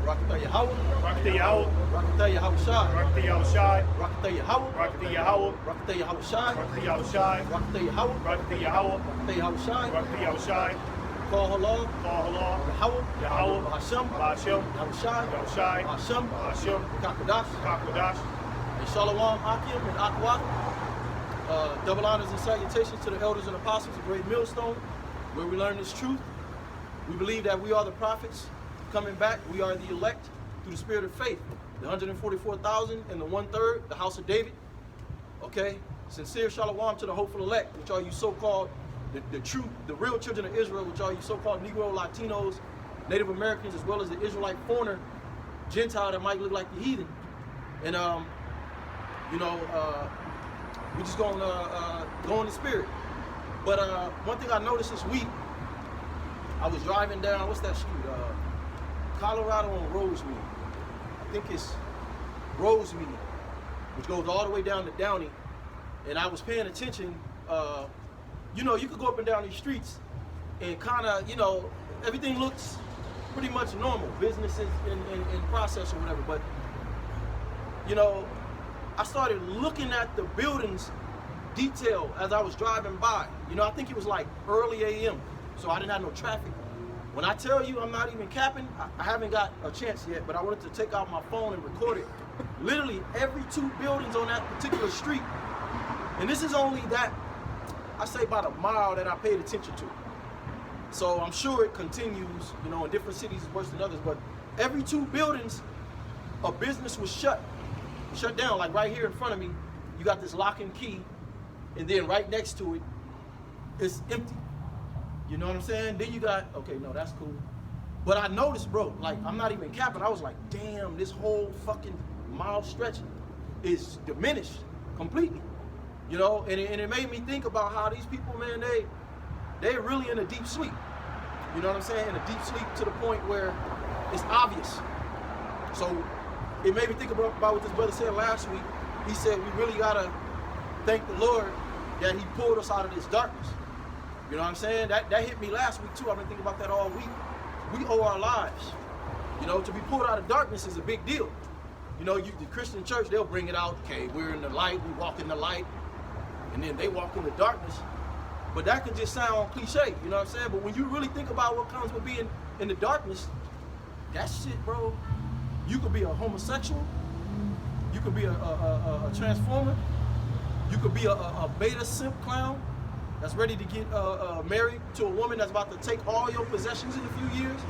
Rakata Yahweh. Rakata Yahweh. Rakata Yahweh Shai. Rakata Yahweh Shai. Rakata Yahweh. Rakata Yahweh. Rakata Yahweh Shai. Rakata Yahweh Shai. Rakata Yahweh. Rakata Yahweh. Rakata Yahweh Shai. Rakata Yahweh Shai. Call Halal. Call Halal. Yahweh. Yahweh. Hashem. Hashem. Yahweh Shai. Yahweh Shai. Hashem. Hashem. Kakadash. Kakwadash. And Shalom Akim and Akwat. Double honors and salutations to the elders and apostles of Great Millstone, where we learn this truth. We believe that we are the prophets coming back. We are the elect through the spirit of faith. The 144,000 and the 1/3, the house of David. Okay? Sincere shalom to the hopeful elect, which are you so-called, the real children of Israel, which are you so-called Negro, Latinos, Native Americans, as well as the Israelite foreigner, Gentile that might look like the heathen. And, we just gonna go in the spirit. But one thing I noticed this week, I was driving down, what's that street? Colorado on Rosemead. I think it's Rosemead, which goes all the way down to Downey. And I was paying attention. You could go up and down these streets and kind of, everything looks pretty much normal. Businesses in process or whatever. But, I started looking at the buildings detail as I was driving by. I think it was like early AM, so I didn't have no traffic. When I tell you I'm not even capping, I haven't got a chance yet, but I wanted to take out my phone and record it. Literally every 2 buildings on that particular street. And this is only that, I say about a mile that I paid attention to. So I'm sure it continues, in different cities is worse than others, but every 2 buildings, a business was shut down. Like right here in front of me, you got this lock and key, and then right next to it, it's empty. You know what I'm saying? Then you got, okay, no, that's cool. But I noticed, bro, like, I'm not even capping. I was like, damn, this whole fucking mile stretch is diminished completely. And it made me think about how these people, man, they're really in a deep sleep. You know what I'm saying? In a deep sleep to the point where it's obvious. So it made me think about what this brother said last week. He said we really gotta thank the Lord that he pulled us out of this darkness. You know what I'm saying? That hit me last week too. I've been thinking about that all week. We owe our lives. To be pulled out of darkness is a big deal. The Christian church, they'll bring it out. Okay, we're in the light, we walk in the light, and then they walk in the darkness. But that can just sound cliche, you know what I'm saying? But when you really think about what comes with being in the darkness, that shit, bro, you could be a homosexual, you could be a transformer, you could be a beta simp clown that's ready to get married to a woman that's about to take all your possessions in a few years.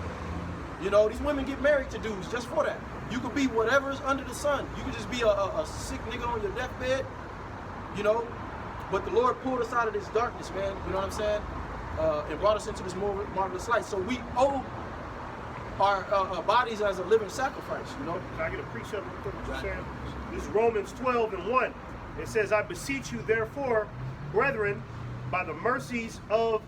These women get married to dudes just for that. You could be whatever's under the sun. You could just be a sick nigga on your deathbed, But the Lord pulled us out of this darkness, man, you know what I'm saying? And brought us into this more marvelous light. So we owe our bodies as a living sacrifice, Can I get a precept with what you're saying? This is Romans 12:1. It says, I beseech you, therefore, brethren, by the mercies of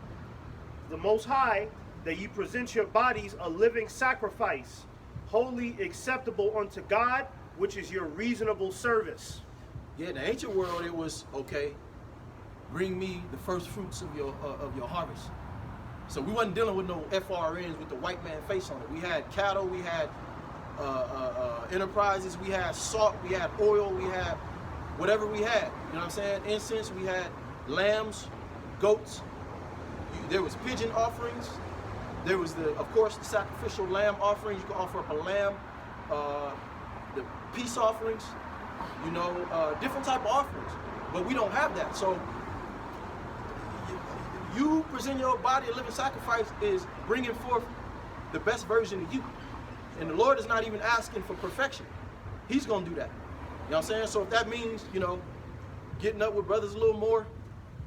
the Most High, that ye present your bodies a living sacrifice, wholly acceptable unto God, which is your reasonable service. Yeah, in the ancient world, it was, okay, bring me the first fruits of your harvest. So we wasn't dealing with no FRNs with the white man face on it. We had cattle, we had enterprises, we had salt, we had oil, we had whatever we had. You know what I'm saying? Incense, we had lambs, goats. There was pigeon offerings. There was of course, the sacrificial lamb offerings. You could offer up a lamb. The peace offerings. Different type of offerings. But we don't have that. So you present your body a living sacrifice is bringing forth the best version of you. And the Lord is not even asking for perfection. He's going to do that. You know what I'm saying? So if that means, getting up with brothers a little more,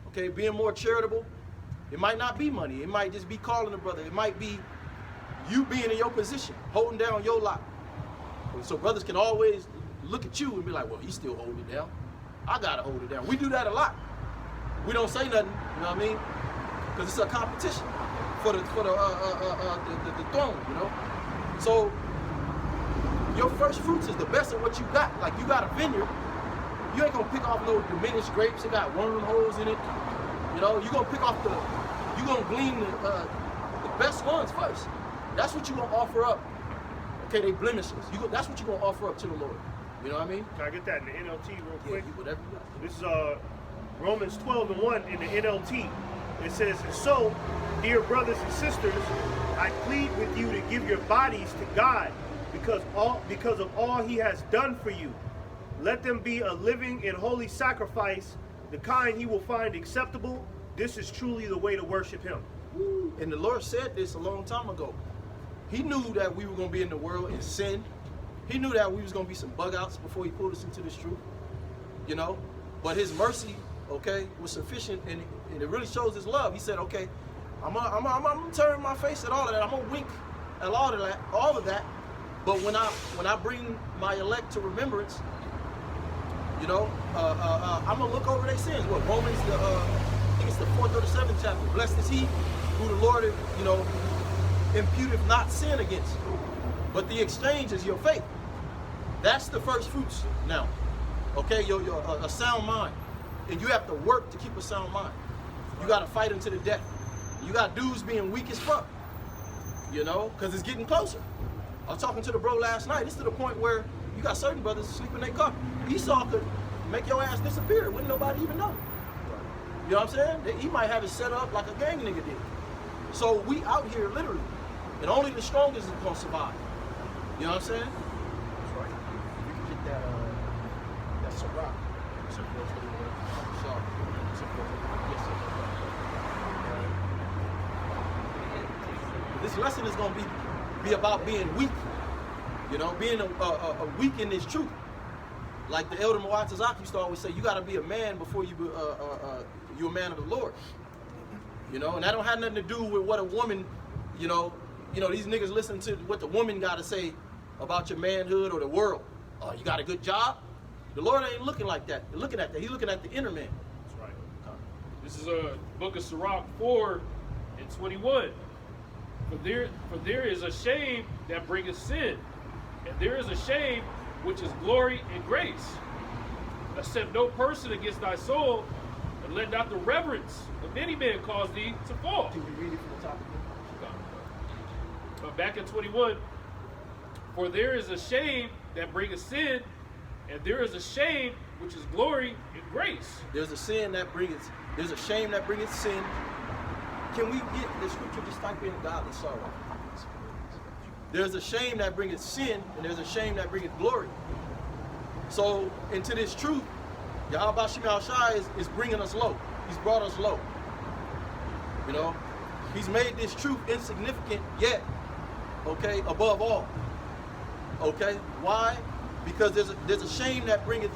okay, being more charitable, it might not be money. It might just be calling a brother. It might be you being in your position, holding down your lot. So brothers can always look at you and be like, well, he's still holding it down. I got to hold it down. We do that a lot. We don't say nothing, you know what I mean? Because it's a competition for the throne, So your first fruits is the best of what you got. Like you got a vineyard, you ain't gonna pick off no diminished grapes that got wormholes in it. You're gonna pick off you're gonna glean the best ones first. That's what you're gonna offer up Okay, they blemishless. That's what you're gonna offer up to the Lord. You know what I mean? Can I get that in the NLT real quick? Yeah, whatever you got. This is Romans 12:1 in the NLT. It says, "And so, dear brothers and sisters, I plead with you to give your bodies to God because of all He has done for you. Let them be a living and holy sacrifice, the kind He will find acceptable. This is truly the way to worship Him." And the Lord said this a long time ago. He knew that we were going to be in the world in sin. He knew that we was going to be some bug outs before He pulled us into this truth. You know? But His mercy, okay, was sufficient, and it really shows His love. He said, okay, I'm gonna turn my face at all of that. I'm going to wink at all of that. But when I bring my elect to remembrance, you know, I'm going to look over their sins. What, Romans, I think it's the 4th or the 7th chapter. Blessed is he who the Lord, you know, imputeth not sin against. But the exchange is your faith. That's the first fruits now. Okay, a sound mind. And you have to work to keep a sound mind. You got to fight unto the death. You got dudes being weak as fuck. You know, because it's getting closer. I was talking to the bro last night. It's to the point where you got certain brothers sleeping in their car. Esau could make your ass disappear. Wouldn't nobody even know. You know what I'm saying? He might have it set up like a gang nigga did. So we out here literally. And only the strongest is going to survive. You know what I'm saying? That's right. You can get that Ciroc. This lesson is going to be about being weak. You know, being a weak in this truth. Like the elder Muatazaki used to always say, you got to be a man before you're a man of the Lord. You know, and that don't have nothing to do with what a woman, you know, these niggas listen to what the woman got to say about your manhood or the world. Oh, you got a good job? The Lord ain't looking like that. He's looking at that. He's looking at the inner man. That's right. This is a book of Sirach 4:21. For there is a shame that bringeth sin, and there is a shame which is glory and grace. Accept no person against thy soul, and let not the reverence of any man cause thee to fall. Can you read it from the top again? Back in 21, for there is a shame that bringeth sin, and there is a shame which is glory and grace. There's a shame that bringeth sin. Can we get the scripture, just type in godly sorrow? There's a shame that bringeth sin, and there's a shame that bringeth glory. So into this truth, Yahweh Shemel Shai is bringing us low. He's brought us low. You know, He's made this truth insignificant yet, okay, above all. Okay, why? Because there's a shame that bringeth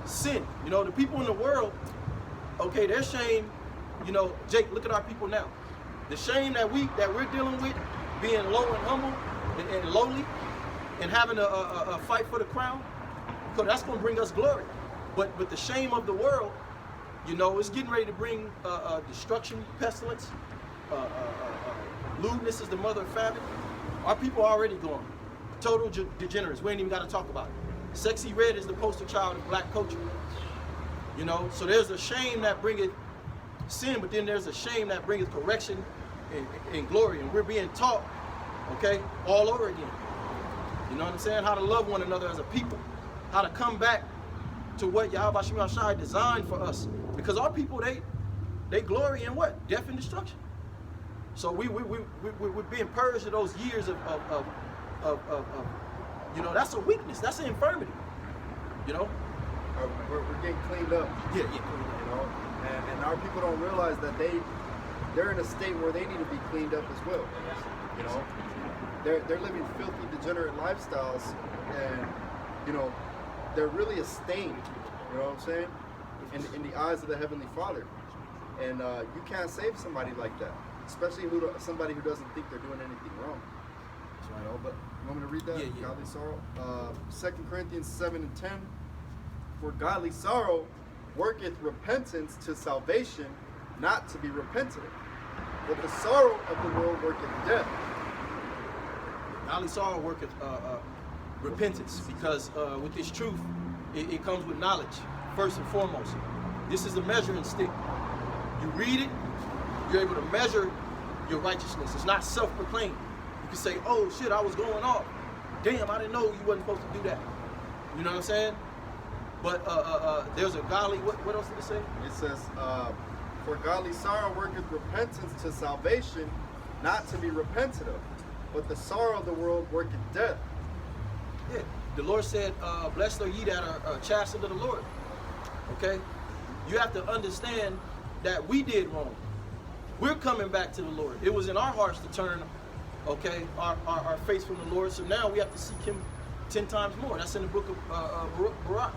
sin. You know, the people in the world, okay, their shame, you know, Jake, look at our people now. The shame that we're dealing with, being low and humble and lowly, and having a fight for the crown, because that's going to bring us glory. But the shame of the world, you know, is getting ready to bring destruction, pestilence. Lewdness is the mother of famine. Our people are already gone. Total degenerates. We ain't even got to talk about it. Sexy Red is the poster child of black culture. You know, so there's a shame that bringeth sin, but then there's a shame that bringeth correction and glory. And we're being taught, okay, all over again. You know what I'm saying? How to love one another as a people. How to come back to what Yahweh Shemel Shai designed for us. Because our people, they glory in what? Death and destruction. So we're being purged of those years of you know, that's a weakness. That's an infirmity. You know? We're getting cleaned up. Yeah, cleaned up. You know? And our people don't realize that they're in a state where they need to be cleaned up as well. You know? They're living filthy, degenerate lifestyles, and, you know, they're really a stain, you know what I'm saying? In the eyes of the Heavenly Father. And you can't save somebody like that, especially somebody who doesn't think they're doing anything wrong. You know, but you want me to read that? Yeah. Godly sorrow. 2 Corinthians 7:10. For godly sorrow worketh repentance to salvation, not to be repented. But the sorrow of the world worketh death. Godly sorrow worketh repentance, because with this truth, it comes with knowledge, first and foremost. This is a measuring stick. You read it, you're able to measure your righteousness. It's not self-proclaimed. You can say, oh shit, I was going off. damn, I didn't know you wasn't supposed to do that. You know what I'm saying? But there's a godly, what else did it say? It says, for godly sorrow worketh repentance to salvation, not to be repented of. But the sorrow of the world worketh death. Yeah. The Lord said, blessed are ye that are chastened of the Lord. Okay? You have to understand that we did wrong. We're coming back to the Lord. It was in our hearts to turn, okay, our face from the Lord. So now we have to seek him 10 times more. That's in the book of Baruch.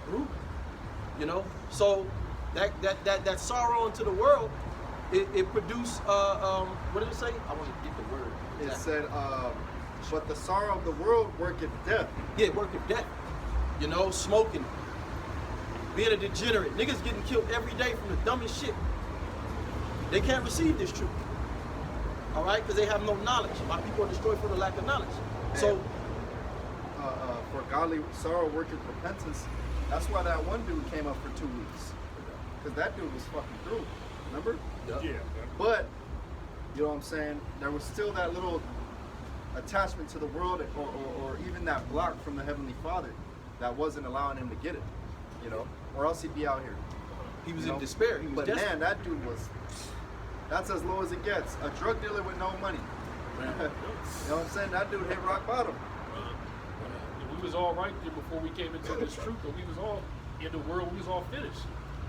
You know? So that sorrow into the world, it produced, what did it say? I want to get the word. It said, but the sorrow of the world worketh death. Yeah, worketh death. You know, smoking, being a degenerate. Niggas getting killed every day from the dumbest shit. They can't receive this truth. All right? Because they have no knowledge. My people are destroyed for the lack of knowledge. So, for godly sorrow worketh repentance. That's why that one dude came up for 2 weeks. Because that dude was fucking through. Remember? Yeah. But, you know what I'm saying? There was still that little attachment to the world, or even that block from the Heavenly Father that wasn't allowing him to get it. You know? Or else he'd be out here. he was You in know? despair. He was But desperate. man, that dude was, that's as low as it gets. A drug dealer with no money. You know what I'm saying? That dude hit rock bottom. We was all right there before we came into this truth, but we was all in the world. We was all finished.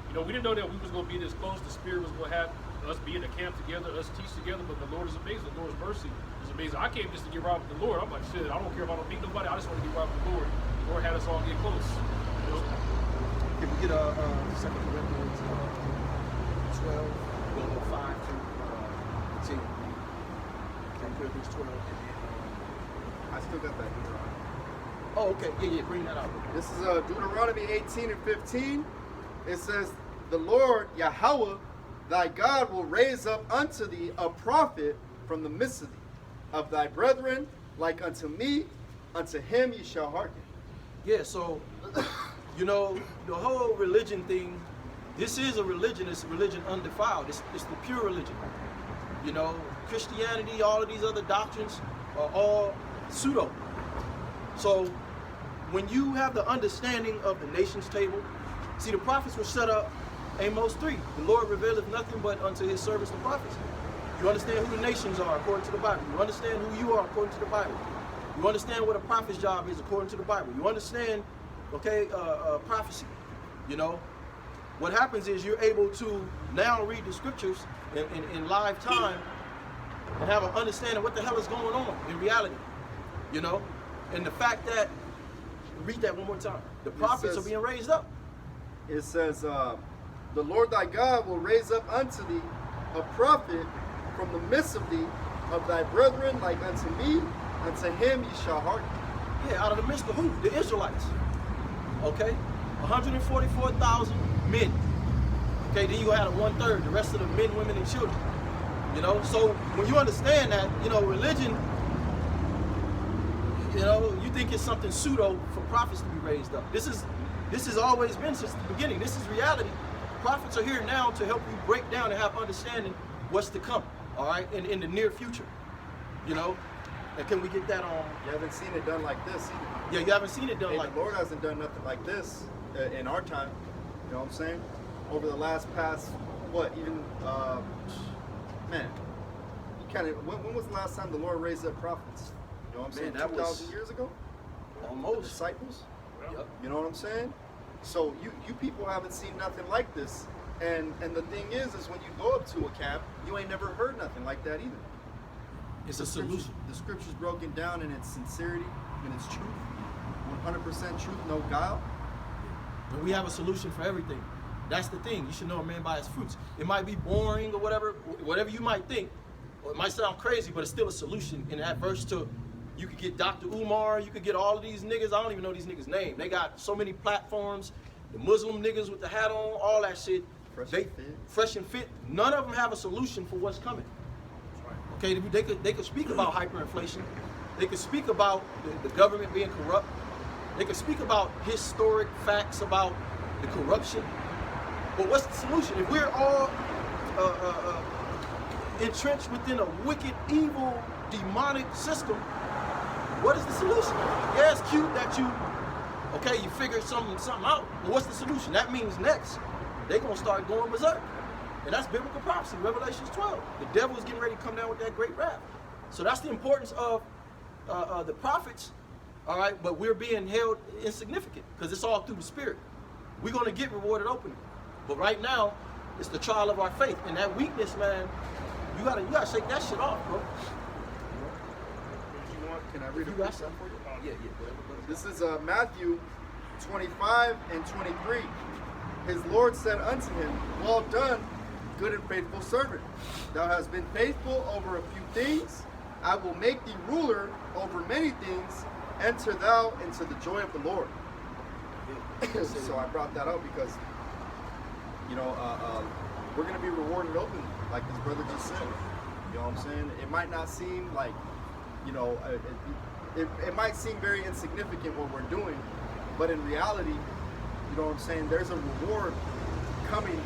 You know, we didn't know that we was going to be this close. The Spirit was going to have us be in the camp together, us teach together. But the Lord is amazing. The Lord's mercy is amazing. I came just to get right with the Lord. I'm like, shit, I don't care if I don't meet nobody. I just want to get right with the Lord. The Lord had us all get close. You know? Can we get 2 Corinthians 12, we'll go 5 to 10. 2 Corinthians 12, and then, I still got that Deuteronomy. oh, okay, yeah, bring that out. This is Deuteronomy 18 and 15. It says, the Lord Yahweh, thy God, will raise up unto thee a prophet from the midst of thee, of thy brethren, like unto me, unto him ye shall hearken. Yeah, so, you know, the whole religion thing, this is a religion. It's a religion undefiled. It's the pure religion. You know, Christianity, all of these other doctrines are all pseudo. So, when you have the understanding of the nations table, see, the prophets were set up, Amos 3. The Lord revealeth nothing but unto his servants the prophets. You understand who the nations are according to the Bible. You understand who you are according to the Bible. You understand what a prophet's job is according to the Bible. You understand, okay, prophecy. You know, what happens is you're able to now read the scriptures in live time and have an understanding of what the hell is going on in reality. You know, and the fact that, read that one more time, the prophets are being raised up. It says, the Lord thy God will raise up unto thee a prophet from the midst of thee, of thy brethren, like unto me, unto him ye shall hearken. Yeah, out of the midst of who? The Israelites. Okay? 144,000 men. Okay, then you had a 1/3, the rest of the men, women, and children. You know, so when you understand that, you know, religion, you know, you think it's something pseudo for prophets to be raised up. This has always been since the beginning. This is reality. Prophets are here now to help you break down and have understanding what's to come, all right, in the near future. You know, and can we get that on? You haven't seen it done like this either. Yeah, you haven't seen it done Hey, like the Lord hasn't done nothing like this in our time. You know what I'm saying? Over the past, what, even, man, you kind of, when was the last time the Lord raised up prophets? You know what I'm saying? Man, that 2,000 years ago? The almost. disciples? Yep. You know what I'm saying? So you people haven't seen nothing like this. And the thing is when you go up to a camp, you ain't never heard nothing like that either. It's a solution. The scripture's broken down in its sincerity and its truth. 100% truth, no guile. And we have a solution for everything. That's the thing. You should know a man by his fruits. It might be boring or whatever you might think, or it might sound crazy, but it's still a solution. In that verse to, you could get Dr. Umar, you could get all of these niggas. I don't even know these niggas' name. They got so many platforms. The Muslim niggas with the hat on, all that shit. Fresh and fit. None of them have a solution for what's coming. Okay, they could speak about hyperinflation. They could speak about the government being corrupt. They could speak about historic facts about the corruption. But what's the solution? If we're all entrenched within a wicked, evil, demonic system, What is the solution? Yeah, it's cute that you figured something out, but what's the solution? That means next, they're going to start going berserk. And that's biblical prophecy, Revelations 12. The devil is getting ready to come down with that great wrath. So that's the importance of the prophets, all right? But we're being held insignificant because it's all through the Spirit. We're going to get rewarded openly. But right now, it's the trial of our faith. And that weakness, man, you gotta shake that shit off, bro. Can I read You a got quick something? Yeah. This is Matthew 25 and 23. His Lord said unto him, Well done, good and faithful servant. Thou hast been faithful over a few things. I will make thee ruler over many things. Enter thou into the joy of the Lord. So I brought that up because, we're going to be rewarded openly, like this brother just said. You know what I'm saying? It might not seem like, it might seem very insignificant what we're doing, but in reality, you know what I'm saying, there's a reward coming,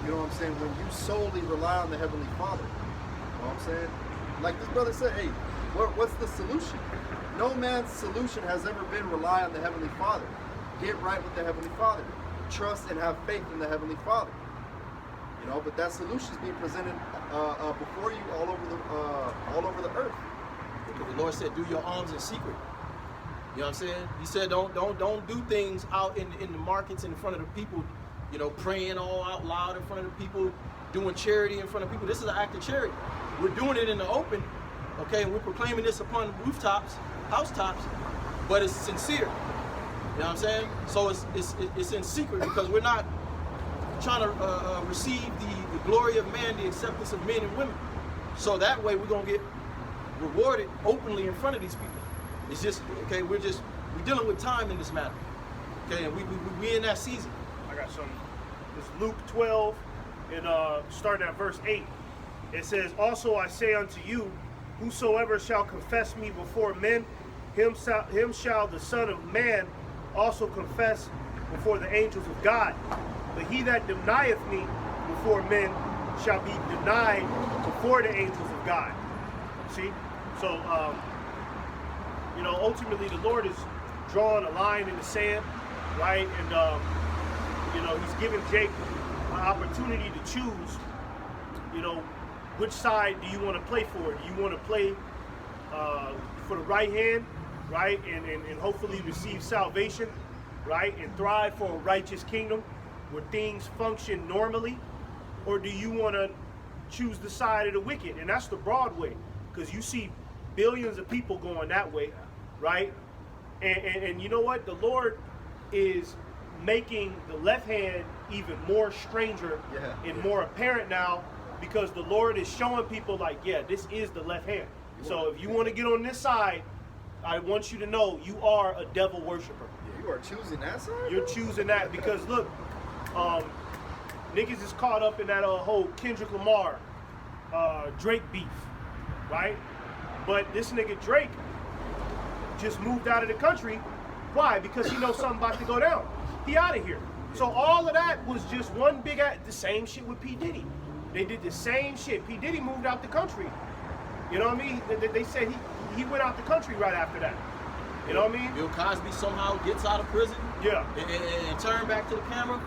you know what I'm saying, when you solely rely on the Heavenly Father. You know what I'm saying? Like this brother said, hey, what's the solution? No man's solution has ever been rely on the Heavenly Father. Get right with the Heavenly Father. Trust and have faith in the Heavenly Father. But that solution is being presented before you all over the earth. The Lord said, do your alms in secret. You know what I'm saying? He said, don't do things out in the markets in front of the people, praying all out loud in front of the people, doing charity in front of people. This is an act of charity. We're doing it in the open, okay? And we're proclaiming this upon rooftops, housetops, but it's sincere. You know what I'm saying? So it's in secret because we're not trying to receive the glory of man, the acceptance of men and women. So that way we're going to get rewarded openly in front of these people. It's just, okay, we're dealing with time in this matter. Okay, and we in that season. I got something. It's Luke 12, and starting at verse 8. It says, Also I say unto you, whosoever shall confess me before men, him shall the Son of Man also confess before the angels of God. But he that denieth me before men shall be denied before the angels of God. See? So, ultimately the Lord is drawing a line in the sand, right? And, he's giving Jake an opportunity to choose, which side do you want to play for? Do you want to play for the right hand, right? And hopefully receive salvation, right? And thrive for a righteous kingdom where things function normally? Or do you want to choose the side of the wicked? And that's the broad way, because you see billions of people going that way, right? And you know what? The Lord is making the left hand even more stranger and more apparent now, because the Lord is showing people like, yeah, this is the left hand. So if you want to get on this side, I want you to know you are a devil worshiper. You are choosing that side? You're choosing that because look, niggas is caught up in that whole Kendrick Lamar, Drake beef, right? But this nigga Drake just moved out of the country. Why? Because he knows something about to go down. He out of here. So all of that was just one big the same shit with P. Diddy. They did the same shit. P. Diddy moved out the country. You know what I mean? They said he went out the country right after that. You know what I mean? Bill Cosby somehow gets out of prison. Yeah. And turn back to the camera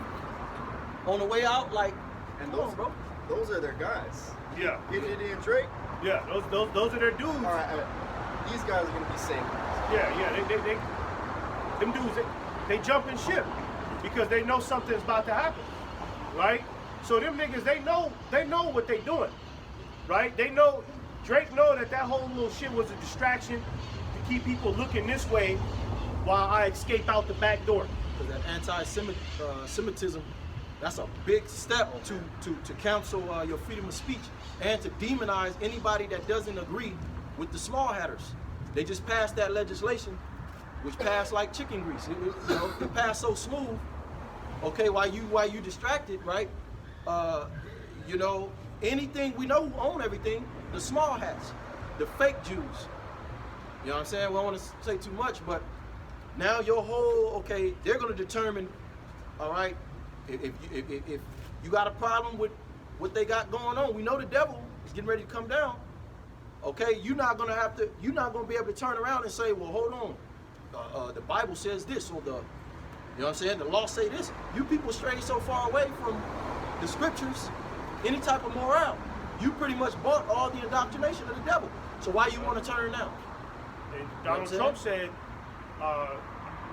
on the way out, like, And come on, bro. those are their guys. Yeah. P. Diddy and Drake. Yeah. Those are their dudes. All right, these guys are gonna be safe. Yeah. They them dudes, they jump in ship because they know something's about to happen, right? So them niggas, they know what they doing, right? They know, Drake know that whole little shit was a distraction to keep people looking this way while I escape out the back door. Because that anti-Semitism, that's a big step to counsel your freedom of speech and to demonize anybody that doesn't agree with the small hatters. They just passed that legislation, which passed like chicken grease. It passed so smooth. Okay, while you distracted, right? Anything we know who own everything, the small hats, the fake Jews. You know what I'm saying? We don't want to say too much, but now your whole, they're going to determine, all right, if you got a problem with what they got going on, we know the devil is getting ready to come down. Okay, you're not gonna be able to turn around and say, well, hold on, the Bible says this, or you know what I'm saying, the law say this. You people stray so far away from the scriptures, any type of morale. You pretty much bought all the indoctrination of the devil. So why you want to turn now? And Donald Trump said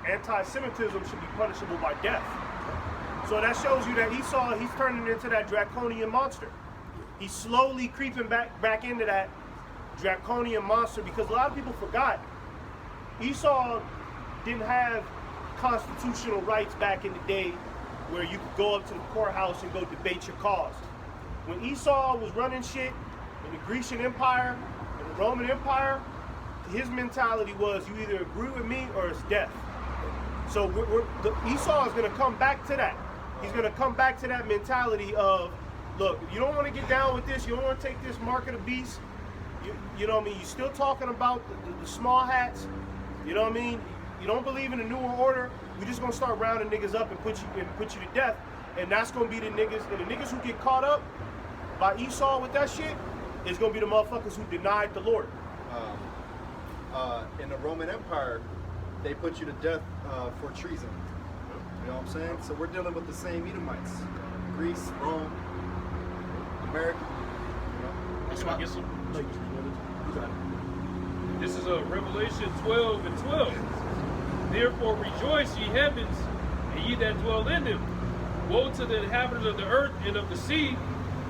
anti-Semitism should be punishable by death. So that shows you that he's turning into that draconian monster. He's slowly creeping back into that draconian monster, because a lot of people forgot Esau didn't have constitutional rights back in the day where you could go up to the courthouse and go debate your cause. When Esau was running shit in the Grecian Empire and the Roman Empire, his mentality was, you either agree with me or it's death. So Esau is going to come back to that. He's going to come back to that mentality of, look, if you don't want to get down with this, you don't want to take this mark of the beast, you know what I mean? You're still talking about the small hats, you know what I mean? You don't believe in the New World Order, we're just going to start rounding niggas up and put you to death. And that's going to be the niggas, and the niggas who get caught up by Esau with that shit is going to be the motherfuckers who denied the Lord. In the Roman Empire, they put you to death for treason. You know what I'm saying? So we're dealing with the same Edomites. Greece, Rome, America. You know? That's Can I why. get some? You got it. This is Revelation 12 and 12. Therefore rejoice, ye heavens, and ye that dwell in them. Woe to the inhabitants of the earth and of the sea,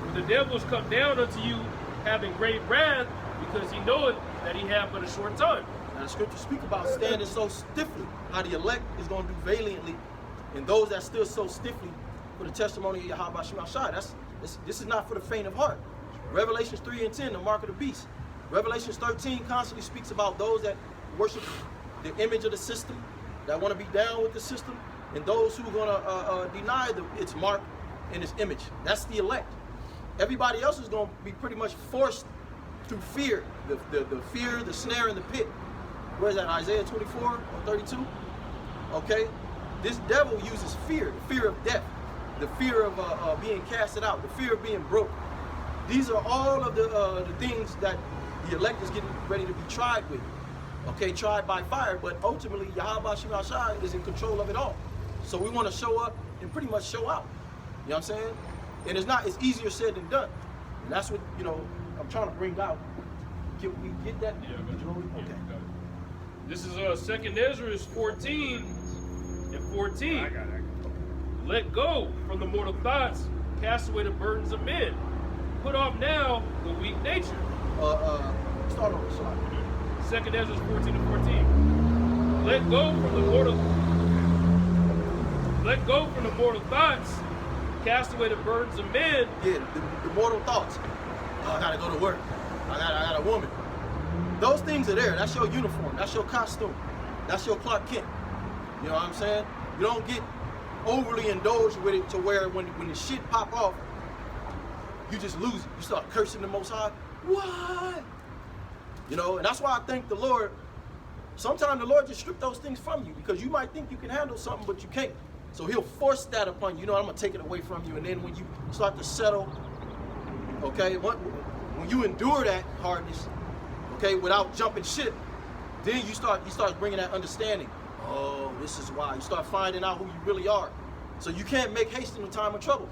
for the devils come down unto you, having great wrath, because he knoweth that he hath but a short time. Now the scriptures speak about standing so stiffly, how the elect is going to do valiantly, and those that stood so stiffly for the testimony of Yahweh Shemashai. This is not for the faint of heart. Revelations 3 and 10, the mark of the beast. Revelations 13 constantly speaks about those that worship the image of the system, that want to be down with the system, and those who are going to deny its mark and its image. That's the elect. Everybody else is going to be pretty much forced through fear, the fear, the snare, and the pit. Where is that, Isaiah 24 or 32? Okay, this devil uses fear, the fear of death, the fear of being casted out, the fear of being broke. These are all of the things that the elect is getting ready to be tried with. Okay, tried by fire, but ultimately Yahweh Shemashai is in control of it all. So we want to show up and pretty much show out. You know what I'm saying? And it's easier said than done. And that's what, you know, I'm trying to bring out. Can we get that? Yeah, I got you. Okay. Yeah, got it. This is 2nd Ezra 14 and 14. I got it. Let go from the mortal thoughts, cast away the burdens of men. Put off now the weak nature. Start over, slide. 2nd Ezra 14 and 14. Let go from the mortal thoughts, cast away the burdens of men. Yeah, the mortal thoughts. Oh, I gotta go to work. I got a woman. Those things are there. That's your uniform. That's your costume. That's your Clark Kent. You know what I'm saying? You don't get overly indulged with it to where when the shit pop off, you just lose it. You start cursing the Most High. What? You know, and that's why I thank the Lord. Sometimes the Lord just strip those things from you, because you might think you can handle something, but you can't. So he'll force that upon you. You know, I'm going to take it away from you. And then when you start to settle, okay, when you endure that hardness, okay, without jumping ship, then you start bringing that understanding. Oh, this is why. You start finding out who you really are. So you can't make haste in the time of trouble,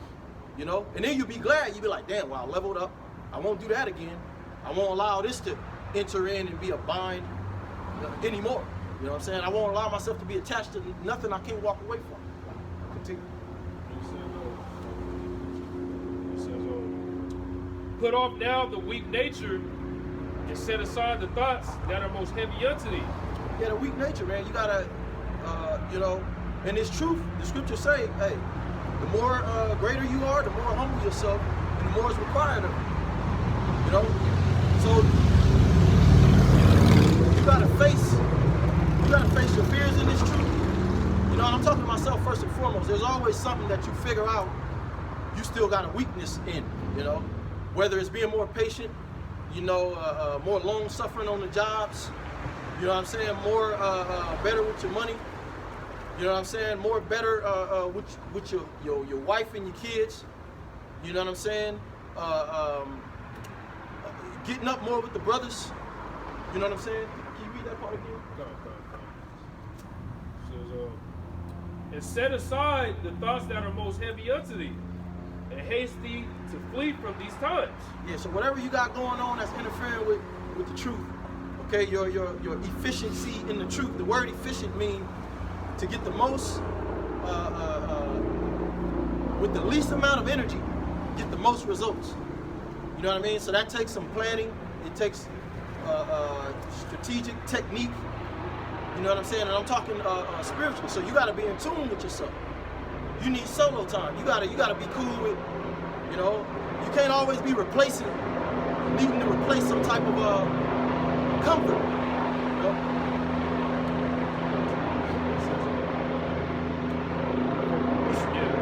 you know? And then you'll be glad. You'll be like, damn, well, I leveled up. I won't do that again. I won't allow this to enter in and be a bind anymore. You know what I'm saying? I won't allow myself to be attached to nothing I can't walk away from. Continue. It says, put off now the weak nature and set aside the thoughts that are most heavy unto thee. Yeah, the weak nature, man. You gotta, you know, and it's truth. The scriptures say, hey, the more greater you are, the more humble yourself, and the more is required of you. You know, so you gotta face your fears in this truth. You know, and I'm talking to myself first and foremost. There's always something that you figure out you still got a weakness in. You know, whether it's being more patient, you know, more long suffering on the jobs. You know what I'm saying? More better with your money. You know what I'm saying? More better with your wife and your kids. You know what I'm saying? getting up more with the brothers. You know what I'm saying? Can you read that part again? Says, and set aside the thoughts that are most heavy unto thee, and haste thee to flee from these times. Yeah, so whatever you got going on that's interfering with the truth, okay, your efficiency in the truth. The word efficient means to get the most, with the least amount of energy, get the most results. You know what I mean? So that takes some planning. It takes strategic technique. You know what I'm saying? And I'm talking spiritual. So you got to be in tune with yourself. You need solo time. You gotta be cool with, you know, you can't always be needing to replace some type of comfort. You know?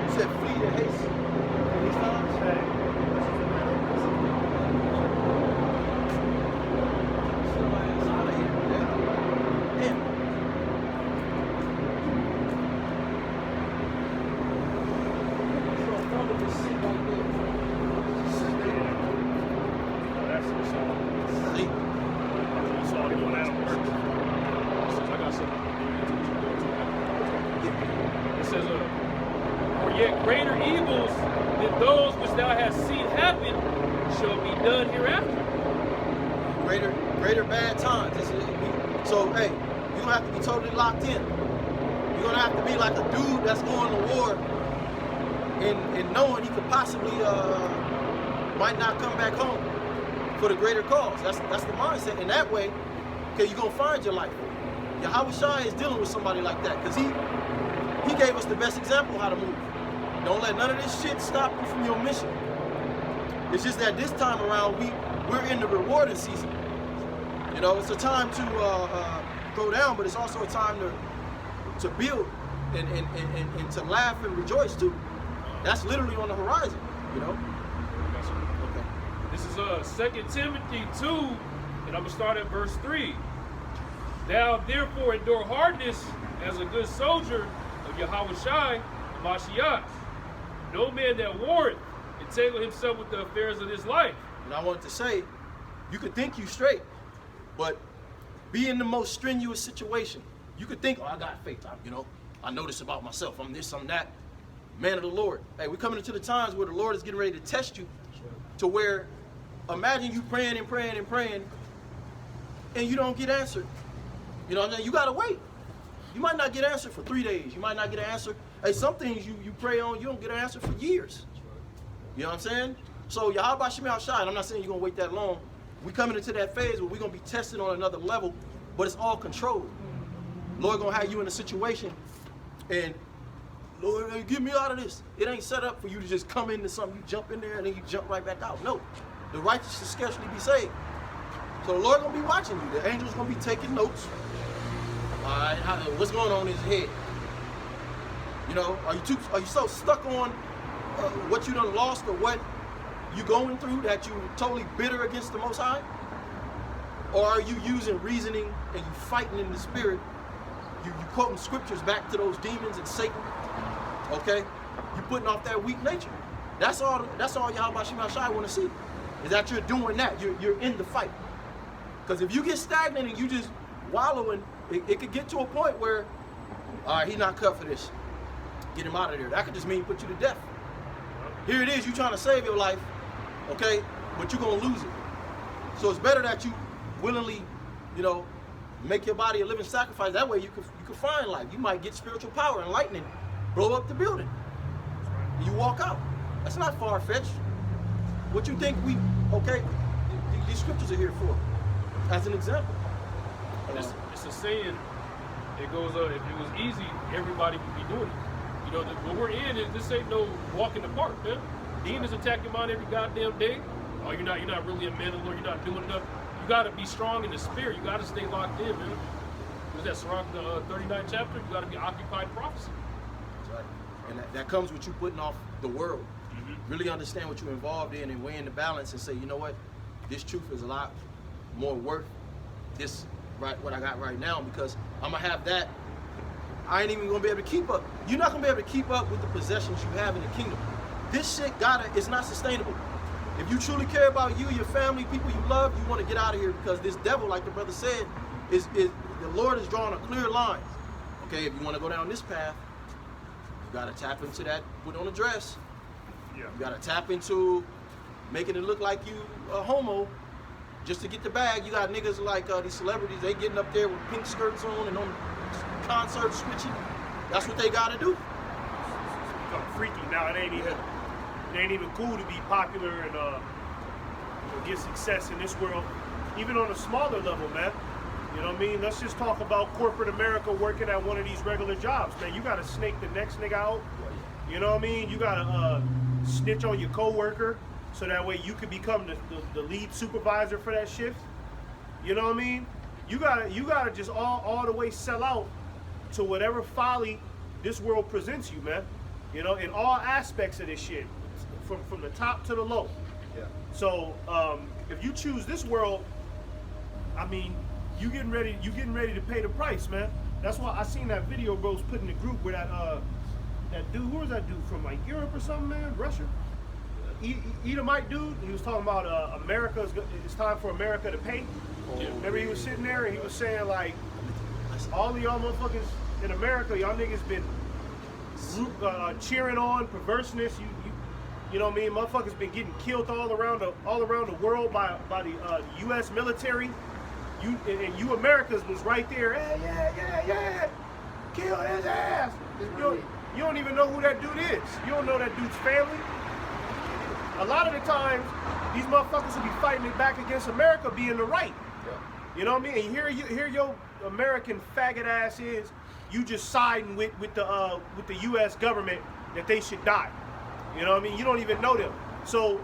You said flee and haste these times? Yet greater evils than those which thou hast seen happen shall be done hereafter. Greater bad times. So hey, you're gonna have to be totally locked in. You're gonna have to be like a dude that's going to war and knowing he could possibly might not come back home for the greater cause. That's the mindset. And that way, okay, you're gonna find your life. Yahweh Shai is dealing with somebody like that because he gave us the best example of how to move. Don't let none of this shit stop you from your mission. It's just that this time around, we're in the rewarding season. You know, it's a time to throw down, but it's also a time to build and to laugh and rejoice too. That's literally on the horizon, you know? Okay. This is 2 Timothy 2, and I'm going to start at verse 3. Thou therefore endure hardness as a good soldier of Yahweh Shai, Mashiach. No man that warreth entangle himself with the affairs of this life. And I wanted to say, you could think you straight, but be in the most strenuous situation. You could think, oh, I got faith. I know this about myself. I'm this, I'm that. Man of the Lord. Hey, we're coming into the times where the Lord is getting ready to test you to where, imagine you praying and praying and praying, and you don't get answered. You know what I'm saying? You got to wait. You might not get answered for 3 days. You might not get an answer. Hey, some things you pray on, you don't get an answer for years. You know what I'm saying? So Yahweh Shai, and I'm not saying you're going to wait that long. We're coming into that phase where we're going to be tested on another level, but it's all controlled. Lord going to have you in a situation, and Lord, get me out of this. It ain't set up for you to just come into something. You jump in there and then you jump right back out. No. The righteous should scarcely be saved. So the Lord going to be watching you. The angel's going to be taking notes. All right, what's going on in his head? You know, are you so stuck on what you done lost or what you going through that you totally bitter against the Most High? Or are you using reasoning and you fighting in the spirit? You quoting scriptures back to those demons and Satan? Okay, you putting off that weak nature. That's all Yahweh Shai want to see, is that you're doing that. You're in the fight. Because if you get stagnant and you just wallowing, it could get to a point where, all right, he's not cut for this. Get him out of there. That could just mean put you to death. Here it is, you trying to save your life, okay, but you're gonna lose it. So it's better that you willingly, you know, make your body a living sacrifice. That way you can find life. You might get spiritual power and lightning, blow up the building. You walk out. That's not far-fetched. What you think these scriptures are here for? As an example. It's a saying. It goes, if it was easy, everybody would be doing it. You know, what we're in is, this ain't no walk in the park, man. Demons attack your mind every goddamn day. Oh, you're not really a man of the Lord. You're not doing enough. You got to be strong in the spirit. You got to stay locked in, man. Was that Sirach, the 39th chapter? You got to be occupied prophecy. That's right. And that comes with you putting off the world. Mm-hmm. Really understand what you're involved in and weighing the balance and say, you know what? This truth is a lot more worth this, right? What I got right now, because I'm gonna have that. I ain't even gonna be able to keep up. You're not gonna be able to keep up with the possessions you have in the kingdom. This shit it's not sustainable. If you truly care about you, your family, people you love, you want to get out of here, because this devil, like the brother said, is the Lord is drawing a clear line. Okay, if you want to go down this path, you got to tap into that, put on a dress. Yeah. You got to tap into making it look like you a homo just to get the bag. You got niggas like these celebrities, they getting up there with pink skirts on and on concert switching. That's what they got to do. It's become freaky now. It ain't even cool to be popular and get success in this world, even on a smaller level, man. You know what I mean? Let's just talk about corporate America working at one of these regular jobs, man. You gotta snake the next nigga out. You know what I mean? You gotta snitch on your coworker so that way you could become the lead supervisor for that shift. You know what I mean? You gotta just all the way sell out to whatever folly this world presents you, man. You know, in all aspects of this shit, from the top to the low. Yeah. So if you choose this world, I mean, you getting ready to pay the price, man. That's why I seen that video bros put in the group where that dude, who was that dude from, like Europe or something, man? Russia? Edomite dude. He was talking about it's time for America to pay. Yeah. Remember he was sitting there and he was saying like, all of y'all motherfuckers in America, y'all niggas been cheering on perverseness. You know what I mean? Motherfuckers been getting killed all around the world by the U.S. military. You Americans was right there. Hey, yeah. Kill his ass. You don't even know who that dude is. You don't know that dude's family. A lot of the times, these motherfuckers will be fighting it back against America being the right. Yeah. You know what I mean? And here your American faggot ass is. You just siding with the U.S. government that they should die. You know what I mean? You don't even know them. So,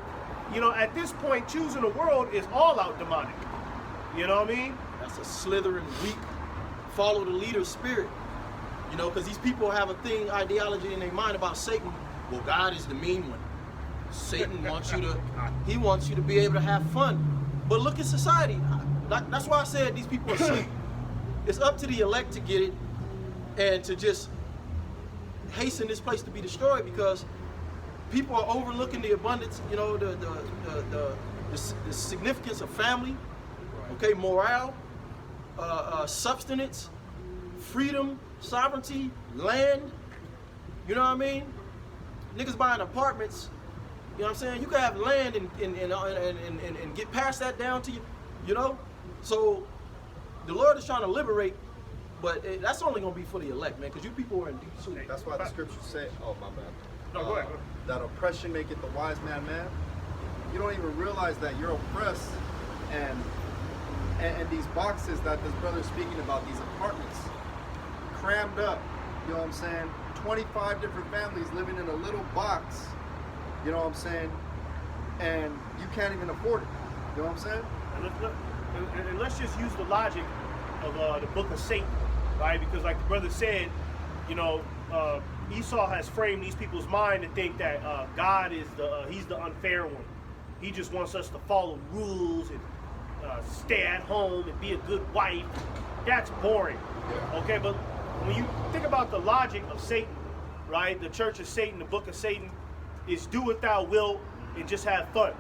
you know, at this point, choosing a world is all out demonic. You know what I mean? That's a slithering, weak, follow the leader's spirit. You know, because these people have a ideology in their mind about Satan. Well, God is the mean one. Satan wants you to be able to have fun. But look at society. That's why I said these people are asleep. It's up to the elect to get it and to just hasten this place to be destroyed, because people are overlooking the abundance, you know, the significance of family, okay, morale, substance, freedom, sovereignty, land. You know what I mean? Niggas buying apartments. You know what I'm saying? You can have land and get past that down to you. You know, so the Lord is trying to liberate, but that's only gonna be for the elect, man. Because you people are in deep sleep. That's why the scriptures say, oh my bad. No, go ahead. That oppression maketh the wise man mad. You don't even realize that you're oppressed, and these boxes that this brother's speaking about, these apartments, crammed up. You know what I'm saying? 25 different families living in a little box. You know what I'm saying? And you can't even afford it. You know what I'm saying? And let's just use the logic of the book of Satan, right? Because like the brother said, you know, Esau has framed these people's mind to think that God is he's the unfair one. He just wants us to follow rules and stay at home and be a good wife. That's boring. Okay, but when you think about the logic of Satan, right? The church of Satan, the book of Satan, is do what thou wilt and just have fun.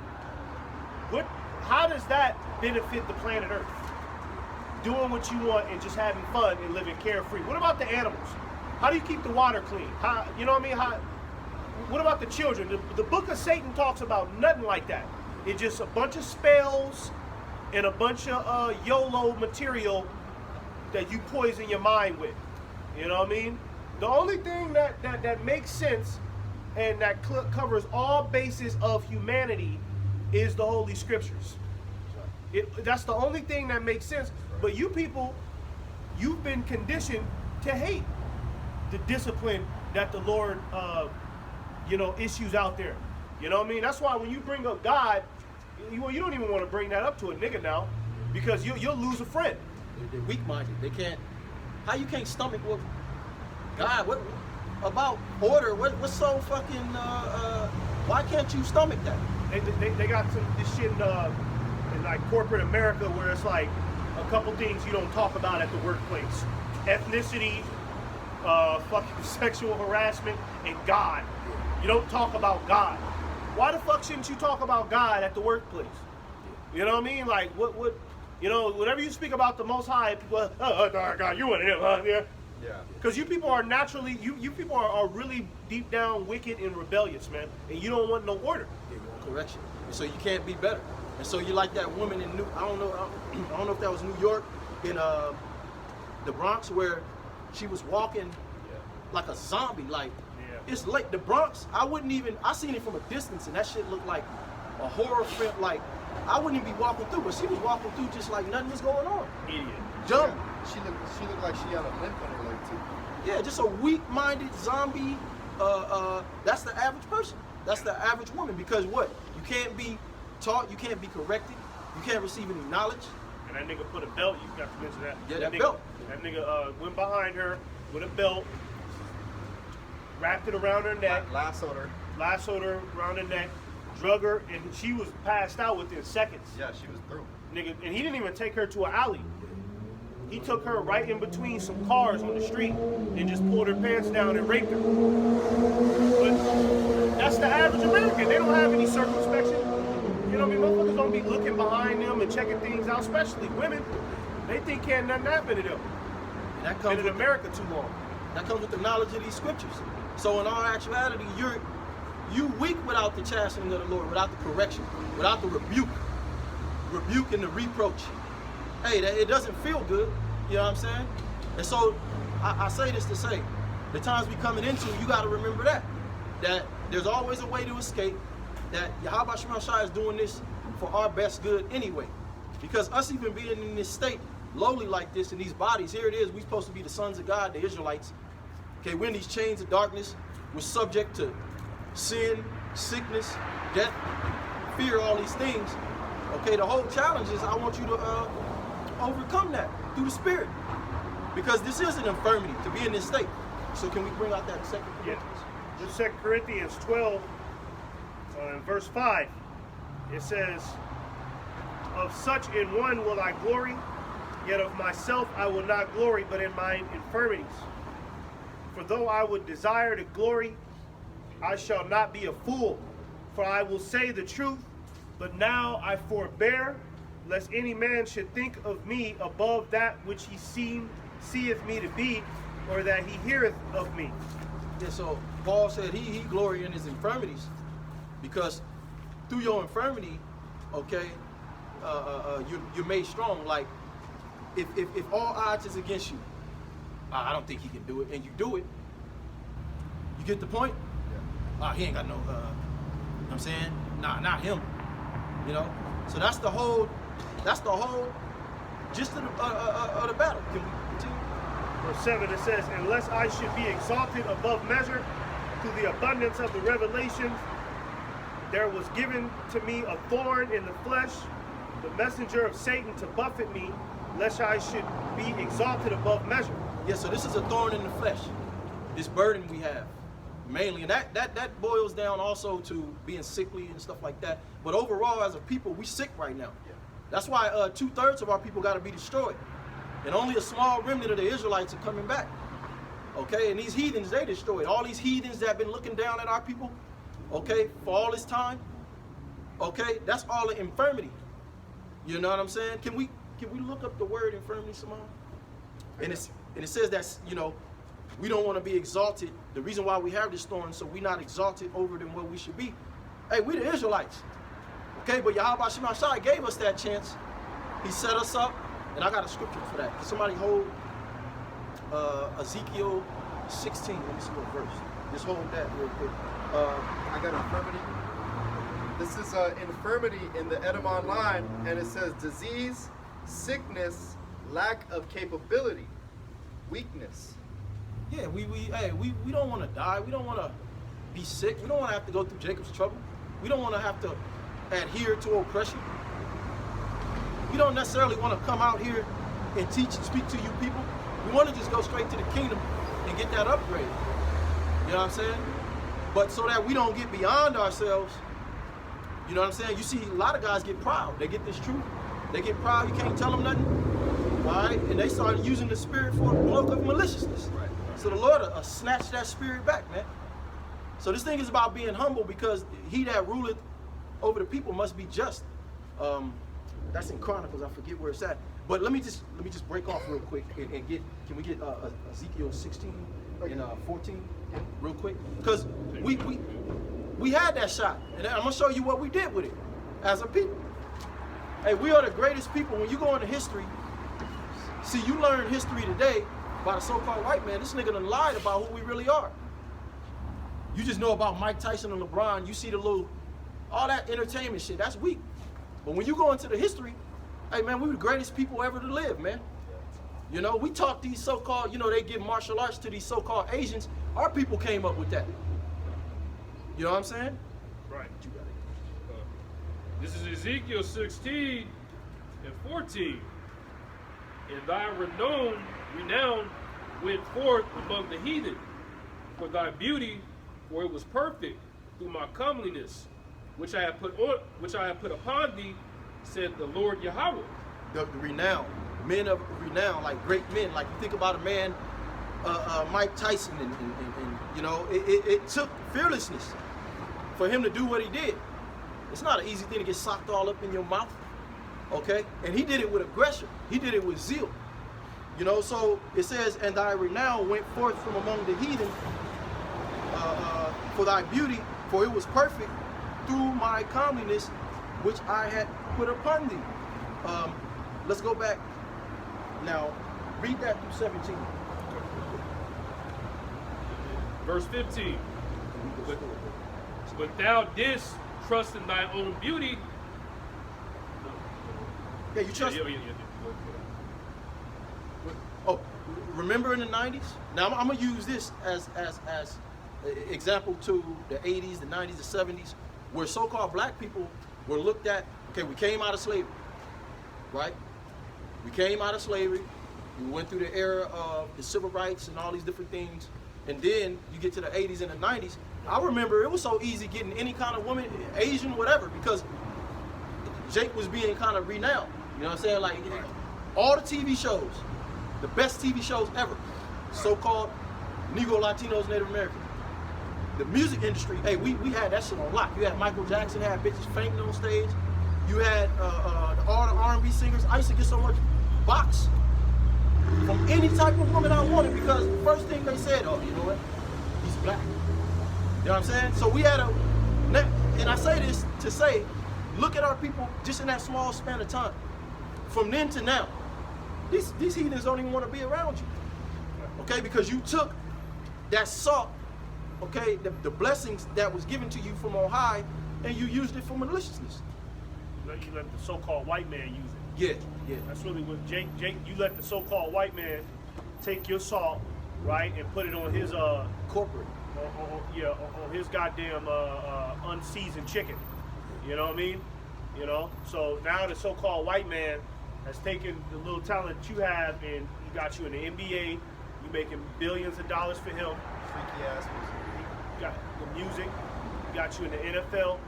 How does that benefit the planet Earth? Doing what you want and just having fun and living carefree. What about the animals? How do you keep the water clean? You know what I mean? What about the children? The book of Satan talks about nothing like that. It's just a bunch of spells and a bunch of YOLO material that you poison your mind with. You know what I mean? The only thing that makes sense and that covers all bases of humanity is the Holy Scriptures. That's the only thing that makes sense. But you people, you've been conditioned to hate the discipline that the Lord, issues out there. You know what I mean? That's why when you bring up God, you don't even want to bring that up to a nigga now, because you'll lose a friend. They're weak-minded. They can't. How you can't stomach what God? What about order? What's so fucking? Why can't you stomach that? They got this shit in like corporate America where it's like a couple things you don't talk about at the workplace: ethnicity, fucking sexual harassment, and God. You don't talk about God. why the fuck shouldn't you talk about God at the workplace? You know what I mean? Like, what, you know, whenever you speak about the Most High, people, oh, God, you one of them, huh? Yeah. Yeah. Because you people are naturally, you people are really deep down wicked and rebellious, man. And you don't want no order. Yeah, you want correction. And so you can't be better. And so you like that woman in I don't know if that was New York, in the Bronx, where she was walking like a zombie. Like, it's late. The Bronx, I seen it from a distance, and that shit looked like a horror film. Like, I wouldn't even be walking through, but she was walking through just like nothing was going on. Idiot. Dumb. She looked like she had a limp on her leg too. Yeah, just a weak-minded zombie. That's the average person. That's the average woman. Because what? You can't be taught. You can't be corrected. You can't receive any knowledge. And that nigga put a belt. You got to mention that. Yeah, that that nigga, belt. That nigga went behind her with a belt, wrapped it around her neck, Lassoed her. Around her neck, drug her, and she was passed out within seconds. Yeah, she was through. Nigga, and he didn't even take her to an alley. He took her right in between some cars on the street and just pulled her pants down and raped her. But that's the average American. They don't have any circumspection. You know what I mean? Motherfuckers don't be looking behind them and checking things out, especially women. They think can't nothing happen to them. And that comes Been in with America too long. That comes with the knowledge of these scriptures. So in all actuality, you weak without the chastening of the Lord, without the correction, without the rebuke and the reproach. Hey, it doesn't feel good. You know what I'm saying? And so I say this to say, the times we coming into, you got to remember that there's always a way to escape. That Yahweh Shema Shai is doing this for our best good anyway. Because us even being in this state, lowly like this, in these bodies, here it is, we're supposed to be the sons of God, the Israelites. Okay, we're in these chains of darkness. We're subject to sin, sickness, death, fear, all these things. Okay, the whole challenge is I want you to overcome that through the Spirit. Because this is an infirmity to be in this state. So can we bring out that 2 Corinthians? This 2 Corinthians 12, in verse 5, it says, of such in one will I glory, yet of myself I will not glory, but in mine infirmities. For though I would desire to glory, I shall not be a fool, for I will say the truth, but now I forbear, lest any man should think of me above that which he seeth me to be, or that he heareth of me. Yeah, so Paul said he glory in his infirmities, because through your infirmity, okay, you're made strong. Like, if all odds is against you, I don't think he can do it, and you do it, you get the point? Yeah. He ain't got no, you know what I'm saying? Nah, not him. You know? So that's the whole gist of the battle. Can we continue? Verse 7, it says, unless I should be exalted above measure through the abundance of the revelations, there was given to me a thorn in the flesh, the messenger of Satan to buffet me, lest I should be exalted above measure. Yeah, so this is a thorn in the flesh, this burden we have, mainly. And that boils down also to being sickly and stuff like that. But overall, as a people, we sick right now. Yeah. That's why 2/3 of our people got to be destroyed. And only a small remnant of the Israelites are coming back. Okay, and these heathens, they destroyed. All these heathens that have been looking down at our people, okay, for all this time, okay, that's all the infirmity. You know what I'm saying? Can we look up the word infirmity, Simone? And it says that, you know, we don't want to be exalted. The reason why we have this thorn, so we're not exalted over than what we should be. Hey, we the Israelites. Okay, but Yahweh Shema Shai gave us that chance. He set us up, and I got a scripture for that. Can somebody hold Ezekiel 16? Let me see what verse. Just hold that real quick. I got infirmity. This is infirmity in the Edom Online, and it says disease, sickness, lack of capability, weakness. Yeah, we don't want to die. We don't want to be sick. We don't want to have to go through Jacob's trouble. We don't want to have to adhere to oppression. We don't necessarily want to come out here and teach and speak to you people. We want to just go straight to the kingdom and get that upgrade. You know what I'm saying? But so that we don't get beyond ourselves, you know what I'm saying? You see a lot of guys get proud. They get this truth. They get proud. You can't tell them nothing. All right? And they start using the spirit for a cloak of maliciousness. Right. So the Lord will snatch that spirit back, man. So this thing is about being humble, because he that ruleth over the people must be just. That's in Chronicles. I forget where it's at. But let me just break off real quick and get. Can we get Ezekiel 16 and 14 real quick? Because we had that shot, and I'm gonna show you what we did with it as a people. Hey, we are the greatest people. When you go into history, see, you learn history today by the so-called white man. This nigga done lied about who we really are. You just know about Mike Tyson and LeBron. You see the little, all that entertainment shit. That's weak. But when you go into the history, hey man, we were the greatest people ever to live, man. You know, we taught these so-called, you know, they give martial arts to these so-called Asians. Our people came up with that. You know what I'm saying? Right. This is Ezekiel 16 and 14. And thy renown went forth among the heathen, for thy beauty, for it was perfect through my comeliness, which I have put upon thee, said the Lord Yahweh. The renown, men of renown, like great men. Like you think about a man, Mike Tyson, and you know, it took fearlessness for him to do what he did. It's not an easy thing to get socked all up in your mouth, okay? And he did it with aggression. He did it with zeal. You know, so it says, and thy renown went forth from among the heathen, for thy beauty, for it was perfect through my comeliness, which I had put upon thee. Let's go back now. Read that through 17. Verse 15. But thou didst trust in thy own beauty. Yeah, you trust. Yeah. Oh, remember in the 90s? Now I'm gonna use this as example to the 80s, the 90s, the 70s, where so-called black people were looked at. Okay, we came out of slavery, right? We came out of slavery. We went through the era of the civil rights and all these different things, and then you get to the 80s and the 90s. I remember it was so easy getting any kind of woman, Asian, whatever, because Jake was being kind of renowned. You know what I'm saying? Like all the TV shows, the best TV shows ever, so-called Negro, Latinos, Native American. The music industry, hey, we had that shit on lock. You had Michael Jackson, had bitches fainting on stage. You had all the R&B singers. I used to get so much box from any type of woman I wanted, because the first thing they said, oh, you know what? He's black. You know what I'm saying? So we had and I say this to say, look at our people just in that small span of time. From then to now, these heathens don't even want to be around you. Okay, because you took that salt, okay, the blessings that was given to you from on high, and you used it for maliciousness. You let the so-called white man use it. Yeah. That's really what Jake, you let the so-called white man take your salt, right, and put it on his Corporate. on his goddamn unseasoned chicken. You know what I mean? You know, so now the so-called white man has taken the little talent you have, and he got you in the NBA. You making billions of dollars for him. Freaky ass music. He got the music. He got you in the NFL.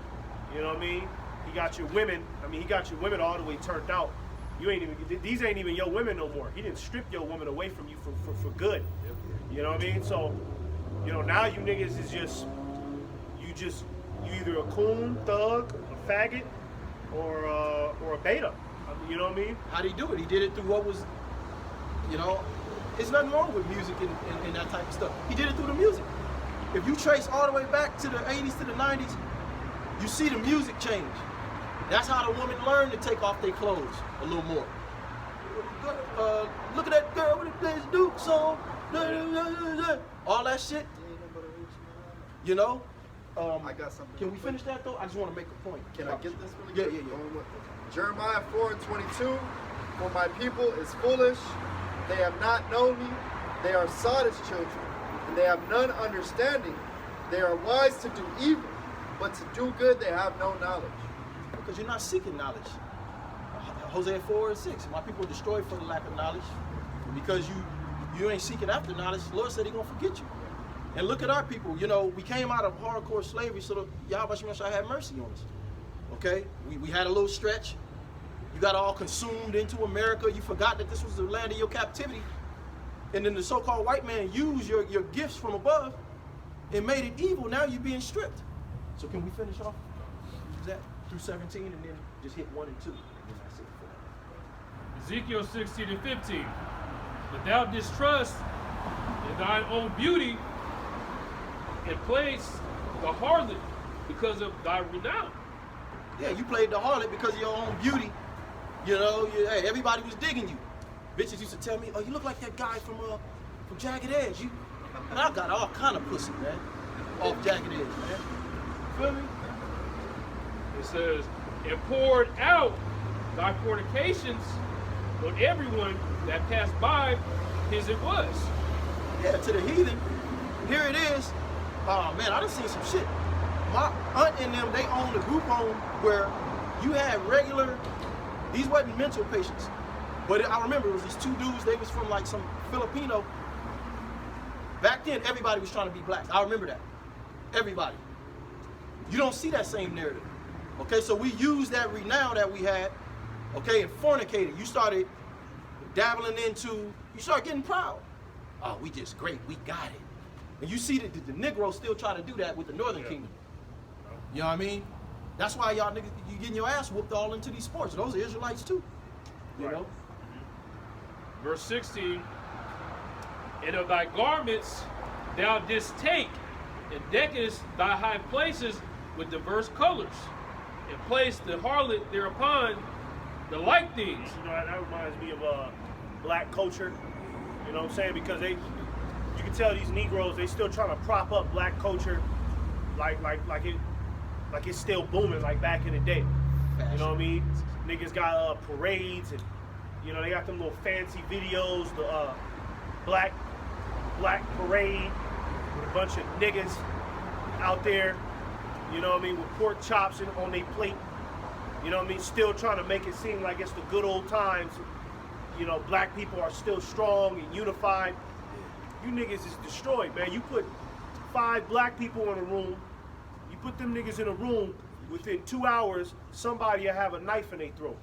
You know what I mean? He got your women. I mean, he got your women all the way turned out. You ain't even. These ain't even your women no more. He didn't strip your woman away from you for good. You know what I mean? So, you know, now you niggas is you either a coon, thug, a faggot, or a beta. I mean, you know what I mean? How'd he do it? He did it through what was, you know, there's nothing wrong with music and that type of stuff. He did it through the music. If you trace all the way back to the 80s to the 90s, you see the music change. That's how the women learn to take off their clothes a little more. Look at that girl when he plays Duke song. All that shit. You know? I got something. Can we finish that though? I just want to make a point. Can I get this really quick? Yeah. Jeremiah 4:22. For my people is foolish. They have not known me. They are Sodom's children, and they have none understanding. They are wise to do evil, but to do good they have no knowledge. Because you're not seeking knowledge. Hosea 4:6. My people are destroyed for the lack of knowledge. Because you ain't seeking after knowledge, the Lord said He's gonna forget you. And look at our people. You know, we came out of hardcore slavery, so Yahweh Shemeshai had mercy on us. Okay? We had a little stretch. You got all consumed into America. You forgot that this was the land of your captivity. And then the so-called white man used your gifts from above and made it evil, now you're being stripped. So can we finish off that through 17 and then just hit 1 and 2? And then that's it for that. Ezekiel 16 and 15. But thou distrust in thine own beauty and place the harlot because of thy renown. Yeah, you played the harlot because of your own beauty. You know, hey, everybody was digging you. Bitches used to tell me, oh, you look like that guy from Jagged Edge. And I got all kind of pussy, man, off Jagged Edge, man. Feel me? It says, and poured out thy fornications on everyone that passed by his it was. Yeah, to the heathen. Here it is. Oh man, I done seen some shit. My aunt and them, they owned a group home where you had regular, these wasn't mental patients. But I remember it was these 2 dudes, they was from like some Filipino. Back then, everybody was trying to be black. I remember that. Everybody. You don't see that same narrative. Okay, so we used that renown that we had, okay, and fornicated. You started dabbling into, you start getting proud. Oh, we just great, we got it. And you see that the Negroes still try to do that with the Northern Kingdom. You know what I mean? That's why y'all niggas, you getting your ass whooped all into these sports. Those are Israelites too. You know? Verse 16, and of thy garments thou didst take, and deckest thy high places with diverse colors, and placed the harlot thereupon the like things. You know, that reminds me of black culture. You know what I'm saying? Because you can tell these Negroes, they still trying to prop up black culture like it's still booming like back in the day. You know what I mean? Niggas got parades, and you know, they got them little fancy videos, the black parade with a bunch of niggas out there, you know what I mean, with pork chops on their plate. You know what I mean? Still trying to make it seem like it's the good old times. You know, black people are still strong and unified. You niggas is destroyed, man. You put 5 black people in a room, you put them niggas in a room, within 2 hours, somebody will have a knife in their throat.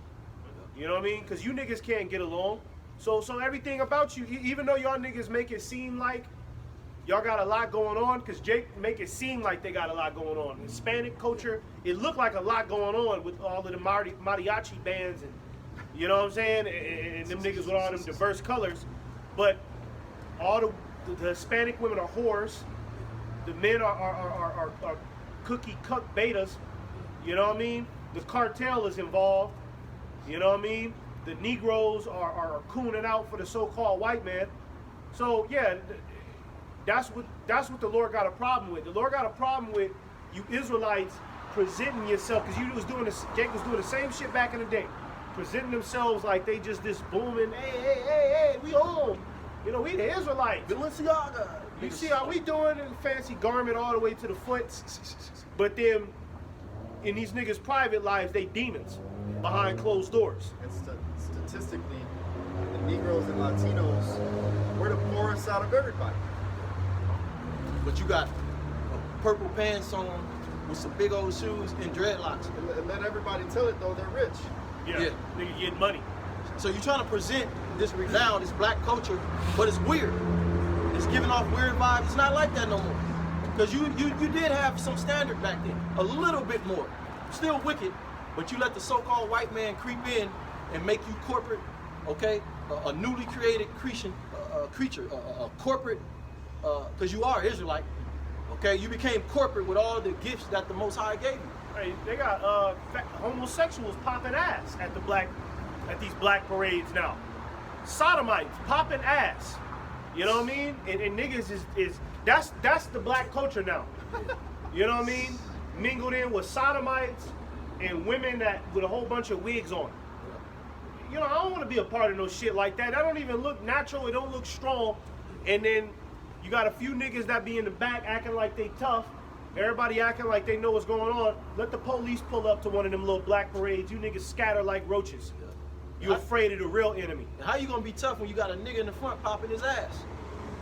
You know what I mean? Because you niggas can't get along. So everything about you, even though y'all niggas make it seem like y'all got a lot going on, because Jake make it seem like they got a lot going on. Hispanic culture, it looked like a lot going on with all of the mariachi bands and, you know what I'm saying? And them niggas with all them diverse colors. But all the Hispanic women are whores. The men are cookie cuck betas. You know what I mean? The cartel is involved. You know what I mean? The Negroes are cooning out for the so-called white man. So yeah, that's what the Lord got a problem with. The Lord got a problem with you Israelites presenting yourself, because Jake was doing the same shit back in the day, presenting themselves like they just this booming, hey, we home. You know, we the Israelites. Balenciaga. You see how we doing in fancy garment all the way to the foot, but then in these niggas' private lives, they demons behind closed doors. And statistically, the Negroes and Latinos, we're the poorest out of everybody. But you got purple pants on with some big old shoes and dreadlocks. And let everybody tell it though, they're rich. Yeah. Nigga getting money. So you're trying to present this renown, this black culture, but it's weird. It's giving off weird vibes. It's not like that no more. Because you did have some standard back then, a little bit more. Still wicked, but you let the so-called white man creep in and make you corporate, okay? A newly created creature, a corporate, because you are Israelite, okay? You became corporate with all the gifts that the Most High gave you. Hey, they got homosexuals popping ass at these black parades now. Sodomites popping ass. You know what I mean? And niggas is that's the black culture now. You know what I mean? Mingled in with sodomites and women that with a whole bunch of wigs on. You know, I don't want to be a part of no shit like that. That don't even look natural. It don't look strong. And then you got a few niggas that be in the back acting like they tough. Everybody acting like they know what's going on. Let the police pull up to one of them little black parades. You niggas scatter like roaches. You afraid of the real enemy. And how you gonna be tough when you got a nigga in the front popping his ass?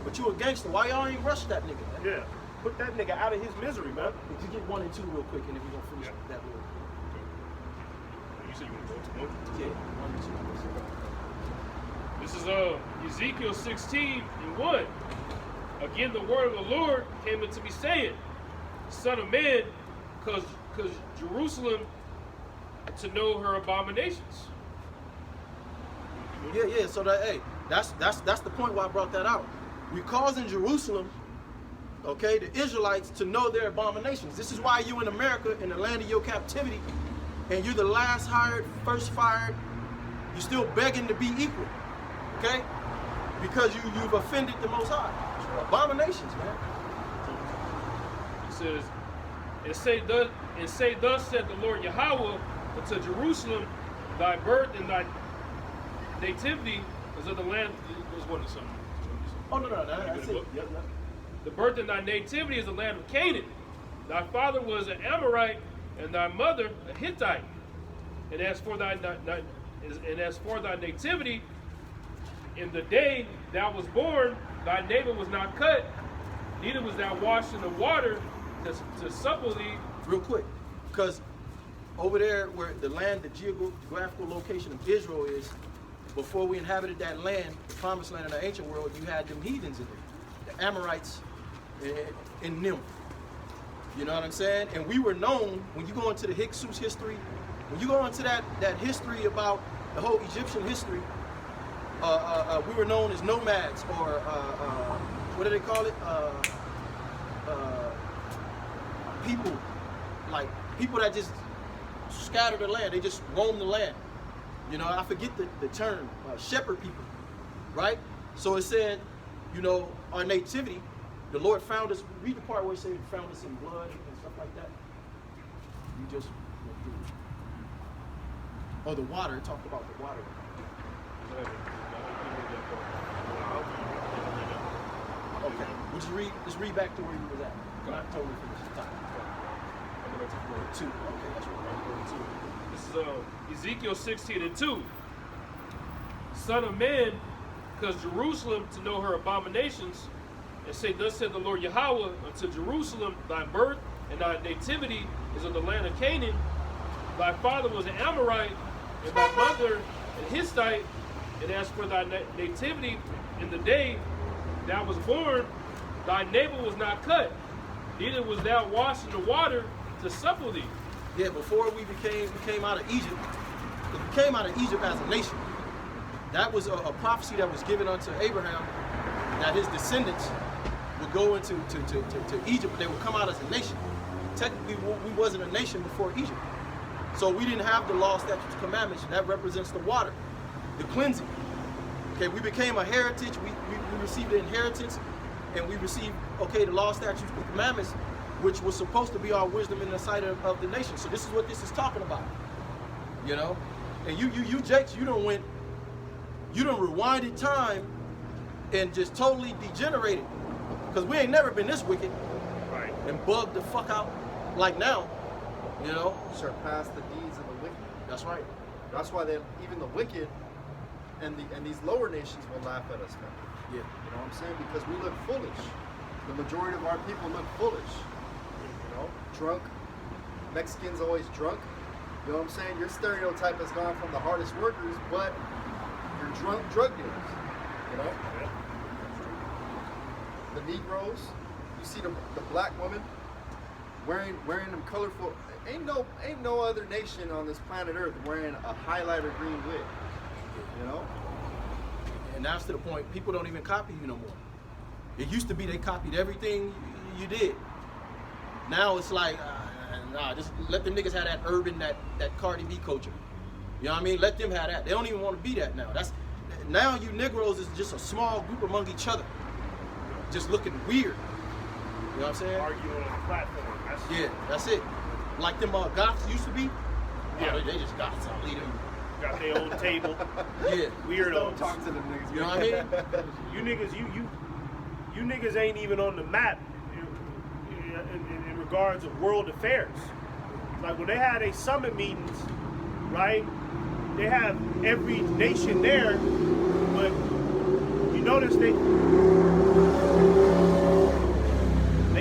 But you a gangster. Why y'all ain't rush that nigga, man? Yeah. Put that nigga out of his misery, man. Did you get 1 and 2 real quick, and then we gonna finish that little. You said you want to go to 1? Yeah, 1 and 2. This is Ezekiel 16 and 1. Again, the word of the Lord came unto me, saying, Son of man, because Jerusalem to know her abominations. Yeah. So that, hey, that's the point why I brought that out. We're causing Jerusalem, okay, the Israelites to know their abominations. This is why you in America, in the land of your captivity, and you're the last hired, first fired. You're still begging to be equal, okay? Because you've offended the Most High. Abominations, man. It says, and say thus said the Lord Yahweh unto Jerusalem, thy birth and thy nativity is of the land. Was one of something. Oh no, that's it. Yep. The birth and thy nativity is the land of Canaan. Thy father was an Amorite, and thy mother a Hittite. And as for thy nativity, in the day thou was born, thy neighbor was not cut, neither was thou washed in the water to supple thee. Real quick, because over there where the land, the geographical location of Israel is, before we inhabited that land, the promised land in the ancient world, you had them heathens in there, the Amorites in them. You know what I'm saying? And we were known, when you go into the Hyksos history, when you go into that history about the whole Egyptian history, we were known as nomads, or what do they call it? People that just scatter the land. They just roam the land. You know, I forget the term, shepherd people, right? So it said, you know, our nativity, the Lord found us. Read the part where it said He found us in blood and stuff like that. You just went through it. Oh, the water. It talked about the water. Okay. Just read back to where you was at. Not totally finished the time. I'm going to take 2. Okay, that's right. This is Ezekiel 16:2. Son of man, because Jerusalem to know her abominations, and say, thus said the Lord Yahweh unto Jerusalem, thy birth and thy nativity is of the land of Canaan. Thy father was an Amorite, and thy mother an Hittite. And as for thy nativity, in the day thou was born, thy neighbor was not cut, neither was thou washed in the water to supple thee. Yeah, before we came out of Egypt, we came out of Egypt as a nation. That was a prophecy that was given unto Abraham, that his descendants would go into to Egypt, but they would come out as a nation. Technically, we wasn't a nation before Egypt. So we didn't have the law, statutes, commandments, and that represents the water, the cleansing. Okay, we became a heritage, we received the inheritance, and we received, okay, the law, statutes, and commandments, which was supposed to be our wisdom in the sight of the nation. So this is what this is talking about, you know? And you Jakes, you done rewinded time and just totally degenerated. Because we ain't never been this wicked. Right. And bugged the fuck out like now, you know? Surpass the deeds of the wicked. That's right. That's why even the wicked and these lower nations will laugh at us, man. Yeah. You know what I'm saying? Because we look foolish. The majority of our people look foolish. You know, drunk. Mexicans always drunk. You know what I'm saying? Your stereotype has gone from the hardest workers, but you're drunk drug dealers. You know? Yeah. The Negroes, you see the black women wearing them colorful. Ain't no other nation on this planet Earth wearing a highlighter green wig. You know? And that's to the point, people don't even copy you no more. It used to be they copied everything you did. Now it's like, nah, just let them niggas have that urban, that Cardi B culture. You know what I mean? Let them have that. They don't even want to be that now. Now you Negroes is just a small group among each other, just looking weird. You know what I'm saying? Arguing on the platform. That's it. Like them goths used to be. Yeah. Oh, they just goths. I believe them. Got their own table. Yeah. Weirdos. Don't talk to them niggas. You know what I mean? You niggas, you niggas ain't even on the map in regards of world affairs. Like when they had a summit meetings, right? They have every nation there, but you notice they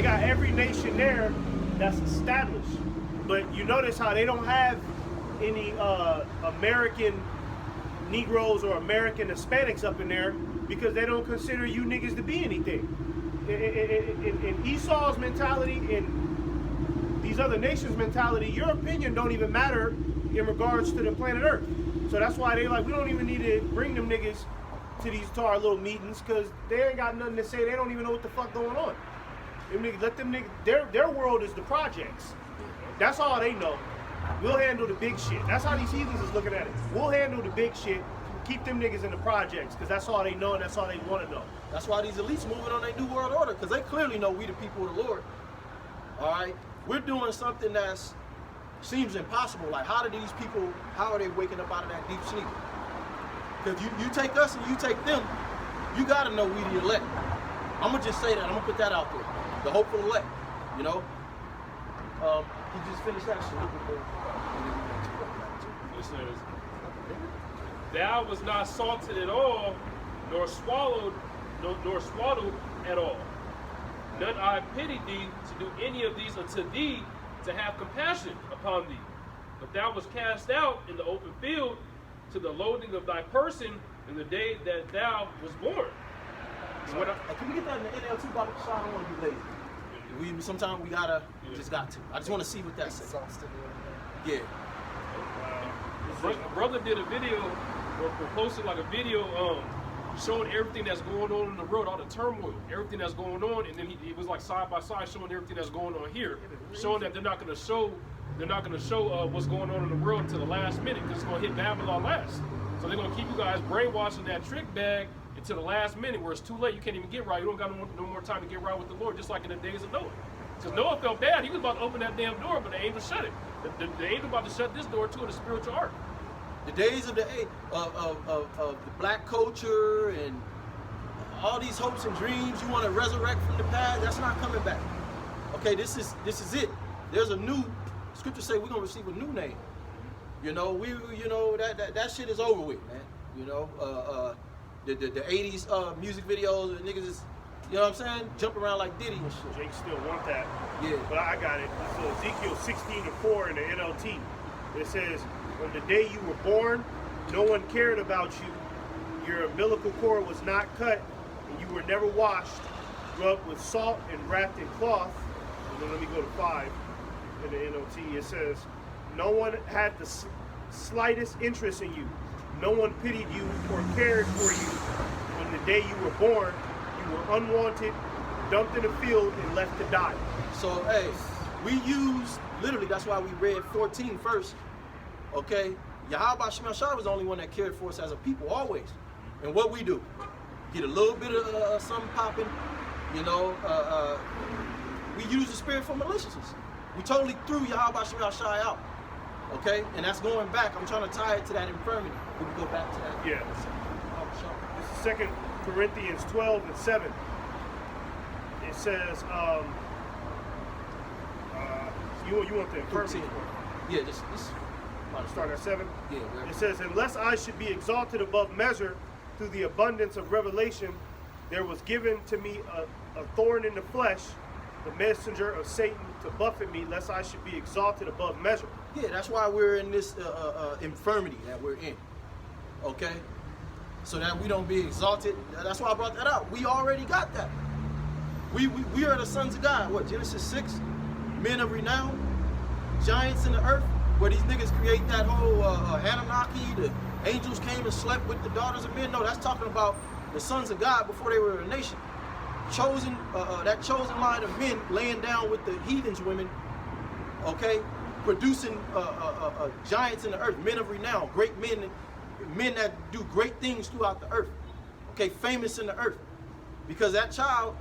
got every nation there that's established. But you notice how they don't have any American Negroes or American Hispanics up in there because they don't consider you niggas to be anything. in Esau's mentality, in these other nations' mentality, your opinion don't even matter in regards to the planet Earth. So that's why they like, we don't even need to bring them niggas to our little meetings, because they ain't got nothing to say. They don't even know what the fuck going on. Them niggas, let them niggas, their world is the projects. That's all they know. We'll handle the big shit. That's how these heathens is looking at it. We'll handle the big shit. Keep them niggas in the projects, because that's all they know and that's all they want to know. That's why these elites moving on their new world order, because they clearly know we the people of the Lord. All right, we're doing something that seems impossible. Like, how are they waking up out of that deep sleep? Because you take us and you take them, you got to know we the elect. I'm going to just say that. I'm going to put that out there. The hopeful elect, you know? He just finished that shit. It says, thou was not salted at all, nor swallowed at all. None I pity thee to do any of these unto thee, to have compassion upon thee. But thou was cast out in the open field to the loathing of thy person in the day that thou was born. Can we get that in the NLT about the shot? I don't want to be lazy. Sometimes we just got to. I just want to see what that says. Yeah. Brother did a video, or posted like a video showing everything that's going on in the world, all the turmoil, everything that's going on, and then he was like side by side showing everything that's going on here, showing that they're not going to show what's going on in the world until the last minute, because it's going to hit Babylon last. So they're going to keep you guys brainwashing that trick bag until the last minute, where it's too late. You can't even get right. You don't got no more time to get right with the Lord, just like in the days of Noah. Because Noah felt bad. He was about to open that damn door, but the angel shut it. The angel about to shut this door to the spiritual ark. The days of the black culture and all these hopes and dreams you want to resurrect from the past, that's not coming back. Okay, this is it. There's a new scripture say we're gonna receive a new name. You know, that shit is over with, man. You know, the 80s music videos, the niggas is, you know what I'm saying, jump around like Diddy and shit. Jake still want that. Yeah. But I got it. So Ezekiel 16:4 in the NLT. It says, on the day you were born, no one cared about you. Your umbilical cord was not cut, and you were never washed, rubbed with salt and wrapped in cloth. And then let me go to 5 in the NLT. It says, no one had the slightest interest in you. No one pitied you or cared for you. On the day you were born, you were unwanted, dumped in a field, and left to die. So, hey, we use, literally, that's why we read 14 first. Okay, Yahweh Shema Shah was the only one that cared for us as a people, always. And what we do, get a little bit of something popping, you know, we use the spirit for maliciousness. We totally threw Yahweh Shema Shah out, okay? And that's going back. I'm trying to tie it to that infirmity. We can go back to that. Yeah. This is 2 Corinthians 12:7. It says, you want the infirmity? Yeah, just start at 7. Yeah. It says, unless I should be exalted above measure through the abundance of revelation, there was given to me a thorn in the flesh, the messenger of Satan, to buffet me, lest I should be exalted above measure. Yeah, that's why we're in this infirmity that we're in. Okay? So that we don't be exalted. That's why I brought that out. We already got that. We are the sons of God. What, Genesis 6? Men of renown, giants in the earth, where these niggas create that whole Anunnaki, the angels came and slept with the daughters of men. No, that's talking about the sons of God before they were a nation. Chosen, that chosen line of men laying down with the heathens women, okay, producing giants in the earth, men of renown, great men that do great things throughout the earth, okay, famous in the earth. Because that child,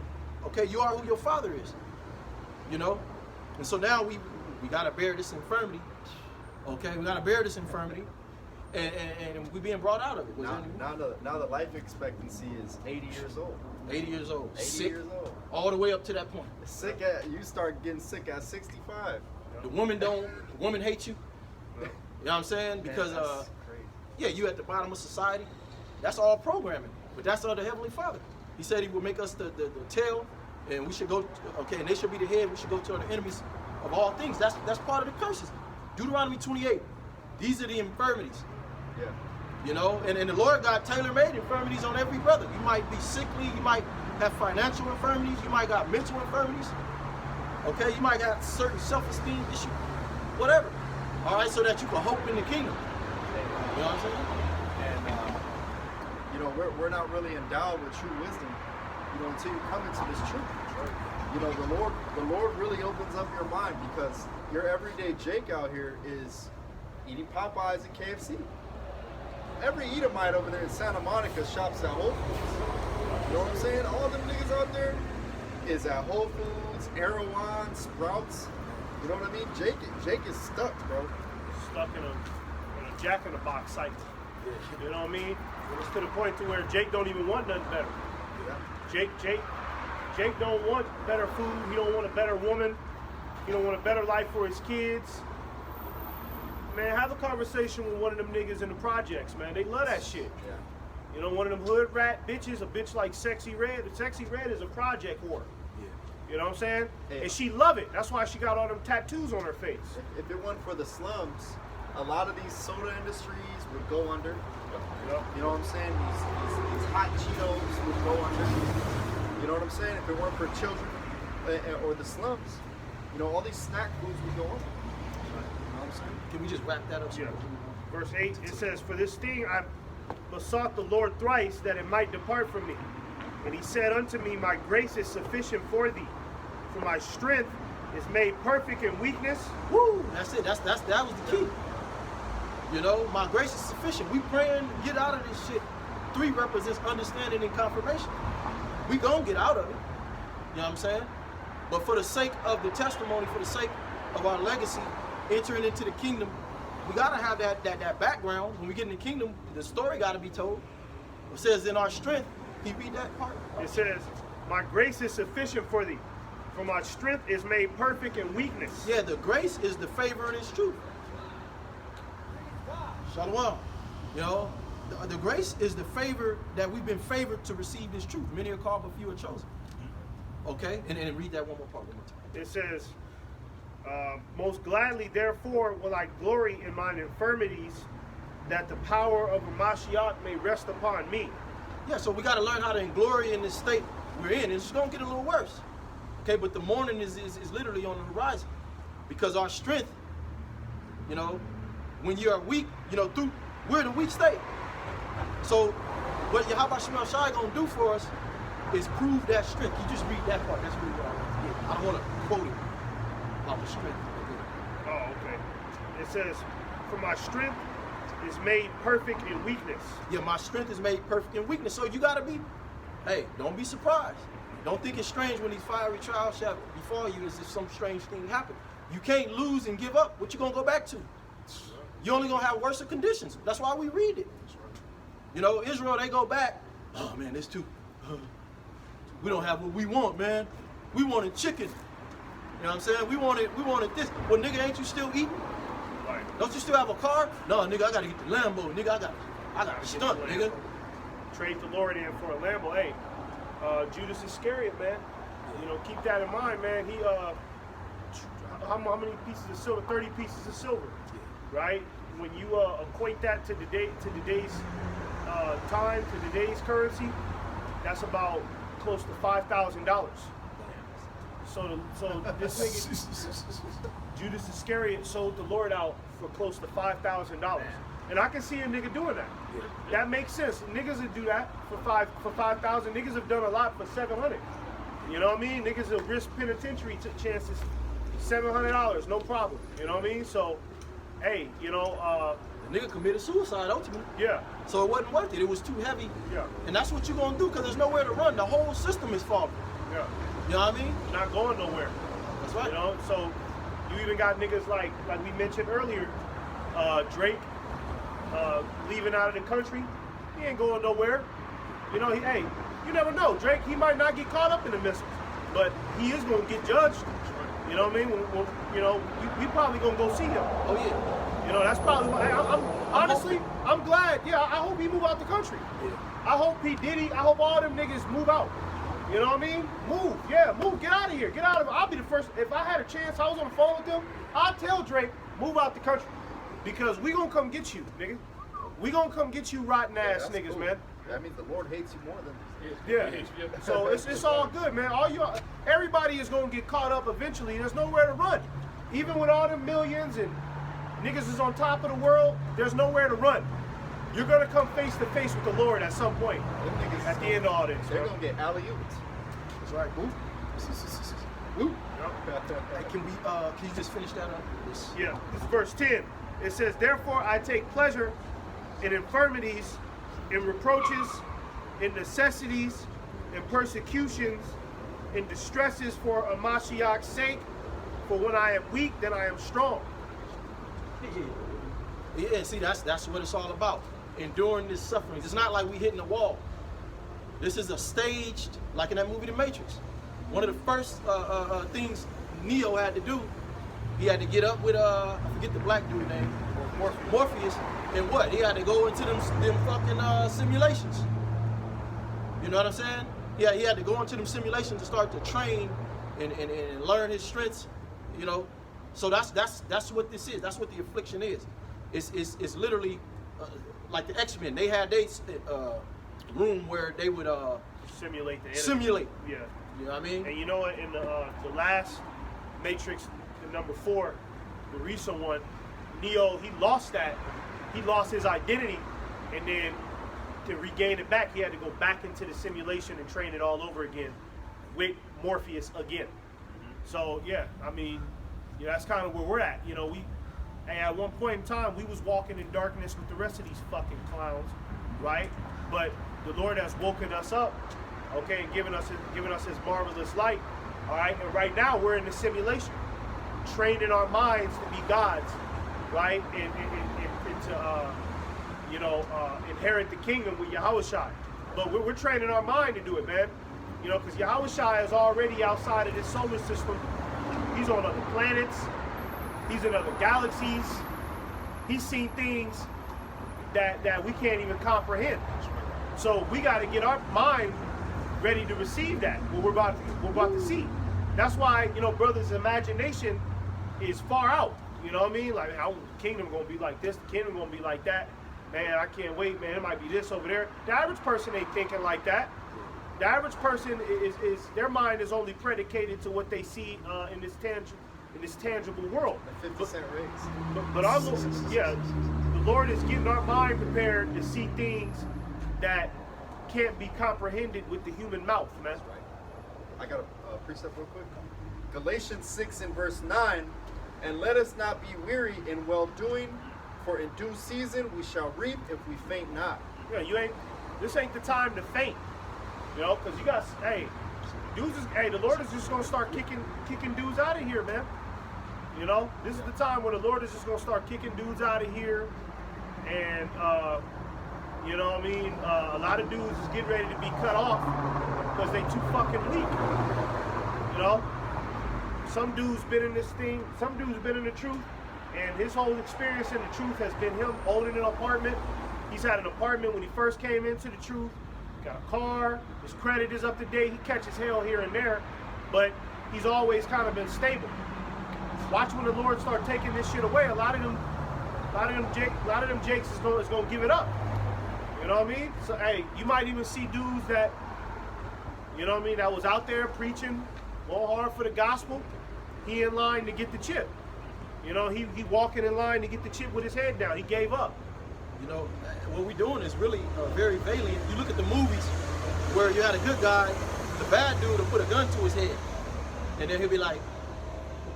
okay, you are who your father is, you know? And so now we got to bear this infirmity, okay? We got to bear this infirmity, and we being brought out of it. Now the life expectancy is 80 years old. 80 years old. 80 sick, years old. All the way up to that point. You start getting sick at 65. The woman hates you. You know what I'm saying? Because yeah, you at the bottom of society. That's all programming. But that's of the Heavenly Father. He said he would make us the tail, and we should go, okay, and they should be the head. We should go to the enemies of all things. That's part of the curses. Deuteronomy 28. These are the infirmities. Yeah. You know, and the Lord God tailor-made infirmities on every brother. You might be sickly, you might have financial infirmities. You might got mental infirmities. Okay, you might got certain self-esteem issues, whatever. All right, so that you can hope in the kingdom. You know what I'm saying? And you know, we're not really endowed with true wisdom, you know, until you come into this truth. You know, the Lord really opens up your mind, because your everyday Jake out here is eating Popeyes and KFC. Every Edomite over there in Santa Monica shops at Whole Foods. You know what I'm saying? All them niggas out there is at Whole Foods, Erewhon, Sprouts. You know what I mean? Jake is stuck, bro. Stuck in a jack-in-the-box site. You know what I mean? It's to the point to where Jake don't even want nothing better. Yeah. Jake don't want better food. He don't want a better woman. He don't want a better life for his kids. Man, have a conversation with one of them niggas in the projects, man. They love that shit. Yeah. You know, one of them hood rat bitches, a bitch like Sexy Red. Sexy Red is a project whore. Yeah. You know what I'm saying? Hey. And she love it. That's why she got all them tattoos on her face. If it weren't for the slums, a lot of these soda industries would go under. Yep. You know what I'm saying? These hot Cheetos would go under. You know what I'm saying? If it weren't for children or the slums, you know, all these snack foods would go under. You know what I'm saying? Can we just wrap that up? Yeah. Verse 8, it says, "For this thing I besought the Lord thrice, that it might depart from me. And he said unto me, My grace is sufficient for thee, for my strength is made perfect in weakness." Woo! That's it. That was the key. You know, my grace is sufficient. We praying to get out of this shit. 3 represents understanding and confirmation. We gonna get out of it. You know what I'm saying? But for the sake of the testimony, for the sake of our legacy, entering into the kingdom, we gotta have that background. When we get in the kingdom, the story gotta be told. It says, in our strength, can you read that part? It says, "My grace is sufficient for thee, for my strength is made perfect in weakness." Yeah, the grace is the favor and its truth. Shalom. You know, the grace is the favor that we've been favored to receive this truth. Many are called, but few are chosen. Okay? And read that one more part one more time. It says, "Most gladly, therefore, will I glory in mine infirmities, that the power of a Mashiach may rest upon me." Yeah, so we got to learn how to glory in this state we're in. It's going to get a little worse. Okay, but the morning is literally on the horizon. Because our strength, you know, when you are weak, you know, we're in a weak state. So what Yahweh Shemel Shai going to do for us is prove that strength. You just read that part. That's really what I want to get. I don't want to quote it about the strength. Oh, okay. It says, "For my strength is made perfect in weakness." Yeah, my strength is made perfect in weakness. So you got to be, hey, don't be surprised. Don't think it's strange when these fiery trials shall befall you as if some strange thing happened. You can't lose and give up. What you going to go back to? You're only going to have worse conditions. That's why we read it. You know, Israel, they go back. Oh, man, it's too. We don't have what we want, man. We wanted chicken. You know what I'm saying? We wanted this. Well, nigga, ain't you still eating? Right. Don't you still have a car? No, nigga, I got to get the Lambo. Nigga, I got to stunt, nigga. Trade the Lord in for a Lambo. Hey, Judas Iscariot, man. You know, keep that in mind, man. He, how many pieces of silver? 30 pieces of silver, right? When you equate that to today's time, to today's currency, that's about close to $5,000. So this nigga, Judas Iscariot, sold the Lord out for close to $5,000. And I can see a nigga doing that. That makes sense. Niggas would do that for 5,000. Niggas have done a lot for 700. You know what I mean? Niggas will risk penitentiary chances. $700, no problem. You know what I mean? So, hey, you know, The nigga committed suicide ultimately. yeah, So it wasn't worth it. It was too heavy. yeah, And that's what you're going to do because there's nowhere to run. The whole system is falling. yeah. You know what I mean? Not going nowhere. That's right. You know, so you even got niggas like we mentioned earlier, Drake leaving out of the country. He ain't going nowhere. You know, hey, you never know. Drake, he might not get caught up in the missiles, but he is going to get judged. You know what I mean? You know, we probably going to go see him. Oh, yeah. You know, that's probably why. I'm glad. Yeah, I hope he move out the country. Yeah. I hope P. Diddy, I hope all them niggas move out. You know what I mean? Move, yeah, move, get out of here, get out of it. I'll be the first, if I had a chance, I was on the phone with them, I'd tell Drake, move out the country. Because we gonna come get you, nigga. We gonna come get you rotten ass that's niggas, cool. man. That means the Lord hates you more than Yeah. So it's all good, man. Everybody is gonna get caught up eventually. There's nowhere to run. Even with all the millions and niggas is on top of the world, there's nowhere to run. You're gonna come face to face with the Lord at some point. them niggas. At the end of all this, They're bro. gonna get alley-oops. That's right. Woo. Woo. Yup. Hey, can you just finish that up? Yeah, this is verse 10. It says, therefore I take pleasure in infirmities, in reproaches, in necessities, in persecutions, in distresses for Mashiach's sake. For when I am weak, then I am strong. Yeah, see, that's what it's all about. Enduring this suffering. It's not like we hitting the wall. This is a staged, like in that movie The Matrix. One of the first things Neo had to do, he had to get up with I forget the black dude name, Morpheus, and what? He had to go into them fucking simulations. You know what I'm saying? Yeah, he had to go into them simulations to start to train and learn his strengths. You know, so that's what this is. That's what the affliction is. It's literally like the X-Men. They had their room where they would Simulate the enemy. simulate. Yeah. You know what I mean? And you know what? In the last Matrix, the number 4, the recent one, Neo, he lost that. He lost his identity, and then to regain it back, he had to go back into the simulation and train it all over again with Morpheus again. So yeah, I mean, yeah, that's kind of where we're at. You know, at one point in time, we was walking in darkness with the rest of these fucking clowns, right? But the Lord has woken us up, okay, and given us His marvelous light, all right. And right now we're in the simulation, training our minds to be gods, right? And to inherit the kingdom with Yahushua. But we're training our mind to do it, man. You know, because Yahushua is already outside of this solar system. He's on other planets. He's in other galaxies. He's seen things that we can't even comprehend. So we got to get our mind ready to receive that, what we're about to see. That's why, you know, brothers' imagination is far out. You know what I mean? Like, how the kingdom gonna be like this, the kingdom gonna be like that. Man, I can't wait, man. It might be this over there. The average person ain't thinking like that. The average person is their mind is only predicated to what they see in this tangible world. The 50-cent raise. But our Lord, yeah, the Lord is getting our mind prepared to see things that can't be comprehended with the human mouth, man. That's right. I got a precept real quick. Galatians 6 and verse 9, and let us not be weary in well-doing, for in due season we shall reap if we faint not. Yeah, this ain't the time to faint. You know, because you got, the Lord is just going to start kicking dudes out of here, man. You know, this is the time where the Lord is just going to start kicking dudes out of here. And, you know what I mean? A lot of dudes is getting ready to be cut off because they too fucking weak. You know? Some dude's been in this thing, some dude's been in the truth, and his whole experience in the truth has been him owning an apartment. He's had an apartment when he first came into the truth, got a car, his credit is up to date, he catches hell here and there, but he's always kind of been stable. Watch when the Lord start taking this shit away, a lot of them jakes is gonna give it up. You know what I mean? So hey, you might even see dudes that, you know what I mean, that was out there preaching, going hard for the gospel. He in line to get the chip. You know, he walking in line to get the chip with his head down. He gave up. You know, what we're doing is really very valiant. You look at the movies where you had a good guy, the bad dude will put a gun to his head, and then he'll be like,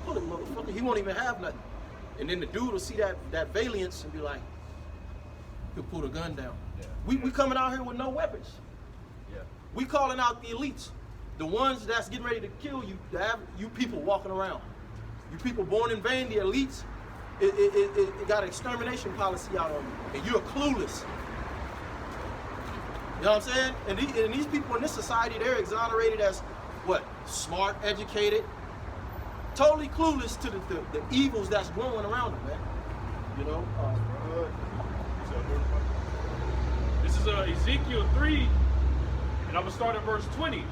"Pull it, motherfucker." He won't even have nothing. And then the dude will see that valiance and be like, he'll pull the gun down. Yeah. We coming out here with no weapons. Yeah. We calling out the elites, the ones that's getting ready to kill you. You people walking around, you people born in vain, the elites. It got an extermination policy out on you, and you're clueless. You know what I'm saying? And these people in this society, they're exonerated as what? Smart, educated, totally clueless to the evils that's growing around them, man. You know. This is Ezekiel 3, and I'm gonna start at verse 20.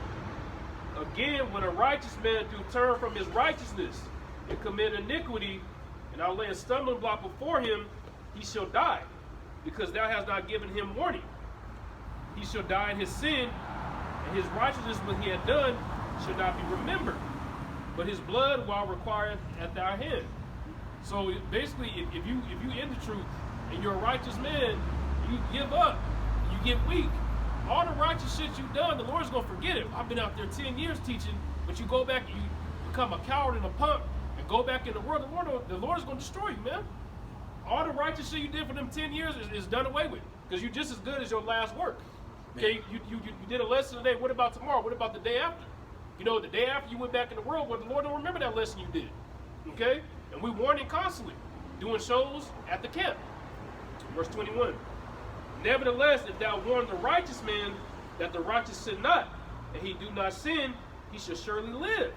Again, when a righteous man do turn from his righteousness and commit iniquity, and I'll lay a stumbling block before him, he shall die, because thou hast not given him warning. he shall die in his sin, and his righteousness what he had done should not be remembered, but his blood while required at thy hand. So basically, if you in the truth and you're a righteous man, you give up, you get weak. All the righteous shit you've done, the Lord's gonna forget it. I've been out there 10 years teaching, but you go back, you become a coward and a punk, and go back in the world. The Lord's gonna destroy you, man. All the righteous shit you did for them 10 years is done away with, because you're just as good as your last work. Okay, you did a lesson today. What about tomorrow? What about the day after? You know, the day after you went back in the world, well, the Lord don't remember that lesson you did. Okay, and we warn him constantly, doing shows at the camp. Verse 21. Nevertheless, if thou warn the righteous man that the righteous sin not, and he do not sin, he shall surely live,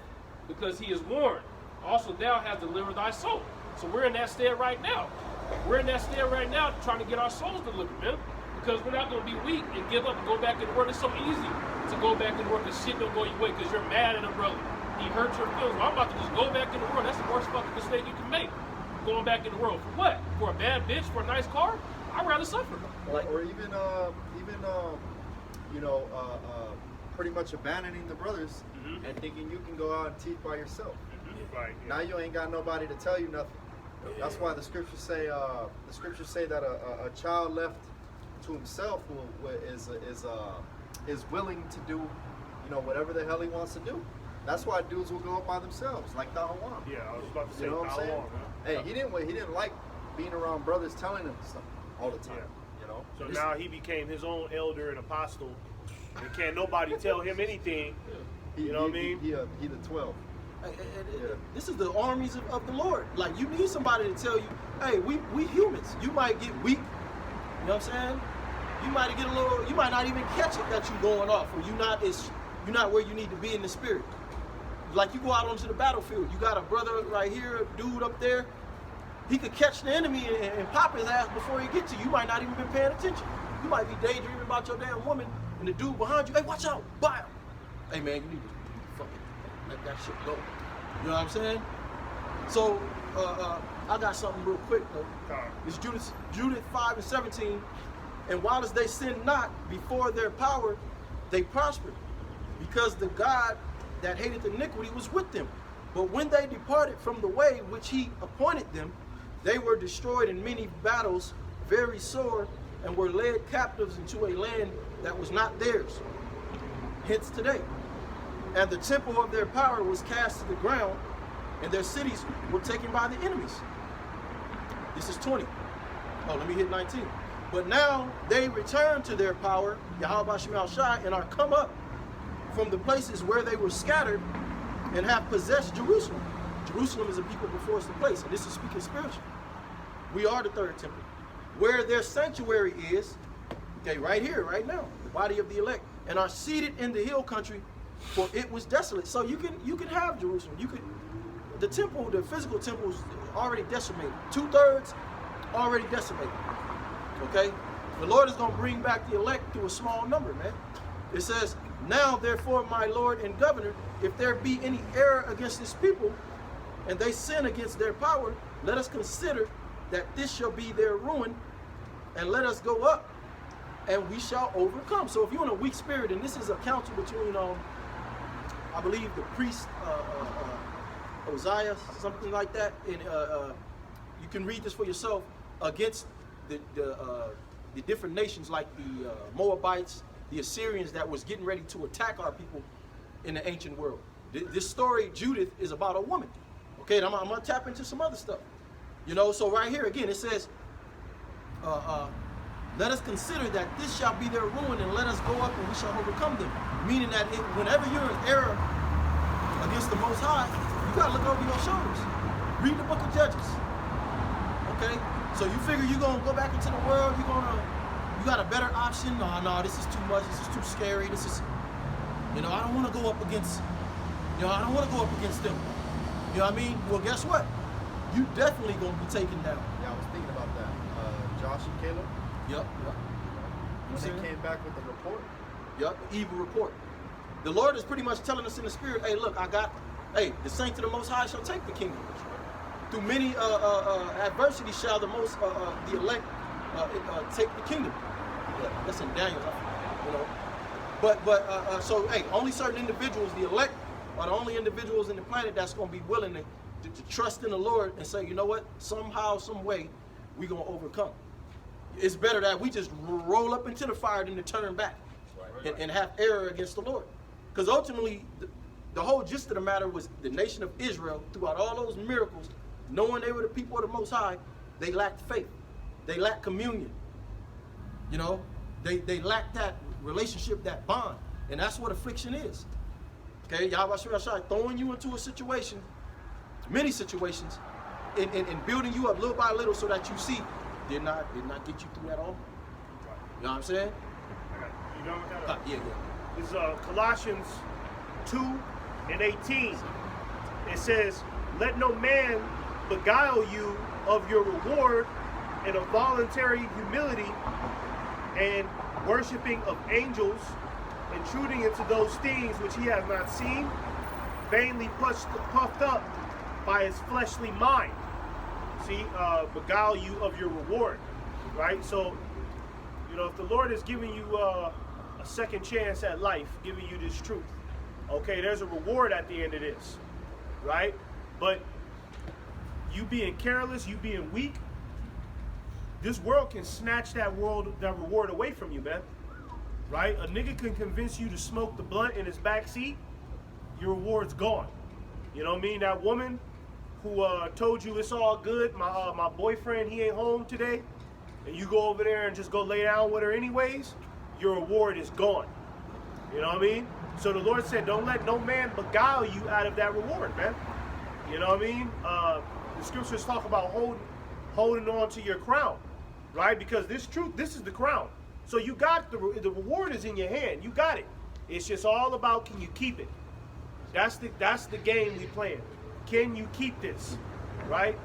because he is warned. Also thou hast delivered thy soul. So we're in that state right now. We're in that state right now trying to get our souls delivered, man. Because we're not going to be weak and give up and go back in the world. It's so easy to go back in the world because shit don't go your way because you're mad at a brother. He hurt your feelings. Well, I'm about to just go back in the world. That's the worst fucking mistake you can make. Going back in the world. For what? For a bad bitch? For a nice car? I'd rather suffer. Or even pretty much abandoning the brothers and thinking you can go out and teach by yourself. Right. Yeah. Now you ain't got nobody to tell you nothing. That's why the scriptures say that a child left to himself is willing to do, whatever the hell he wants to do. That's why dudes will go up by themselves, like Dahawan. Yeah, I was about to say, you know what I'm saying? Hey, he didn't like being around brothers telling him stuff all the time. So now he became his own elder and apostle, and can't nobody tell him anything. You know what I mean? He the 12. This is the armies of the Lord. Like, you need somebody to tell you, hey, we humans. You might get weak. You know what I'm saying? You might get a little. You might not even catch it that you're going off, or you're not where you need to be in the spirit. Like, you go out onto the battlefield. You got a brother right here, a dude up there. He could catch the enemy and pop his ass before he gets to you. You might not even been paying attention. You might be daydreaming about your damn woman, and the dude behind you, hey, watch out, bam. Hey, man, you need to fucking let that shit go. You know what I'm saying? So, I got something real quick, though. It's Judith 5:17. And while as they sinned not before their power, they prospered, because the God that hated iniquity was with them. But when they departed from the way which he appointed them, they were destroyed in many battles, very sore, and were led captives into a land that was not theirs. Hence today. And the temple of their power was cast to the ground, and their cities were taken by the enemies. This is 20. Oh, let me hit 19. But now they return to their power, Yahweh Shema Shai, and are come up from the places where they were scattered and have possessed Jerusalem. Jerusalem is a people before us the place, and this is speaking spiritually. We are the third temple. Where their sanctuary is, okay, right here, right now, the body of the elect, and are seated in the hill country, for it was desolate. So you can have Jerusalem. The temple, the physical temple is already decimated. 2/3 already decimated. Okay? The Lord is going to bring back the elect to a small number, man. It says, now therefore, my Lord and Governor, if there be any error against this people, and they sin against their power, let us consider that this shall be their ruin, and let us go up, and we shall overcome. So if you're in a weak spirit, and this is a council between, I believe, the priest, Uzziah, something like that, and you can read this for yourself, against the different nations like the Moabites, the Assyrians that was getting ready to attack our people in the ancient world. This story, Judith, is about a woman. Okay, and I'm going to tap into some other stuff. So right here, again, it says, let us consider that this shall be their ruin, and let us go up and we shall overcome them. Meaning that whenever you're in error against the Most High, you got to look over your shoulders. Read the book of Judges. Okay? So you figure you're going to go back into the world, you got a better option. No, this is too much. This is too scary. This is, I don't want to go up against, I don't want to go up against them. You know what I mean? Well, guess what? You definitely going to be taken down. Yeah, I was thinking about that. Josh and Caleb. Yep. When they came back with the report. Yep, the evil report. The Lord is pretty much telling us in the spirit, hey, look, the saints of the Most High shall take the kingdom. Through many adversity shall the elect take the kingdom. Yeah, that's in Daniel. You know, so hey, only certain individuals, the elect, are the only individuals in the planet that's going to be willing to trust in the Lord and say, you know what, somehow, some way, we're going to overcome. It's better that we just roll up into the fire than to turn back and have error against the Lord. Because ultimately, the whole gist of the matter was the nation of Israel, throughout all those miracles, knowing they were the people of the Most High, they lacked faith. They lacked communion. You know, they lacked that relationship, that bond. And that's what affliction is. Okay, Yahweh Shai throwing you into a situation, many situations, and building you up little by little so that you see, did not get you through that all. You know what I'm saying? You done with that? Yeah. This is Colossians 2:18. It says, "Let no man beguile you of your reward in a voluntary humility and worshiping of angels, intruding into those things which he has not seen, vainly puffed up by his fleshly mind." See, beguile you of your reward, right? So, you know, if the Lord is giving you a second chance at life, giving you this truth, okay, there's a reward at the end of this, right? But you being careless, you being weak, this world can snatch that reward away from you, man. Right? A nigga can convince you to smoke the blunt in his back seat, your reward's gone. You know what I mean? That woman who told you it's all good, my boyfriend, he ain't home today, and you go over there and just go lay down with her anyways, your reward is gone. You know what I mean? So the Lord said, don't let no man beguile you out of that reward, man. You know what I mean? The scriptures talk about holding on to your crown, right? Because this truth, this is the crown. So you got the reward is in your hand. You got it. It's just all about, can you keep it? That's the game we playing. Can you keep this, right?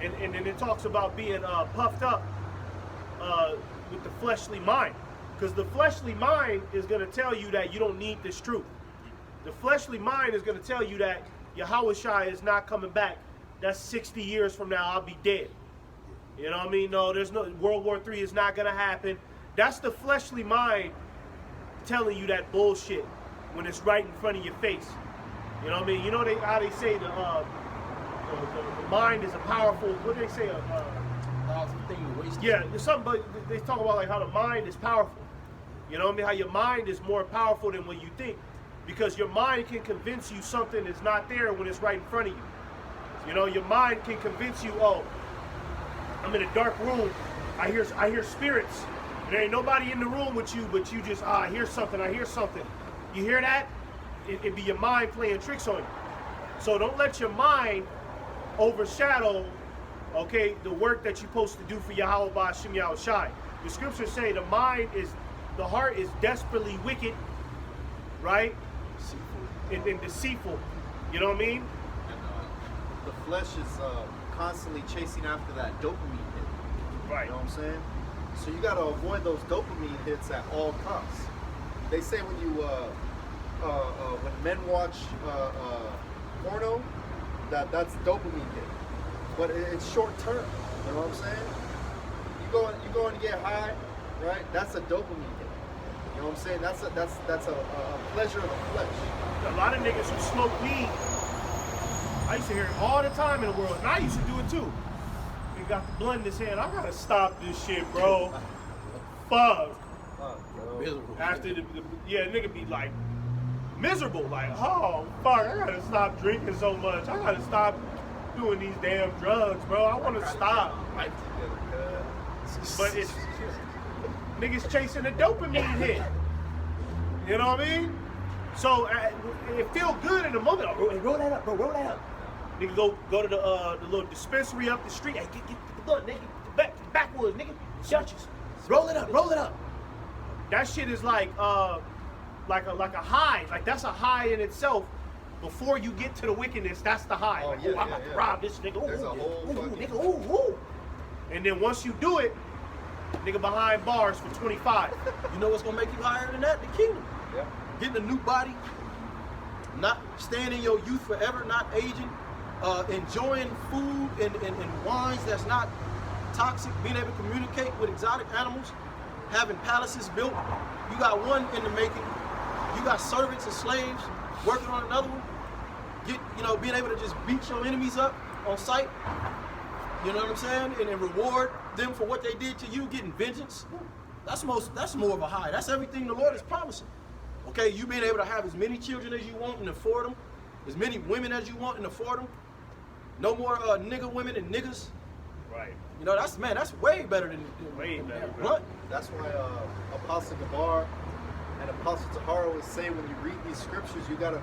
And then it talks about being puffed up with the fleshly mind, because the fleshly mind is going to tell you that you don't need this truth. The fleshly mind is going to tell you that Yahweh Shai is not coming back. That's 60 years from now, I'll be dead. You know what I mean? No, there's no World War III is not going to happen. That's the fleshly mind telling you that bullshit when it's right in front of your face. You know what I mean? You know how they say the mind is a powerful, what do they say? Powerful thing to waste. Yeah, there's something, but they talk about like how the mind is powerful. You know what I mean? How your mind is more powerful than what you think. Because your mind can convince you something is not there when it's right in front of you. You know, your mind can convince you, oh, I'm in a dark room, I hear spirits. There ain't nobody in the room with you, but you just, I hear something. You hear that? It'd be your mind playing tricks on you. So don't let your mind overshadow, okay, the work that you're supposed to do for Yahweh Ba'Shem Yahweh Shai. The scriptures say the heart is desperately wicked, right? And deceitful. You know what I mean? And the flesh is constantly chasing after that dopamine hit. Right. You know what I'm saying? So you got to avoid those dopamine hits at all costs. They say when you when men watch porno, that's dopamine hit, but it's short term. You know what I'm saying? You go and get high, right? That's a dopamine hit. You know what I'm saying? That's a pleasure of the flesh. A lot of niggas who smoke weed, I used to hear it all the time in the world, and I used to do it too. He got the blunt in his hand. I gotta stop this shit, bro. Fuck. Miserable. After nigga be like miserable, like, oh fuck, I gotta stop drinking so much. I gotta stop doing these damn drugs, bro. I wanna stop. Life together, cuz. But it's niggas chasing a dopamine hit. You know what I mean? So it feel good in the moment. Oh, roll that up, bro. Roll that up. Nigga go to the little dispensary up the street. Hey, get the blunt, nigga. Backwoods, nigga. Churches. Roll it up. Roll it up. That shit is like a high. Like that's a high in itself. Before you get to the wickedness, that's the high. Oh, like, yeah, I'm about to rob this nigga. There's a whole fucking... nigga. Ooh. And then once you do it, nigga behind bars for 25. You know what's gonna make you higher than that? The kingdom. Yeah. Getting a new body, not staying in your youth forever, not aging, enjoying food and wines that's not toxic, being able to communicate with exotic animals. having palaces built. You got one in the making. You got servants and slaves working on another one. Being able to just beat your enemies up on sight. You know what I'm saying? And reward them for what they did to you, getting vengeance. That's more of a high. That's everything the Lord is promising. Okay, you being able to have as many children as you want and afford them, as many women as you want and afford them. No more nigger women and niggas. Right. That's way better than Way better, bro. blunt. That's why Apostle Gabar and Apostle Tahara always say when you read these scriptures, you gotta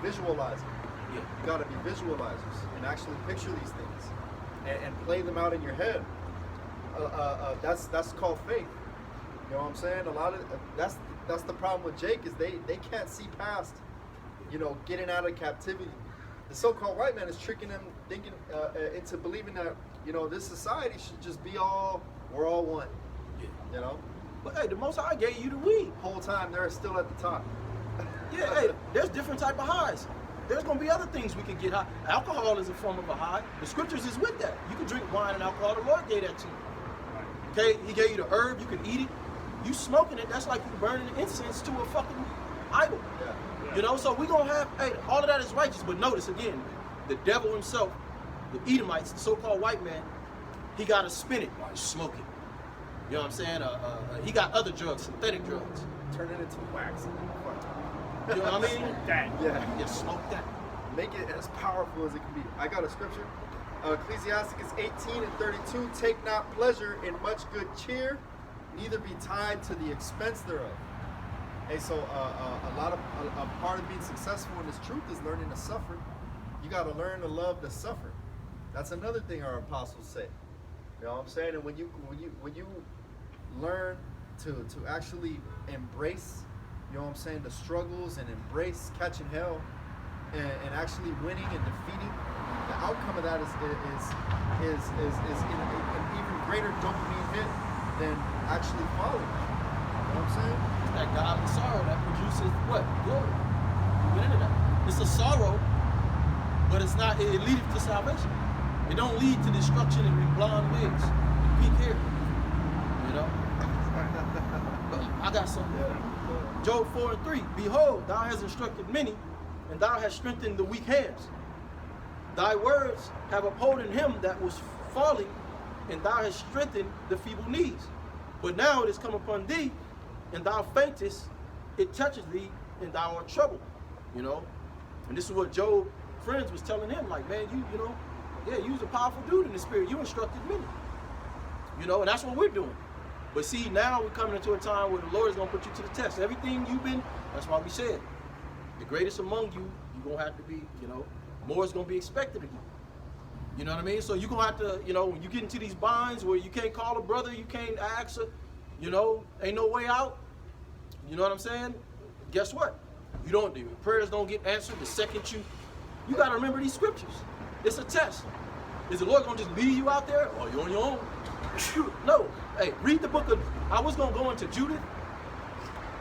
visualize it. Yeah. You gotta be visualizers and actually picture these things and play them out in your head. That's called faith. You know what I'm saying? That's the problem with Jake is they can't see past, getting out of captivity. The so-called white man is tricking them, thinking into believing that this society should just be we're all one. Yeah. But hey, the Most High gave you the weed. Whole time they're still at the top. Yeah, hey, there's different type of highs. There's gonna be other things we can get high. Alcohol is a form of a high. The scriptures is with that. You can drink wine and alcohol. The Lord gave that to you. Okay, He gave you the herb. You can eat it. You smoking it, that's like you burning incense to a fucking idol. Yeah. So we gonna have, all of that is righteous. But notice again, the devil himself, the Edomites, the so-called white man, he got to spin it while he's smoking. You know what I'm saying? He got other drugs, synthetic drugs. Turn it into wax. You know what I mean? That. Yeah. Just smoke that. Make it as powerful as it can be. I got a scripture. Ecclesiasticus 18:32. Take not pleasure in much good cheer, neither be tied to the expense thereof. Hey, so a part of being successful in this truth is learning to suffer. You got to learn to love the suffer. That's another thing our apostles say. You know what I'm saying? And when you learn to actually embrace, you know what I'm saying, the struggles and embrace catching hell and actually winning and defeating, the outcome of that is an even greater dopamine hit than actually falling. You know what I'm saying? It's that godly sorrow that produces what? Glory. You get into that. It's a sorrow, but it's not, it leads to salvation. It don't lead to destruction and blonde wigs and pink hair. But I got something. Yeah. Job 4:3. Behold, thou hast instructed many, and thou hast strengthened the weak hands. Thy words have upholden him that was falling, and thou hast strengthened the feeble knees. But now it is come upon thee, and thou faintest, it touches thee, and thou art troubled. And this is what Job friends was telling him, like, man, you was a powerful dude in the spirit. You instructed many. And that's what we're doing. But see, now we're coming into a time where the Lord is going to put you to the test. Everything you've been, that's why we said, the greatest among you, you're going to have to be, more is going to be expected of you. You know what I mean? So you're going to have to, when you get into these binds where you can't call a brother, you can't ask her, ain't no way out. You know what I'm saying? Guess what? Your prayers don't get answered the second you got to remember these scriptures. It's a test. Is the Lord going to just leave you out there? Or you're on your own? No. Hey, read the book of, I was going to go into Judith,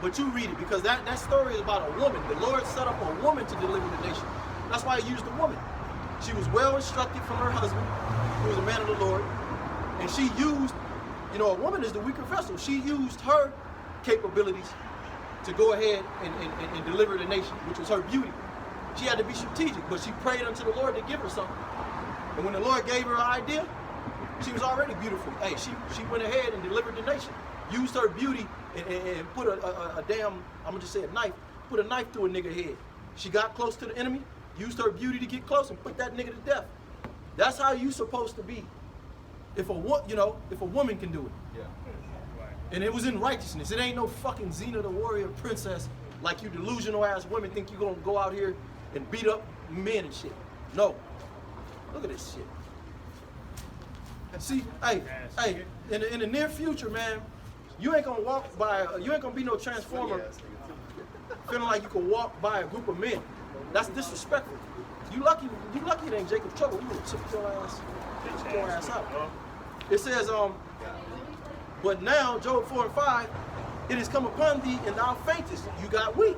but you read it because that story is about a woman. The Lord set up a woman to deliver the nation. That's why He used a woman. She was well instructed from her husband, who was a man of the Lord, and she used, a woman is the weaker vessel. She used her capabilities to go ahead and deliver the nation, which was her beauty. She had to be strategic, but she prayed unto the Lord to give her something. And when the Lord gave her an idea, she was already beautiful. Hey, she went ahead and delivered the nation. Used her beauty and put a damn, I'm going to just say a knife, put a knife through a nigga head. She got close to the enemy, used her beauty to get close and put that nigga to death. That's how you supposed to be. If a woman can do it. Yeah. And it was in righteousness. It ain't no fucking Xena the warrior princess like you delusional ass women think you're going to go out here and beat up men and shit. No. Look at this shit. See, hey, in the near future, man, you ain't gonna be no transformer feeling like you can walk by a group of men. That's disrespectful. You lucky it ain't Jacob's trouble. You would tip your ass out. It says, but now, Job 4:5, it has come upon thee and thou faintest. You got weak.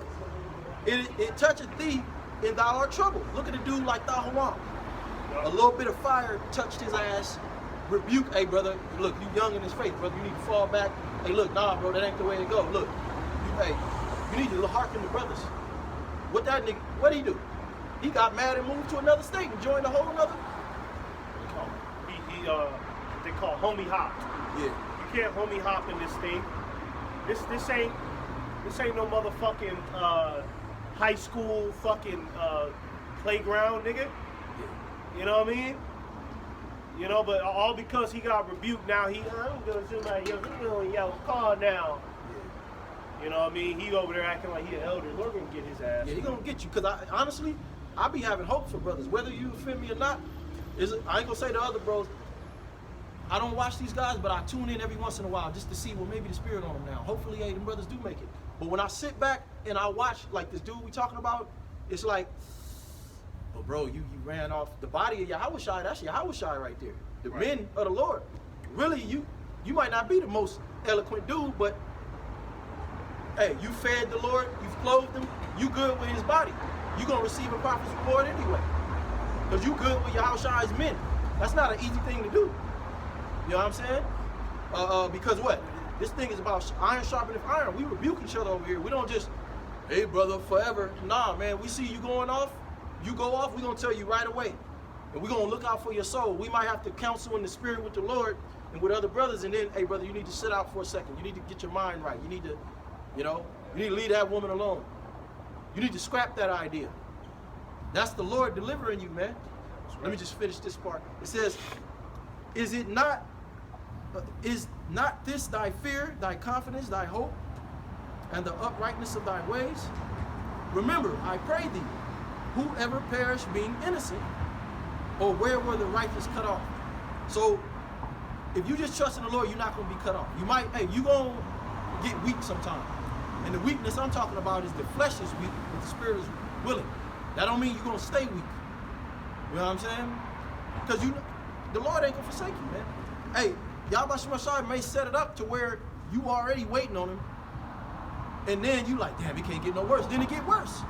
It toucheth thee and thou art troubled. Look at the dude like Taharam. A little bit of fire touched his ass rebuke, hey brother, look, you young in this faith, brother, you need to fall back. Hey, look, nah, bro, that ain't the way to go. Look, you need to hearken to brothers. What that nigga, what'd he do? He got mad and moved to another state and joined a whole nother. They call homie hop. Yeah. You can't homie hop in this thing. This ain't no motherfucking high school fucking playground, nigga. Yeah. You know what I mean? You know, but all because he got rebuked, now I'm gonna do my yellow car now. Yeah. You know what I mean? He over there acting like he an elder. We're gonna get his ass. Yeah, he gonna get you. Cause honestly, I be having hope for brothers, whether you offend me or not. I ain't gonna say to other bros, I don't watch these guys, but I tune in every once in a while just to see, well, maybe the spirit on them now. Hopefully, hey, them brothers do make it. But when I sit back and I watch, like this dude we talking about, it's like, oh, bro, you ran off the body of Yahushua. That's Yahushua right there. The Right. men of the Lord. Really, you might not be the most eloquent dude, but hey, you fed the Lord, you've clothed him, you good with his body. You gonna receive a prophet's reward anyway. Because you good with Yahushua's men. That's not an easy thing to do. You know what I'm saying? Because what? This thing is about iron sharpening iron. We rebuke each other over here. We don't just, hey brother, forever. Nah, man, we see you going off, you go off, we're gonna tell you right away. And we're gonna look out for your soul. We might have to counsel in the spirit with the Lord and with other brothers, and then, hey brother, you need to sit out for a second. You need to get your mind right. You need to, you need to leave that woman alone. You need to scrap that idea. That's the Lord delivering you, man. Right. Let me just finish this part. It says, is not this thy fear, thy confidence, thy hope, and the uprightness of thy ways? Remember, I pray thee, whoever perished being innocent, or where were the righteous cut off? So, if you just trust in the Lord, you're not going to be cut off. You might, you're going to get weak sometime. And the weakness I'm talking about is the flesh is weak, but the spirit is willing. That don't mean you're going to stay weak. You know what I'm saying? Because the Lord ain't going to forsake you, man. Hey, Yahweh Shemashai may set it up to where you already waiting on him, and then you like, damn, it can't get no worse. Then it get worse.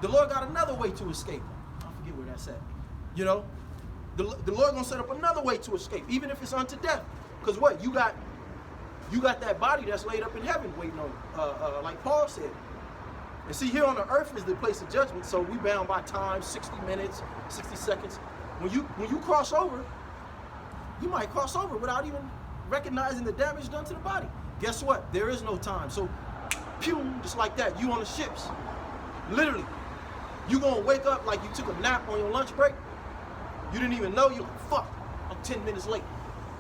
The Lord got another way to escape. I forget where that's at. You know? The Lord gonna set up another way to escape, even if it's unto death. Because what? You got that body that's laid up in heaven waiting on you, like Paul said. And see, here on the earth is the place of judgment, so we bound by time, 60 minutes, 60 seconds. When you cross over, you might cross over without even recognizing the damage done to the body. Guess what? There is no time. So, pew, just like that, you on the ships. Literally. You gonna wake up like you took a nap on your lunch break. You didn't even know. You're like, fuck, I'm 10 minutes late.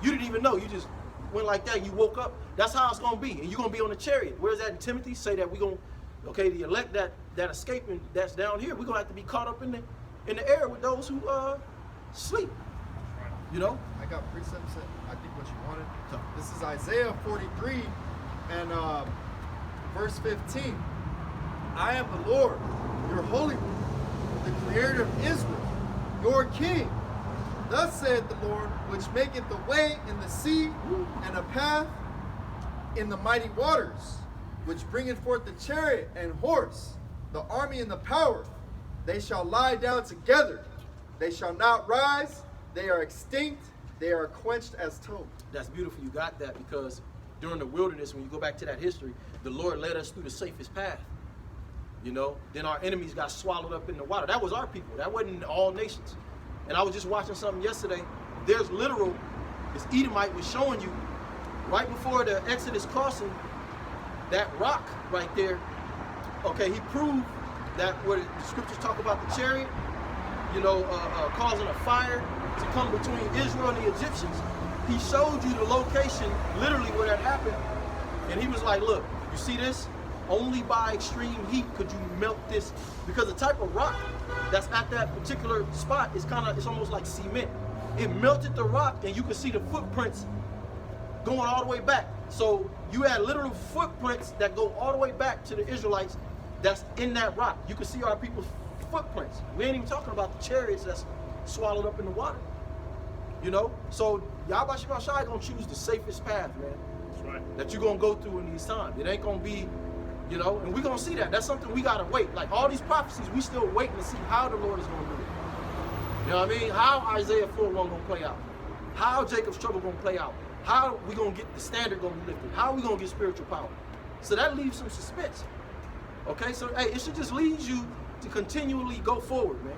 You didn't even know. You just went like that. You woke up. That's how it's gonna be. And you're gonna be on the chariot. Where's that in Timothy? Say that the elect that escaping that's down here, we're gonna have to be caught up in the air with those who sleep. You know? I got precepts that I think what you wanted. This is Isaiah 43 and verse 15. I am the Lord, your Holy One, the Creator of Israel, your King. Thus saith the Lord, which maketh the way in the sea and a path in the mighty waters, which bringeth forth the chariot and horse, the army and the power. They shall lie down together. They shall not rise. They are extinct. They are quenched as tow. That's beautiful. You got that because during the wilderness, when you go back to that history, the Lord led us through the safest path. You know, then our enemies got swallowed up in the water. That was our people. That wasn't all nations. And I was just watching something yesterday. There's literal, this Edomite was showing you right before the Exodus crossing, that rock right there. Okay, he proved that where the scriptures talk about the chariot, causing a fire to come between Israel and the Egyptians. He showed you the location, literally where that happened. And he was like, look, you see this? Only by extreme heat could you melt this, because the type of rock that's at that particular spot is it's almost like cement. It melted the rock and you can see the footprints going all the way back. So you had literal footprints that go all the way back to the Israelites that's in that rock. You can see our people's footprints. We ain't even talking about the chariots that's swallowed up in the water. You know? So Yahweh Shemashai gonna choose the safest path, man. That's right. That you're gonna go through in these times. It ain't gonna be, and we're gonna see that. That's something we gotta wait. Like all these prophecies, we still waiting to see how the Lord is gonna do it. You know what I mean? How Isaiah 4:1 gonna play out. how Jacob's trouble gonna play out, how we gonna get the standard gonna be lifted, how we gonna get spiritual power. So that leaves some suspense. Okay, so hey, it should just lead you to continually go forward, man.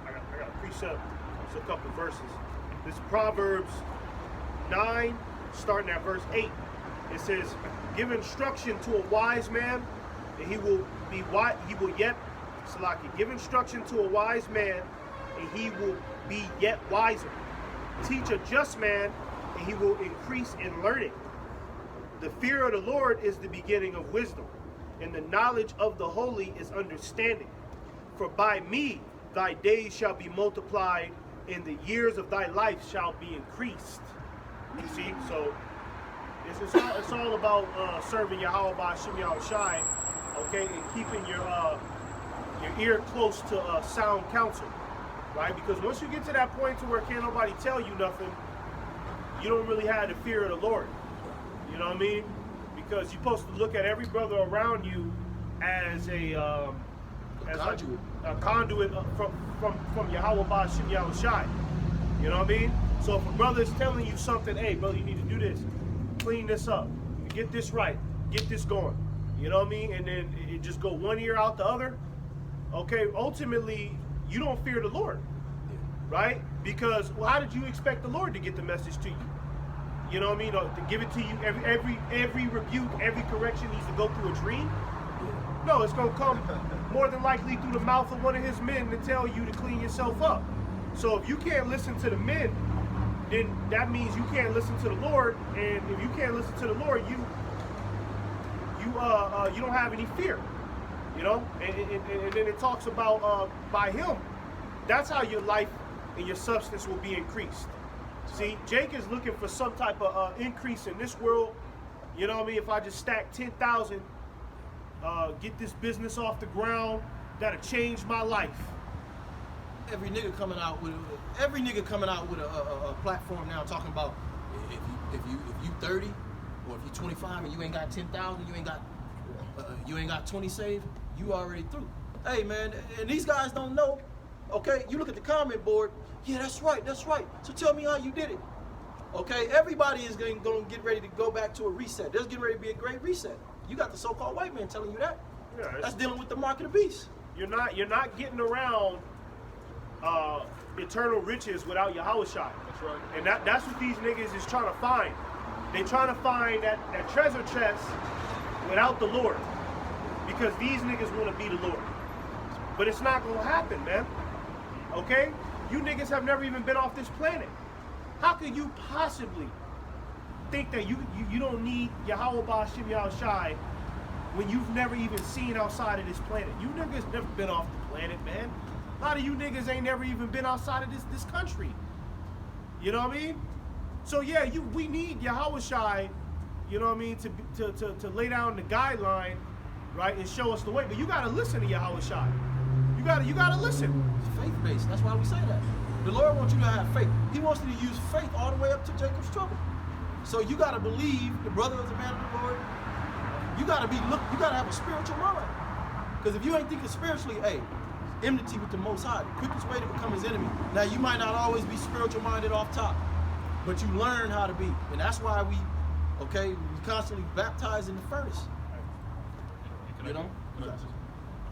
I got a precept. It's a couple verses. This is Proverbs 9, starting at verse 8. It says, "Give instruction to a wise man, and he will be wise. He will yet, Salaki. Give instruction to a wise man, and he will be yet wiser. Teach a just man, and he will increase in learning. The fear of the Lord is the beginning of wisdom, and the knowledge of the holy is understanding. For by me thy days shall be multiplied, and the years of thy life shall be increased." You see, so it's all about serving Yahweh Ba'Shem Yahushai, okay, and keeping your ear close to sound counsel, right? Because once you get to that point to where can't nobody tell you nothing, you don't really have the fear of the Lord. You know what I mean? Because you're supposed to look at every brother around you as a Conduit. a conduit from Yahweh Ba'Shem Yahushai. You know what I mean? So if a brother is telling you something, hey, brother, you need to do this, clean this up, get this right, get this going. You know what I mean? And then it just go one ear out the other. Okay, ultimately, you don't fear the Lord, right? Because, well, how did you expect the Lord to get the message to you? You know what I mean? To give it to you, every rebuke, every correction needs to go through a dream? No, it's going to come more than likely through the mouth of one of his men to tell you to clean yourself up. So if you can't listen to the men, then that means you can't listen to the Lord. And if you can't listen to the Lord, you don't have any fear. You know? And then it talks about by him, that's how your life and your substance will be increased. See, Jake is looking for some type of increase in this world. You know what I mean? If I just stack 10,000, get this business off the ground, that'll change my life. Every nigga coming out with a platform now talking about if you 30 or if you 25 and you ain't got 10,000, you ain't got 20 saved, you already through. Hey man, and these guys don't know. Okay, you look at the comment board. Yeah, that's right. So tell me how you did it. Okay, everybody is going to get ready to go back to a reset. There's getting ready to be a great reset. You got the so-called white man telling you that. Yeah, that's dealing with the mark of the beast. You're not getting around eternal riches without Yahushai. That's right. And that's what these niggas is trying to find. They trying to find that treasure chest without the Lord. Because these niggas want to be the Lord. But it's not going to happen, man. Okay? You niggas have never even been off this planet. How could you possibly think that you don't need Yahweh Ba'Shem Yahushai when you've never even seen outside of this planet? You niggas never been off the planet, man. A lot of you niggas ain't never even been outside of this country. You know what I mean? So yeah, we need Yahushai, you know what I mean, to lay down the guideline, right, and show us the way. But you gotta listen to Yahushai. You gotta listen. It's faith-based. That's why we say that. The Lord wants you to have faith. He wants you to use faith all the way up to Jacob's trouble. So you gotta believe the brother is a man of the Lord. You gotta have a spiritual mind. Because if you ain't thinking spiritually, hey, enmity with the Most High, the quickest way to become his enemy. Now you might not always be spiritual minded off top, but you learn how to be. And that's why we constantly baptize in the furnace. You know?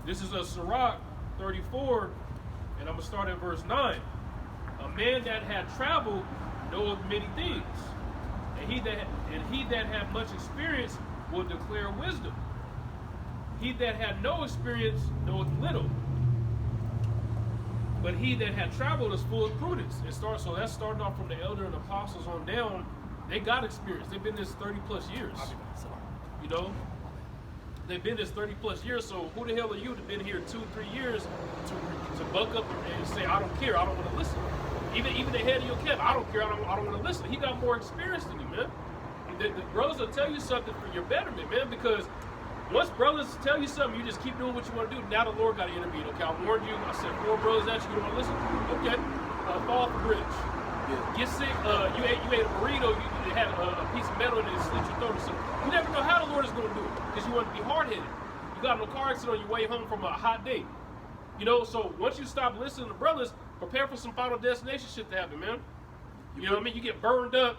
This is a Sirach 34, and I'm gonna start at verse 9. A man that had traveled knoweth many things, and he that had much experience will declare wisdom. He that had no experience knoweth little, but he that had traveled is full of prudence. So that's starting off from the elder and apostles on down. They got experience. They've been this 30 plus years. You know? They've been this 30 plus years, so who the hell are you to been here 2-3 years to buck up and say, I don't care, I don't want to listen. Even the head of your camp, I don't care, I don't want to listen. He got more experience than you, man. The brothers will tell you something for your betterment, man, because once brothers tell you something, you just keep doing what you want to do. Now the Lord got to intervene. Okay, I warned you. I said 4 brothers at you don't want to listen. Okay, fall off the bridge. Yeah. Get sick. You ate a burrito. You had a piece of metal and it slit your throat or something. You never know how the Lord is going to do it because you want to be hard-headed. You got in a car accident on your way home from a hot day. You know, so once you stop listening to brothers, prepare for some final destination shit to happen, man. You know what I mean? You get burned up.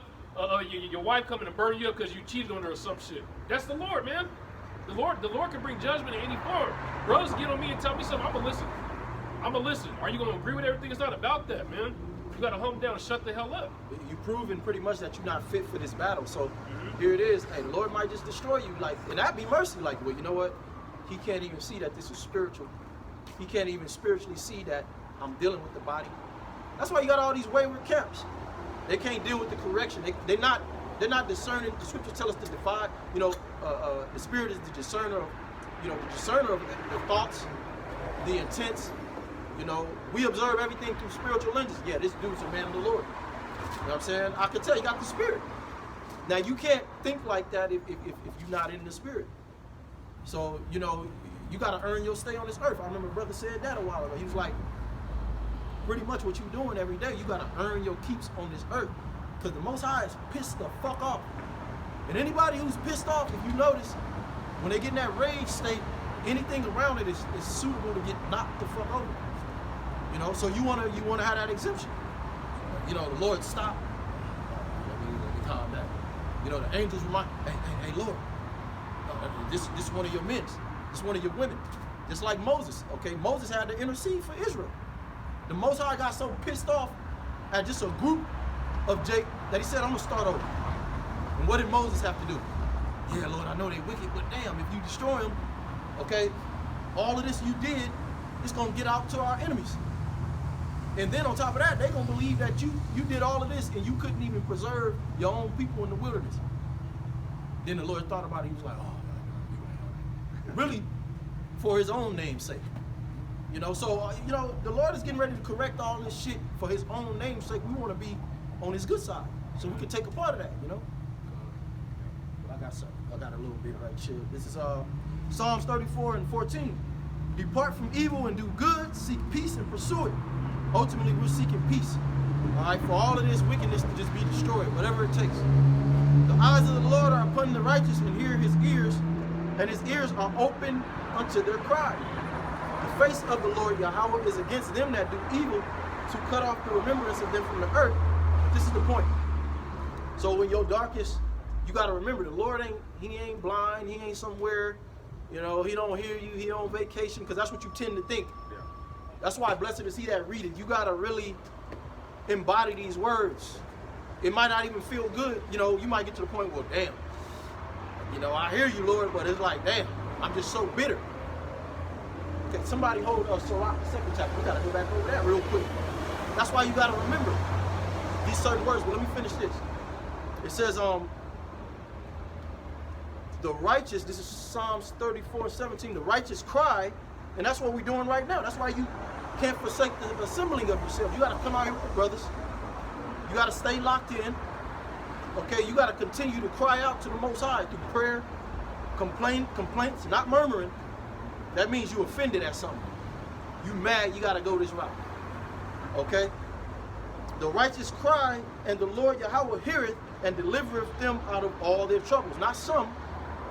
Your wife coming to burn you up because you cheated on her or some shit. That's the Lord, man. The Lord can bring judgment in any form. Brothers get on me and tell me something, I'm gonna listen. I'm gonna listen. Are you gonna agree with everything? It's not about that, man. You gotta humble down and shut the hell up. You've proven pretty much that you're not fit for this battle. So here it is. Hey, the Lord might just destroy you. Like, and that'd be mercy. Like, well, you know what? He can't even see that this is spiritual. He can't even spiritually see that I'm dealing with the body. That's why you got all these wayward camps. They can't deal with the correction. They're not discerning. The scriptures tell us to divide. You know, the spirit is the discerner of, the thoughts, the intents. You know, we observe everything through spiritual lenses. Yeah, this dude's a man of the Lord. You know what I'm saying? I can tell you got the spirit. Now you can't think like that if you're not in the spirit. So, you know, you gotta earn your stay on this earth. I remember a brother said that a while ago. He was like, pretty much what you're doing every day, you gotta earn your keeps on this earth. Because the Most High is pissed the fuck off. And anybody who's pissed off, if you notice, when they get in that rage state, anything around it is suitable to get knocked the fuck over. You know, so you wanna have that exemption. You know, the Lord stop. Let me calm down. You know, the angels remind, hey Lord, this is one of your men. This is one of your women. Just like Moses. Okay, Moses had to intercede for Israel. The Most High got so pissed off at just a group of Jake that he said, I'm gonna start over. And what did Moses have to do? Yeah, Lord, I know they wicked, but damn, if you destroy them, okay, all of this you did, it's gonna get out to our enemies. And then on top of that, they're gonna believe that you did all of this and you couldn't even preserve your own people in the wilderness. Then the Lord thought about it, he was like, oh, really, for his own name's sake. You know, so, you know, the Lord is getting ready to correct all this shit for his own name's sake. We want to be on his good side, so we can take a part of that, you know. But I got something. I got a little bit right here. This is Psalms 34:14. Depart from evil and do good, seek peace and pursue it. Ultimately, we're seeking peace. All right, for all of this wickedness to just be destroyed, whatever it takes. The eyes of the Lord are upon the righteous, and hear his ears, and his ears are open unto their cry. The face of the Lord Yahweh is against them that do evil, to cut off the remembrance of them from the earth. This is the point. So when you're darkest, you got to remember the Lord he ain't blind, he ain't somewhere, you know, he don't hear you, he on vacation, because that's what you tend to think. Yeah. That's why blessed is he that readeth. You got to really embody these words. It might not even feel good. You know, you might get to the point where, damn, you know, I hear you, Lord, but it's like, damn, I'm just so bitter. Okay, somebody hold Sirach, the second chapter. We got to go back over that real quick. That's why you got to remember these certain words. But let me finish this. It says, the righteous, this is Psalms 34:17, the righteous cry, and that's what we're doing right now. That's why you can't forsake the assembling of yourself. You got to come out here with the brothers. You got to stay locked in. Okay, you got to continue to cry out to the Most High through prayer, complaints, not murmuring. That means you offended at something. You mad, you got to go this route. Okay? The righteous cry, and the Lord Yahweh heareth and delivereth them out of all their troubles. Not some,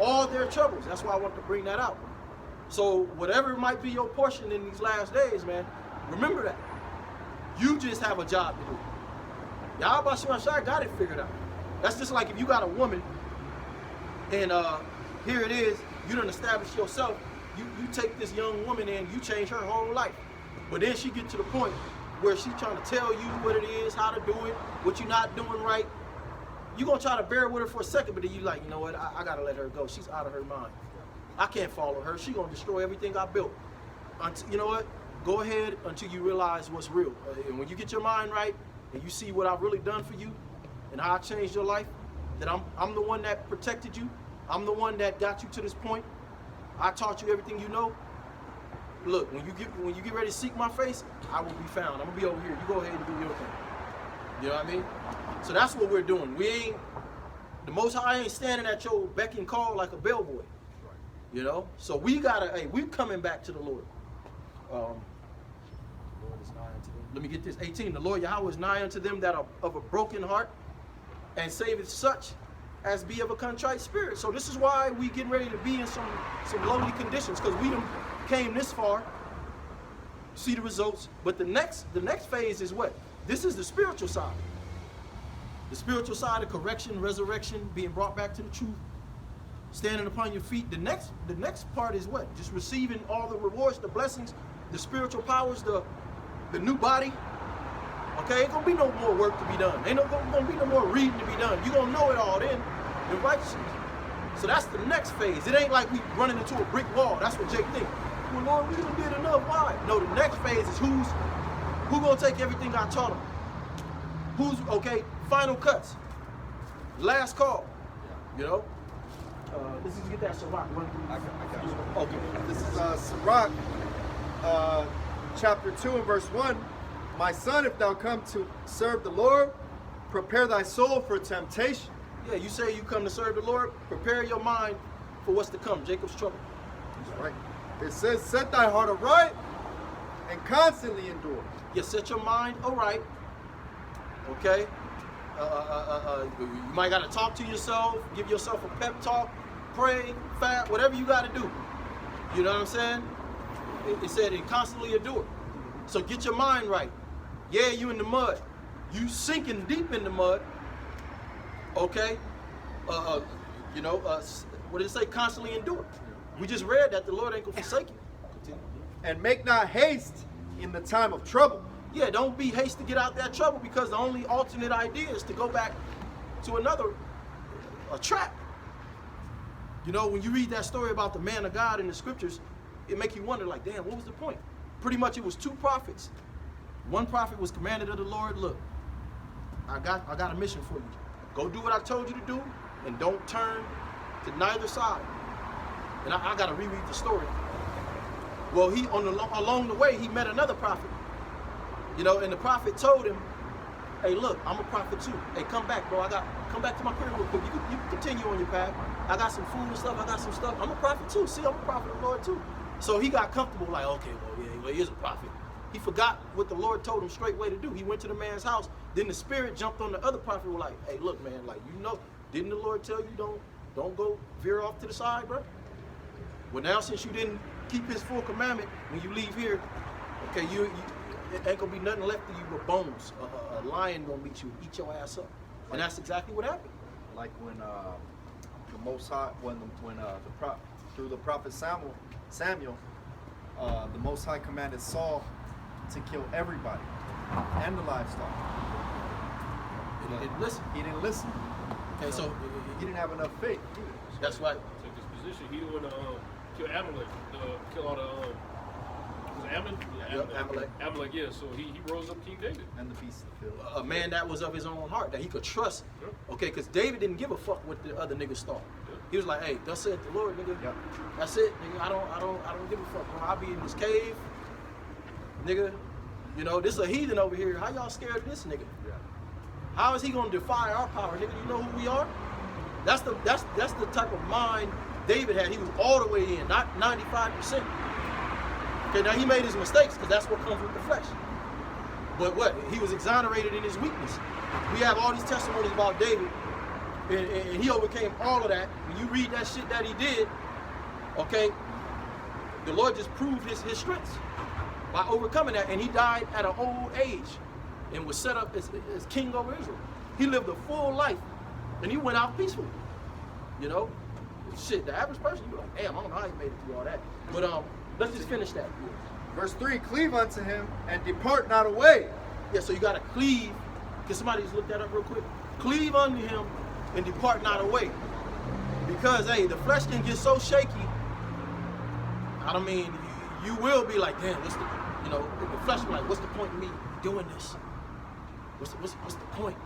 all their troubles. That's why I want to bring that out. So whatever might be your portion in these last days, man, remember that. You just have a job to do. Yahweh Shai got it figured out. That's just like if you got a woman and here it is, you done established yourself. You take this young woman and you change her whole life. But then she get to the point where she's trying to tell you what it is, how to do it, what you're not doing right. You're going to try to bear with her for a second, but then you like, you know what, I got to let her go. She's out of her mind. I can't follow her. She's going to destroy everything I built. You know what? Go ahead until you realize what's real. And when you get your mind right and you see what I've really done for you and how I changed your life, that I'm the one that protected you. I'm the one that got you to this point. I taught you everything you know. Look, when you get ready to seek my face, I will be found. I'm gonna be over here. You go ahead and do your thing. You know what I mean? So that's what we're doing. The Most High ain't standing at your beck and call like a bellboy. You know? So we're coming back to the Lord. Lord is nigh unto them. Let me get this. 18. The Lord Yahweh is nigh unto them that are of a broken heart, and saveth such as be of a contrite spirit. So this is why we getting ready to be in some lowly conditions, because we done came this far, see the results. But the next phase is what? This is the spiritual side. The spiritual side of correction, resurrection, being brought back to the truth, standing upon your feet. The next part is what? Just receiving all the rewards, the blessings, the spiritual powers, the new body. Okay, ain't gonna be no more work to be done. Ain't gonna be no more reading to be done. You're gonna know it all then in righteousness. So that's the next phase. It ain't like we running into a brick wall. That's what Jake think. Well, Lord, we done did enough. Why? No, the next phase is who gonna take everything I taught them? Who's, okay, final cuts. Last call. You know? Let's just get that Sirach. I got you. Okay. This is Sirach, chapter 2 and verse 1. My son, if thou come to serve the Lord, prepare thy soul for temptation. Yeah, you say you come to serve the Lord, prepare your mind for what's to come, Jacob's trouble. That's right. It says, set thy heart aright and constantly endure. Yeah, set your mind aright. Okay? You might got to talk to yourself, give yourself a pep talk, pray, fast, whatever you got to do. You know what I'm saying? It said, and constantly endure. So get your mind right. Yeah, you in the mud. You sinking deep in the mud. Okay? You know, what did it say? Constantly endure. We just read that the Lord ain't gonna forsake you. Continue. And make not haste in the time of trouble. Yeah, don't be hasty to get out that trouble, because the only alternate idea is to go back to a trap. You know, when you read that story about the man of God in the scriptures, it make you wonder, like, damn, what was the point? Pretty much it was two prophets. One prophet was commanded of the Lord, look, I got a mission for you. Go do what I told you to do, and don't turn to neither side. And I got to reread the story. Well, along the way, he met another prophet. You know, and the prophet told him, hey, look, I'm a prophet too. Hey, come back, bro. Come back to my crib real quick. You can continue on your path. I got some food and stuff. I got some stuff. I'm a prophet too. See, I'm a prophet of the Lord too. So he got comfortable, like, okay, well, he is a prophet. He forgot what the Lord told him straight way to do. He went to the man's house. Then the spirit jumped on the other prophet, was like, hey, look, man, like, you know, didn't the Lord tell you don't go veer off to the side, bro? Well, now since you didn't keep his full commandment, when you leave here, okay, it ain't gonna be nothing left of you but bones. A lion gonna meet you, eat your ass up, and that's exactly what happened. Like when the Most High, through the prophet Samuel, the Most High commanded Saul to kill everybody and the livestock. He didn't listen. He didn't listen. Okay, so he didn't have enough faith. that's right. Took his position. He didn't want to kill Amalek, kill all the. Was it Ammon? Yeah, Yep, Amalek. Amalek, yeah. So he rose up King David. And the beasts of the field. A man that was of his own heart, that he could trust. Yep. Okay, because David didn't give a fuck what the other niggas thought. Yep. He was like, hey, thus said the Lord, nigga. Yep. That's it, nigga. I don't give a fuck, bro. I'll be in this cave, nigga. You know, this is a heathen over here. How y'all scared of this nigga? Yeah. How is he gonna defy our power, nigga? You know who we are? That's the type of mind David had. He was all the way in, not 95%. Okay, now he made his mistakes, because that's what comes with the flesh. But what? He was exonerated in his weakness. We have all these testimonies about David, and he overcame all of that. When you read that shit that he did, okay, the Lord just proved his strengths by overcoming that, and he died at an old age and was set up as king over Israel. He lived a full life, and he went out peacefully. You know? Shit, the average person, you're like, damn, I don't know how he made it through all that. But let's just finish that. Verse 3, cleave unto him and depart not away. Yeah, so you got to cleave. Can somebody just look that up real quick? Cleave unto him and depart not away. Because, hey, the flesh can get so shaky. I don't mean, you will be like, damn, what's the, you know, the flesh will be like, what's the point of me doing this? What's the point?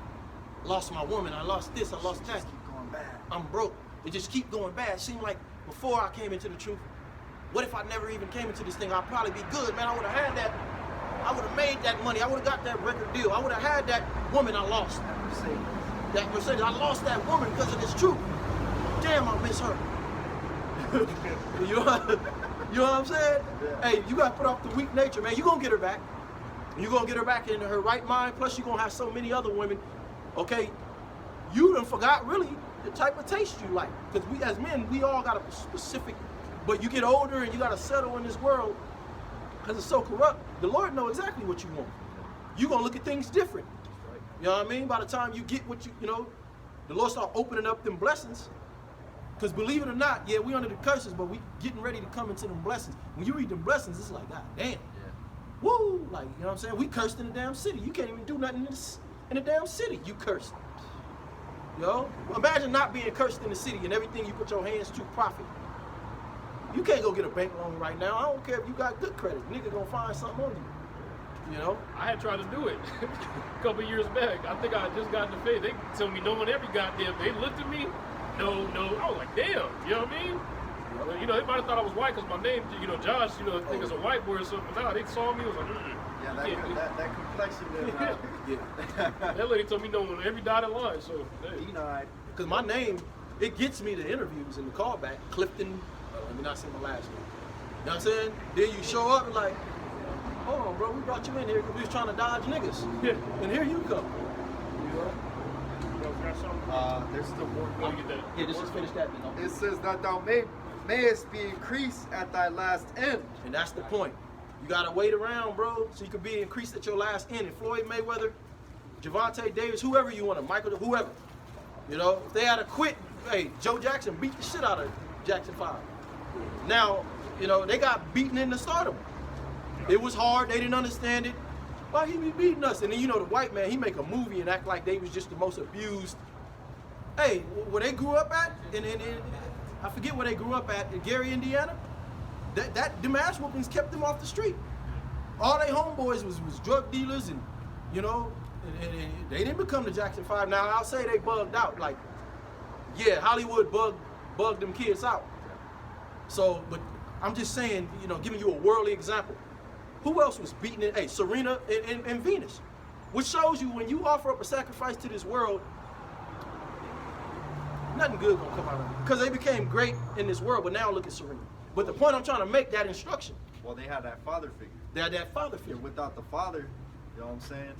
I lost my woman, I lost this, I lost that. Keep going bad. I'm broke. It just keep going bad. It seemed like before I came into the truth, what if I never even came into this thing? I'd probably be good, man. I would have had that. I would have made that money. I would have got that record deal. I would have had that woman I lost. That Mercedes. I lost that woman because of this truth. Damn, I miss her. you know what I'm saying? Yeah. Hey, you got to put off the weak nature, man. You're going to get her back. You're going to get her back in her right mind. Plus, you're going to have so many other women. Okay, you done forgot really the type of taste you like. Because we as men, we all got a specific, but you get older and you got to settle in this world because it's so corrupt. The Lord knows exactly what you want. You're going to look at things different. You know what I mean? By the time you get what you know, the Lord start opening up them blessings. Because believe it or not, yeah, we under the curses, but we getting ready to come into them blessings. When you read them blessings, it's like, God damn. Yeah. Woo! Like, you know what I'm saying? We cursed in the damn city. You can't even do nothing in the damn city. You cursed. Yo, imagine not being cursed in the city and everything you put your hands to profit. You can't go get a bank loan right now. I don't care if you got good credit. Nigga gonna find something on you. You know? I had tried to do it a couple years back. I think I had just got in the faith. They told me no one every goddamn. They looked at me. No. I was like, damn. You know what I mean? Well, you know, they might have thought I was white because my name, you know, Josh, you know, think it's a white boy or something. But now they saw me, it was like, Yeah, that complexion is Yeah. that lady told me no on every dotted line. So, hey. denied. Because my name, it gets me to interviews and the callback. Clifton, let me not say my last name. You know what I'm saying? Then you show up and like, hold on, bro, we brought you in here because we was trying to dodge niggas. Yeah. And here you come. Got something? There's still more. Let me get that. Yeah, just finish that, you know. It says that thou mayest be increased at thy last end. And that's the point. You gotta wait around, bro, so you can be increased at your last end. And Floyd Mayweather, Javante Davis, whoever you want to, Michael, whoever. You know, if they had to quit, hey, Joe Jackson beat the shit out of Jackson 5. Now, you know, they got beaten into stardom. It was hard, they didn't understand it. Why he be beating us? And then, you know, the white man, he make a movie and act like they was just the most abused. Hey, where they grew up at, and I forget where they grew up at, in Gary, Indiana, them ass whoopings kept them off the street. All they homeboys was drug dealers and, you know, and they didn't become the Jackson 5. Now, I'll say they bugged out. Like, yeah, Hollywood bugged them kids out. So, but I'm just saying, you know, giving you a worldly example. Who else was beating it? Hey, Serena and Venus. Which shows you when you offer up a sacrifice to this world, nothing good gonna come out of it. Because they became great in this world, but now look at Serena. But the point I'm trying to make, that instruction. Well, they had that father figure. They had that father figure. Without the father, you know what I'm saying?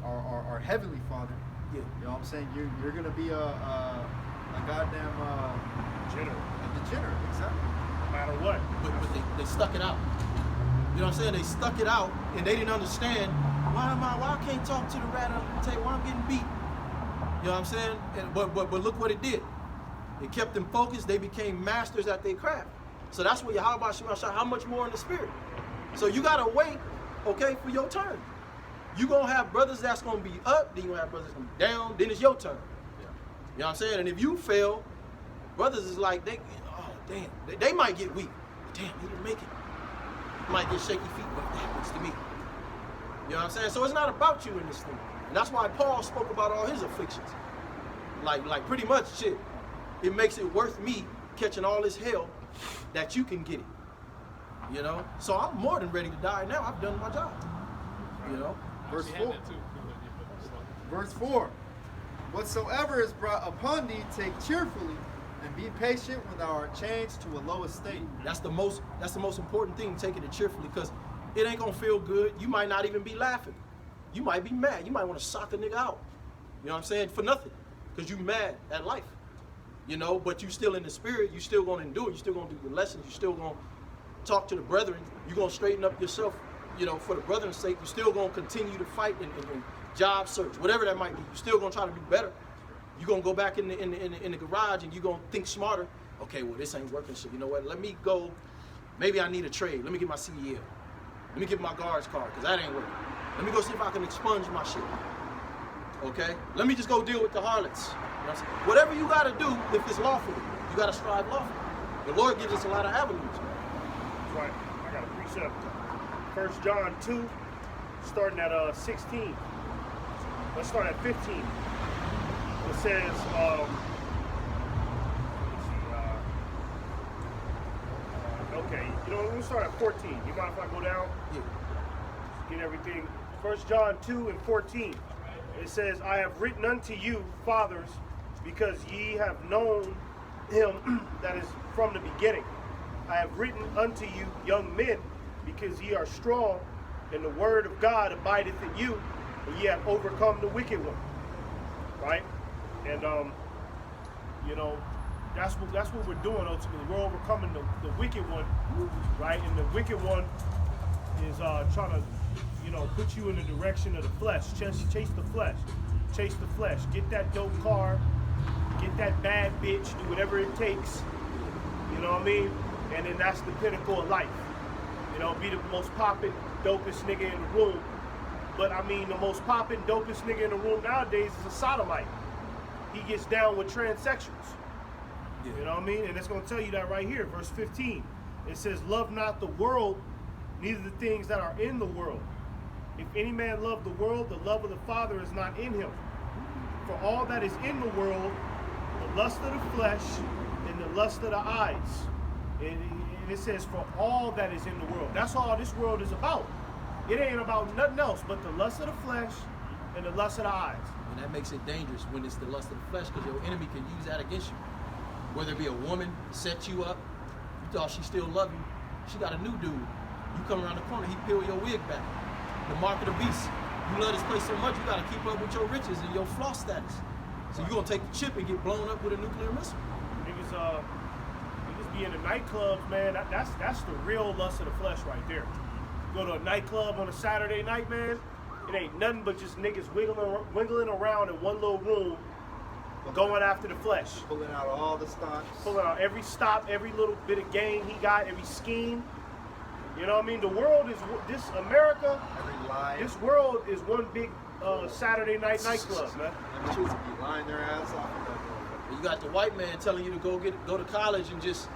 Our heavenly father. Yeah. You know what I'm saying? You're gonna be a goddamn General. a degenerate, exactly. No matter what. But they stuck it out. You know what I'm saying? They stuck it out and they didn't understand why I can't talk to the rat under the table, why I'm getting beat. You know what I'm saying? But look what it did. It kept them focused. They became masters at their craft. So that's what how much more in the spirit. So you gotta wait, okay, for your turn. You gonna have brothers that's gonna be up, then you gonna have brothers that's gonna be down, then it's your turn. Yeah. You know what I'm saying? And if you fail, brothers is like, they might get weak. Damn, he didn't make it. Might get shaky feet, but that happens to me. You know what I'm saying? So it's not about you in this thing. And that's why Paul spoke about all his afflictions. Like pretty much shit. It makes it worth me catching all this hell that you can get it. You know? So I'm more than ready to die now. I've done my job. You know? Verse She had 4. that too. Verse 4. Whatsoever is brought upon thee, take cheerfully, and be patient when thou art changed to a low estate. That's the most important thing, taking it cheerfully, because it ain't gonna feel good. You might not even be laughing. You might be mad. You might want to sock a nigga out. You know what I'm saying? For nothing. Because you mad at life. You know, but you still in the spirit, you still gonna endure, you still gonna do the lessons, you still gonna talk to the brethren, you gonna straighten up yourself, you know, for the brethren's sake, you still gonna continue to fight and job search, whatever that might be. You still gonna try to do better. You gonna go back in the garage and you gonna think smarter. Okay, well this ain't working, so you know what? Let me go. Maybe I need a trade. Let me get my CEL. Let me get my guards card, because that ain't working. Let me go see if I can expunge my shit. Okay? Let me just go deal with the harlots. You know what I'm saying? Whatever you gotta do, if it's lawful, you gotta strive lawfully. The Lord gives us a lot of avenues. That's right. I got a precept. 1 John 2, starting at 16. Let's start at 15. It says, let's see, okay, you know, we'll start at 14. You mind if I go down? Yeah. Get everything. 1 John 2 and 14. It says, I have written unto you, fathers, because ye have known him that is from the beginning. I have written unto you, young men, because ye are strong, and the word of God abideth in you, and ye have overcome the wicked one. Right? And you know, that's what we're doing ultimately. We're overcoming the wicked one, right? And the wicked one is trying to you know, put you in the direction of the flesh. Chase the flesh. Chase the flesh. Get that dope car. Get that bad bitch. Do whatever it takes. You know what I mean? And then that's the pinnacle of life. You know, be the most poppin', dopest nigga in the room. But I mean, the most poppin', dopest nigga in the room nowadays is a sodomite. He gets down with transsexuals. Yeah. You know what I mean? And it's going to tell you that right here, verse 15. It says, love not the world, neither the things that are in the world. If any man love the world, the love of the Father is not in him. For all that is in the world, the lust of the flesh and the lust of the eyes. And it says, for all that is in the world. That's all this world is about. It ain't about nothing else but the lust of the flesh and the lust of the eyes. And that makes it dangerous when it's the lust of the flesh, because your enemy can use that against you. Whether it be a woman set you up, you thought she still love you, she got a new dude. You come around the corner, he peel your wig back. The mark of the beast. You love this place so much, you gotta keep up with your riches and your floss status. So you're gonna take the chip and get blown up with a nuclear missile. Niggas be in the nightclubs, man. That's the real lust of the flesh right there. You go to a nightclub on a Saturday night, man. It ain't nothing but just niggas wiggling around in one little room, going after the flesh. Pulling out all the stops. Pulling out every stop, every little bit of game he got, every scheme. You know what I mean? The world is this America. Every lie. This world is one big Saturday night nightclub, man. And the chicks be lying their ass off with that motherfucker. You got the white man telling you to go to college and just,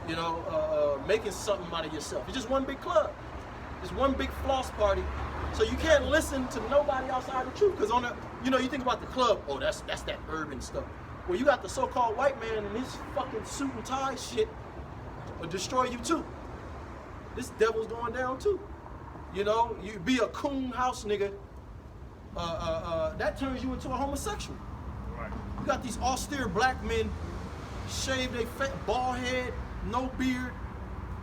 you know, making something out of yourself. It's just one big club. It's one big floss party. So you can't listen to nobody outside the truth. Because on the, you know, you think about the club, oh, that's that urban stuff. Well, you got the so-called white man and his fucking suit and tie shit will destroy you too. This devil's going down too. You know, you be a coon house nigga, that turns you into a homosexual. Right. You got these austere black men, shave their face, bald head, no beard,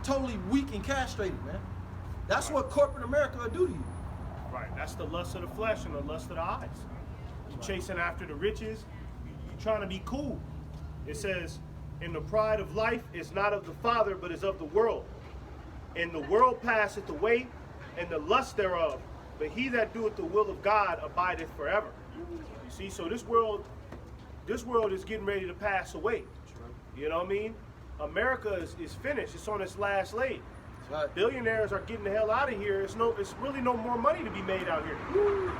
totally weak and castrated, man. That's what corporate America will do to you. Right. That's the lust of the flesh and the lust of the eyes. You're chasing after the riches. You're trying to be cool. It says, and the pride of life is not of the Father, but is of the world. And the world passeth away, and the lust thereof. But he that doeth the will of God abideth forever. You see, so this world is getting ready to pass away. You know what I mean? America is finished. It's on its last leg. Right. Billionaires are getting the hell out of here. It's really no more money to be made out here.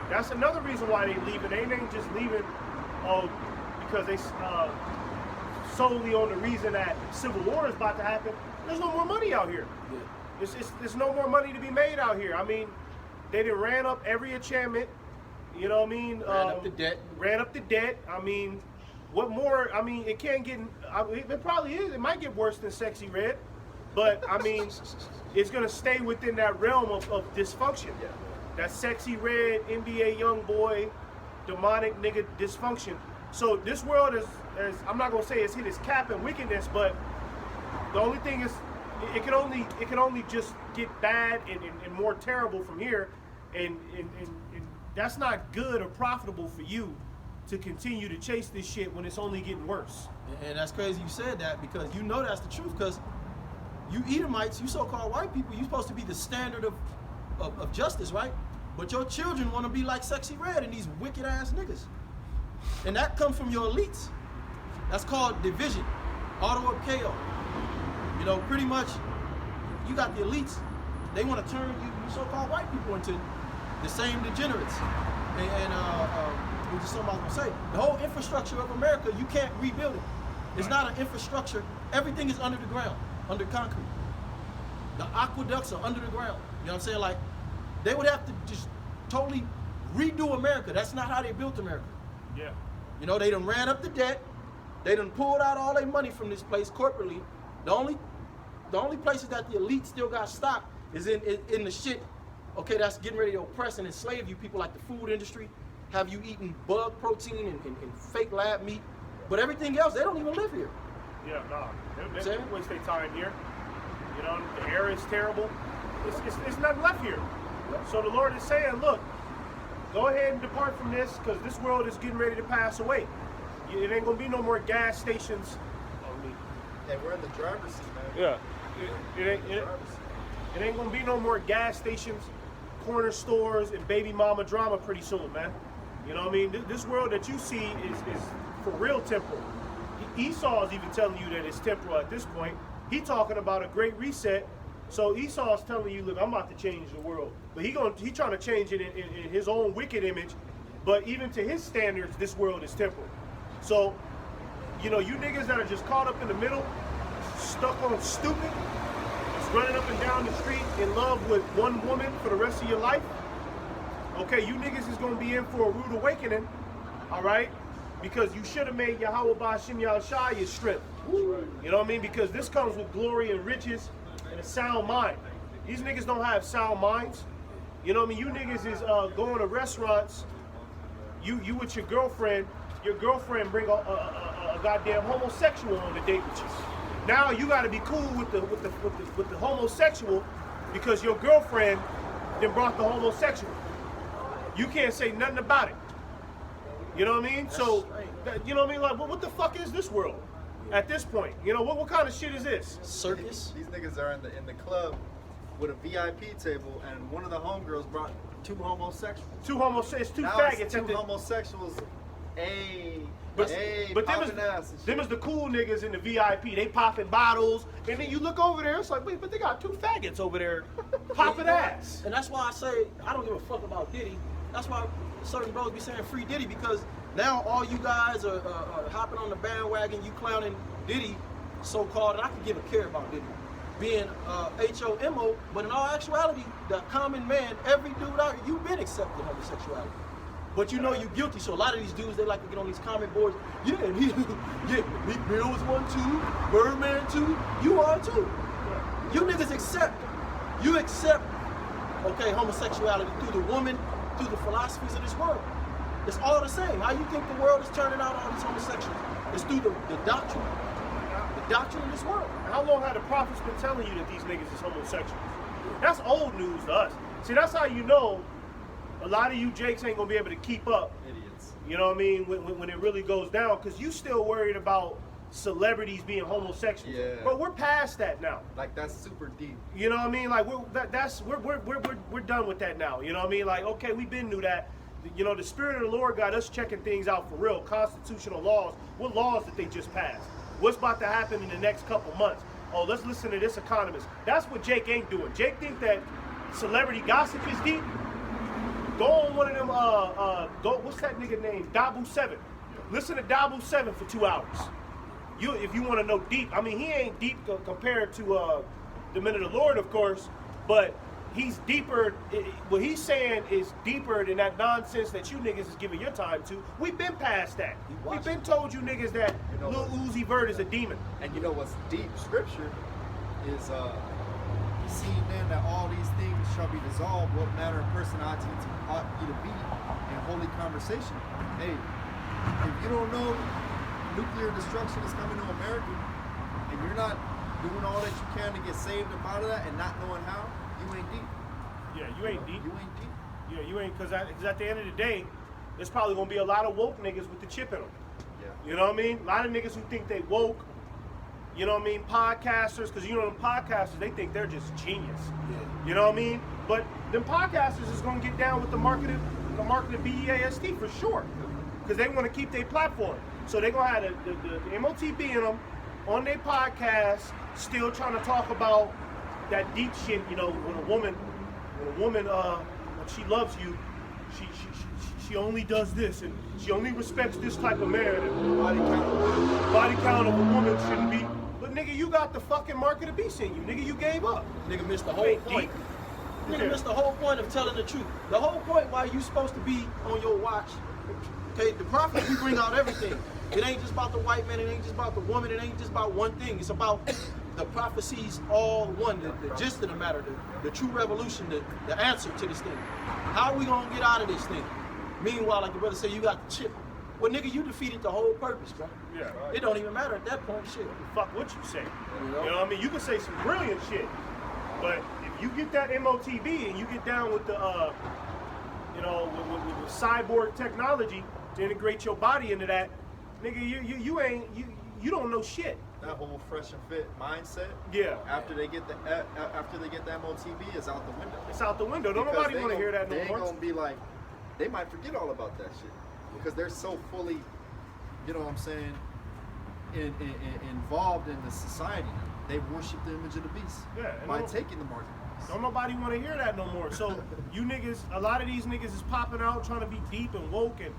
That's another reason why they leaving. They ain't just leaving because they solely on the reason that civil war is about to happen. There's no more money out here. Yeah. There's no more money to be made out here. I mean, they done ran up every enchantment. You know what I mean? Ran up the debt. Ran up the debt. I mean, what more? I mean, it can't get. It probably is. It might get worse than Sexy Red. But, I mean, it's going to stay within that realm of dysfunction. Yeah. That Sexy Red, NBA young boy, demonic nigga dysfunction. So this world is I'm not going to say it's hit its cap in wickedness, but the only thing is it can only just get bad and more terrible from here. And that's not good or profitable for you to continue to chase this shit when it's only getting worse. And that's crazy you said that, because you know that's the truth, because you Edomites, you so-called white people, you're supposed to be the standard of justice, right? But your children want to be like Sexy Red and these wicked ass niggas. And that comes from your elites. That's called division, auto of chaos. You know, pretty much, you got the elites, they want to turn you so-called white people into the same degenerates. And which is something I was going to say. The whole infrastructure of America, you can't rebuild it. It's not an infrastructure. Everything is under the ground. Under concrete. The aqueducts are under the ground. You know what I'm saying? Like, they would have to just totally redo America. That's not how they built America. Yeah. You know, they done ran up the debt. They done pulled out all their money from this place corporately. The only places that the elite still got stock is in the shit, okay, that's getting ready to oppress and enslave you, people like the food industry, have you eating bug protein and fake lab meat. But everything else, they don't even live here. Yeah, no. They waste their time here. You know, the air is terrible. It's nothing left here. So the Lord is saying, look, go ahead and depart from this, because this world is getting ready to pass away. It ain't going to be no more gas stations. Hey, we're in the driver's seat, man. Yeah. It ain't going to be no more gas stations, corner stores and baby mama drama pretty soon, man. You know what I mean? This world that you see is for real temporal. Esau is even telling you that it's temporal at this point. He talking about a great reset. So Esau's telling you, look, I'm about to change the world. But he trying to change it in his own wicked image. But even to his standards, this world is temporal. So, you know, you niggas that are just caught up in the middle, stuck on stupid, just running up and down the street in love with one woman for the rest of your life. Okay, you niggas is gonna be in for a rude awakening, all right? Because you should have made Yahweh Ba'Shem Yahushua your strength. You know what I mean? Because this comes with glory and riches and a sound mind. These niggas don't have sound minds. You know what I mean? You niggas is going to restaurants. You with your girlfriend bring a goddamn homosexual on the date with you. Now you got to be cool with the homosexual because your girlfriend then brought the homosexual. You can't say nothing about it. You know what I mean? That's so, strange. you know what I mean? Like, what the fuck is this world at this point? You know, what kind of shit is this? Circus. These niggas are in the club with a VIP table, and one of the homegirls brought two homosexuals. It's two Now faggots. it's two homosexuals. But popping ass and shit. them is the cool niggas in the VIP. They popping bottles, and then you look over there. It's like, wait, but they got two faggots over there popping ass. And that's why I say I don't give a fuck about Diddy. That's why certain bros be saying free Diddy, because now all you guys are hopping on the bandwagon, you clowning Diddy, so-called, and I can give a care about Diddy being H-O-M-O, but in all actuality, the common man, every dude out here, you've been accepting homosexuality. But you know you're guilty, so a lot of these dudes, they like to get on these comment boards. Yeah, and Meek Mill was one too, Birdman too, you are too. You niggas accept, okay, homosexuality through the woman, through the philosophies of this world. It's all the same. How you think the world is turning out all these homosexuals? It's through the doctrine of this world. How long have the prophets been telling you that these niggas is homosexuals? That's old news to us. See, that's how you know a lot of you Jakes ain't gonna be able to keep up. Idiots. You know what I mean? When it really goes down, because you still worried about celebrities being homosexuals. Yeah. But we're past that now. Like, that's super deep. You know what I mean? Like we're done with that now. You know what I mean? Like, okay, we been knew that. You know, the Spirit of the Lord got us checking things out for real. Constitutional laws. What laws did they just pass? What's about to happen in the next couple months? Oh, let's listen to this economist. That's what Jake ain't doing. Jake think that celebrity gossip is deep. Go on one of them, what's that nigga name? Dabu 7. Listen to Dabu 7 for 2 hours. If you want to know deep. I mean, he ain't deep compared to the Men of the Lord, of course, but he's deeper. What he's saying is deeper than that nonsense that you niggas is giving your time to. We've been past that. We've been told you niggas that Lil Uzi Vert is a demon. And you know what's deep scripture is seeing then that all these things shall be dissolved, what manner of personality ought you to be in holy conversation. Hey, if you don't know nuclear destruction is coming to America, and you're not doing all that you can to get saved up out of that and not knowing how, you ain't deep. Yeah, you ain't deep. You ain't deep. Yeah, you ain't, because at the end of the day, there's probably going to be a lot of woke niggas with the chip in them. Yeah. You know what I mean? A lot of niggas who think they woke, you know what I mean? Podcasters, because you know them podcasters, they think they're just genius. Yeah. You know what I mean? But them podcasters is going to get down with the marketed BEAST for sure, because they want to keep their platform. So they're going to have the MOTB in them on their podcast, still trying to talk about that deep shit, you know, when a woman, when she loves you, she only does this, and she only respects this type of man. And body count of a woman shouldn't be. But nigga, you got the fucking mark of the beast in you. Nigga, you gave up. Nigga missed the whole point. Nigga missed the whole point of telling the truth. The whole point why you supposed to be on your watch. Okay, the prophets, we bring out everything. It ain't just about the white man, it ain't just about the woman, it ain't just about one thing. It's about the prophecies all one, the gist of the matter, the true revolution, the answer to this thing. How are we gonna get out of this thing? Meanwhile, like the brother said, you got the chip. Well, nigga, you defeated the whole purpose, bro. Yeah. It don't even matter at that point, shit. Fuck what you say. You know? You know what I mean? You can say some brilliant shit, but if you get that MOTB and you get down with the, you know, with cyborg technology to integrate your body into that, nigga, you don't know shit. that whole fresh and fit mindset. Yeah. After they get the MOTB, is out the window. It's out the window. Don't Because nobody they want to gon- hear that They no ain't more. gonna be like, they might forget all about that shit because they're so fully, you know what I'm saying, involved in the society. They worship the image of the beast Yeah, and by don't- taking the market. Don't nobody want to hear that no more. So you niggas, a lot of these niggas is popping out trying to be deep and woke, and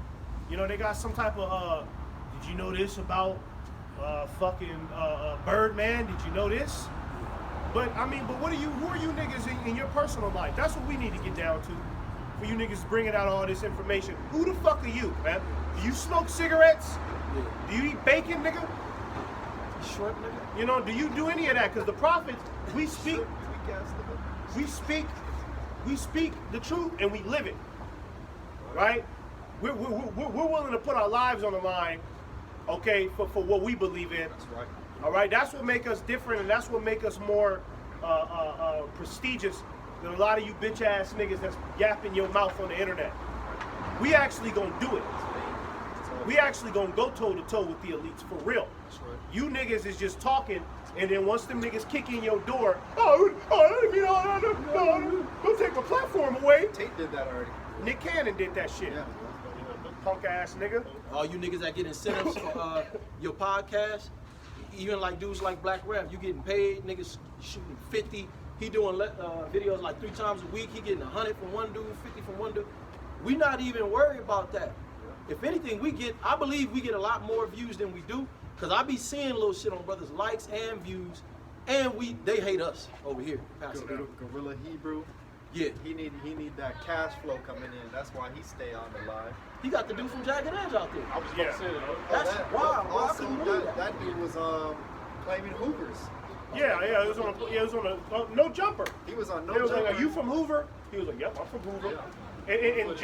you know they got some type of did you know this about fucking Birdman? Did you know this? But I mean, but who are you niggas in your personal life? That's what we need to get down to. For you niggas bringing out all this information. Who the fuck are you, man? Do you smoke cigarettes? Yeah. Do you eat bacon, nigga? Short nigga. You know, do you do any of that? Because the prophets, we speak the truth and we live it, right? We're willing to put our lives on the line, okay, for what we believe in. That's right. All right, that's what make us different, and that's what make us more prestigious than a lot of you bitch ass niggas that's yapping your mouth on the internet. We actually gonna do it. We actually gonna go toe to toe with the elites for real. That's right. You niggas is just talking, and then once them niggas kick in your door, don't take my platform away. Tate did that already. Nick Cannon did that shit. Yeah. Punk ass nigga. All you niggas that get incentives for your podcast, even like dudes like Black Rev, you getting paid, niggas shooting 50. He doing videos like 3 times a week. He getting 100 from one dude, 50 from one dude. We not even worried about that. If anything, I believe we get a lot more views than we do, cause I be seeing little shit on brothers' likes and views, and they hate us over here. Pasadena. Gorilla Hebrew. Yeah, He need that cash flow coming in. That's why he stay on the line. he got the dude from Jagged Edge out there. I was about Yeah. to say that. That's wild, bro. I Also, couldn't believe that dude was claiming Hoovers. Yeah, it was on a no jumper. He was on no They was jumper. like, "Are you from Hoover?" He was like, "Yep, I'm from Hoover." Yeah. And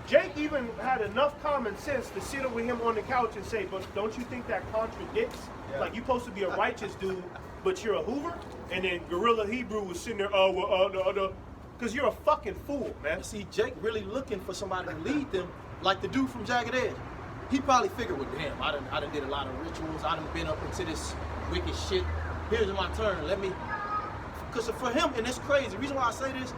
Jake even had enough common sense to sit with him on the couch and say, "But don't you think that contradicts? Yeah. Like you're supposed to be a righteous dude, but you're a Hoover." And then Gorilla Hebrew was sitting there, because you're a fucking fool, man. And see, Jake really looking for somebody to lead them, like the dude from Jagged Edge. He probably figured, well, damn, I done did a lot of rituals. I done been up into this wicked shit. Here's my turn. Because for him, and it's crazy. The reason why I say this,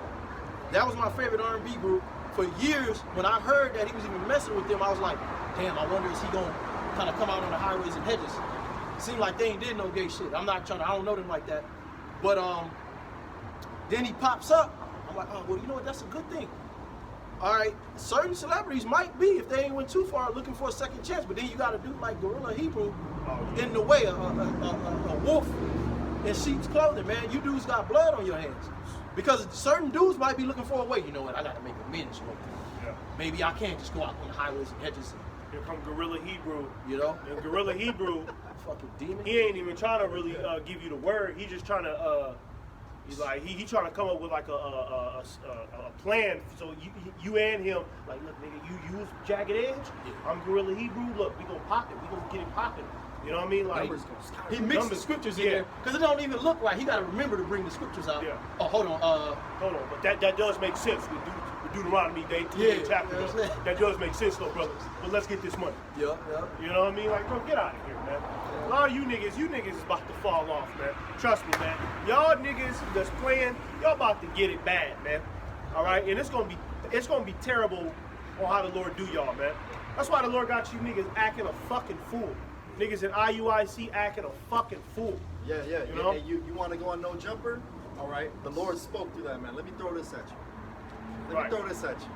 that was my favorite R&B group. For years, when I heard that he was even messing with them, I was like, damn, I wonder is he gonna kind of come out on the highways and hedges. Seemed like they ain't did no gay shit. I don't know them like that. But then he pops up. I'm like, oh, well, you know what? That's a good thing. All right, certain celebrities might be, if they ain't went too far, looking for a second chance. But then you got to do like Gorilla Hebrew in the way, a wolf in sheep's clothing, man. You dudes got blood on your hands. Because certain dudes might be looking for a way. You know what? I got to make amends. You know? Yeah. Maybe I can't just go out on the highways and hedges. Here come Gorilla Hebrew. You know? And Gorilla Hebrew, Fucking demon. he ain't even trying to really give you the word. He just trying to. He's like he trying to come up with like a plan. So you and him, like, look, nigga, you use Jagged Edge. Yeah. I'm Gorilla Hebrew. Look, we gonna pop it. We gonna get it popping. You know what I mean? Like, Numbers gonna skyrocket. He mixed the Numbers- scriptures in yeah. there because it don't even look right. He got to remember to bring the scriptures out. Yeah. Oh, hold on. hold on, but that does make sense with Deuteronomy Day 2 Yeah, chapter. you know what I'm though. saying? That does make sense, though, brother. But let's get this money. Yeah, yeah. You know what I mean? Like, bro, get out of here, man. A lot of you niggas is about to fall off, man. Trust me, man. Y'all niggas that's playing, y'all about to get it bad, man. All right, and it's gonna be terrible on how the Lord do y'all, man. That's why the Lord got you niggas acting a fucking fool. Niggas in IUIC acting a fucking fool. Yeah. You know? And you want to go on no jumper? All right. The Lord spoke through that, man. Let me throw this at you. Let me throw this at you.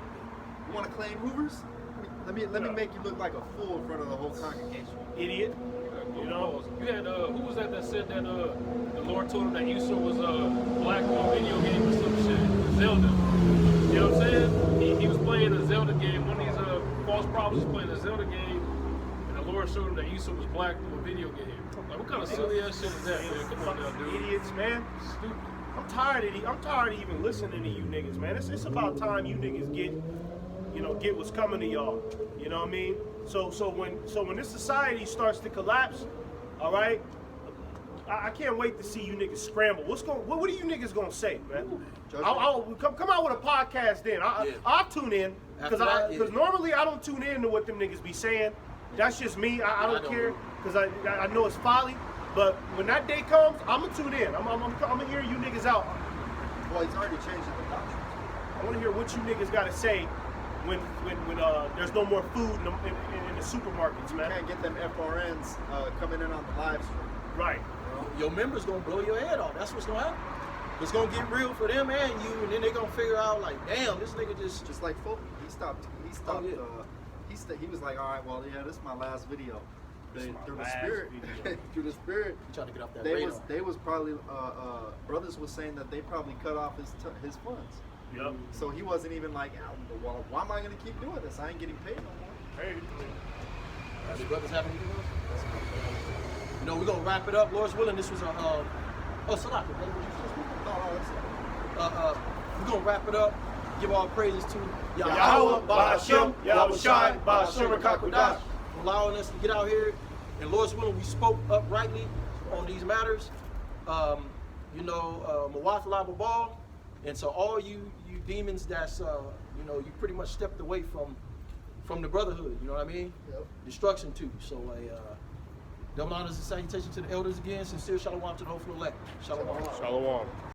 You want to claim Hoovers? Let me make you look like a fool in front of the whole congregation. Idiot. You know? You had who was that said that the Lord told him that Esau was black on a video game or some shit? Zelda. You know what I'm saying? He was playing a Zelda game. One of these false prophets was playing a Zelda game, and the Lord showed him that Esau was black on a video game. Like, what kind of silly ass shit is that, man? Come on now, dude. Idiots, man. Stupid. I'm tired of even listening to you niggas, man. It's about time you niggas get what's coming to y'all. You know what I mean? So when this society starts to collapse, all right, I can't wait to see you niggas scramble. What are you niggas gonna say, man? I'll come out with a podcast then. I'll tune in because normally I don't tune in to what them niggas be saying. That's just me. I don't care because I know it's folly. But when that day comes, I'm gonna tune in. I'm gonna hear you niggas out. Well, he's already changing the doctrine. I want to hear what you niggas got to say when there's no more food in the supermarkets, You man. can't get them FRNs coming in on the live stream. Right. Your members gonna blow your head off. That's what's gonna happen. It's gonna get real for them and you, and then they gonna figure out like, damn, this nigga Just like Fulton, he stopped. Oh, yeah. He was like, all right, well, yeah, this is my last video. This is my Through the last spirit, video. through the spirit, trying to get off that they radar. was probably brothers was saying that they probably cut off his funds. Yep. So he wasn't even like, well, why am I gonna keep doing this? I ain't getting paid no more. Hey. The brothers have anything else? You know, we're gonna wrap it up. Lord's willing, this was a Salaka, brother, what you supposed to No, that's it. we're gonna wrap it up. Give all praises to Yahweh, Ba'ashem, Yahushai, Ba'ashem, Rakakudash. for allowing us to get out here. And Lord's willing, we spoke uprightly on these matters. Mawaf Ball. And so all you demons that's you pretty much stepped away from the brotherhood, you know what I mean? Yep. Destruction too. So double honors and salutations to the elders again. Sincere shalom to the whole elect. Shalom. Shalom.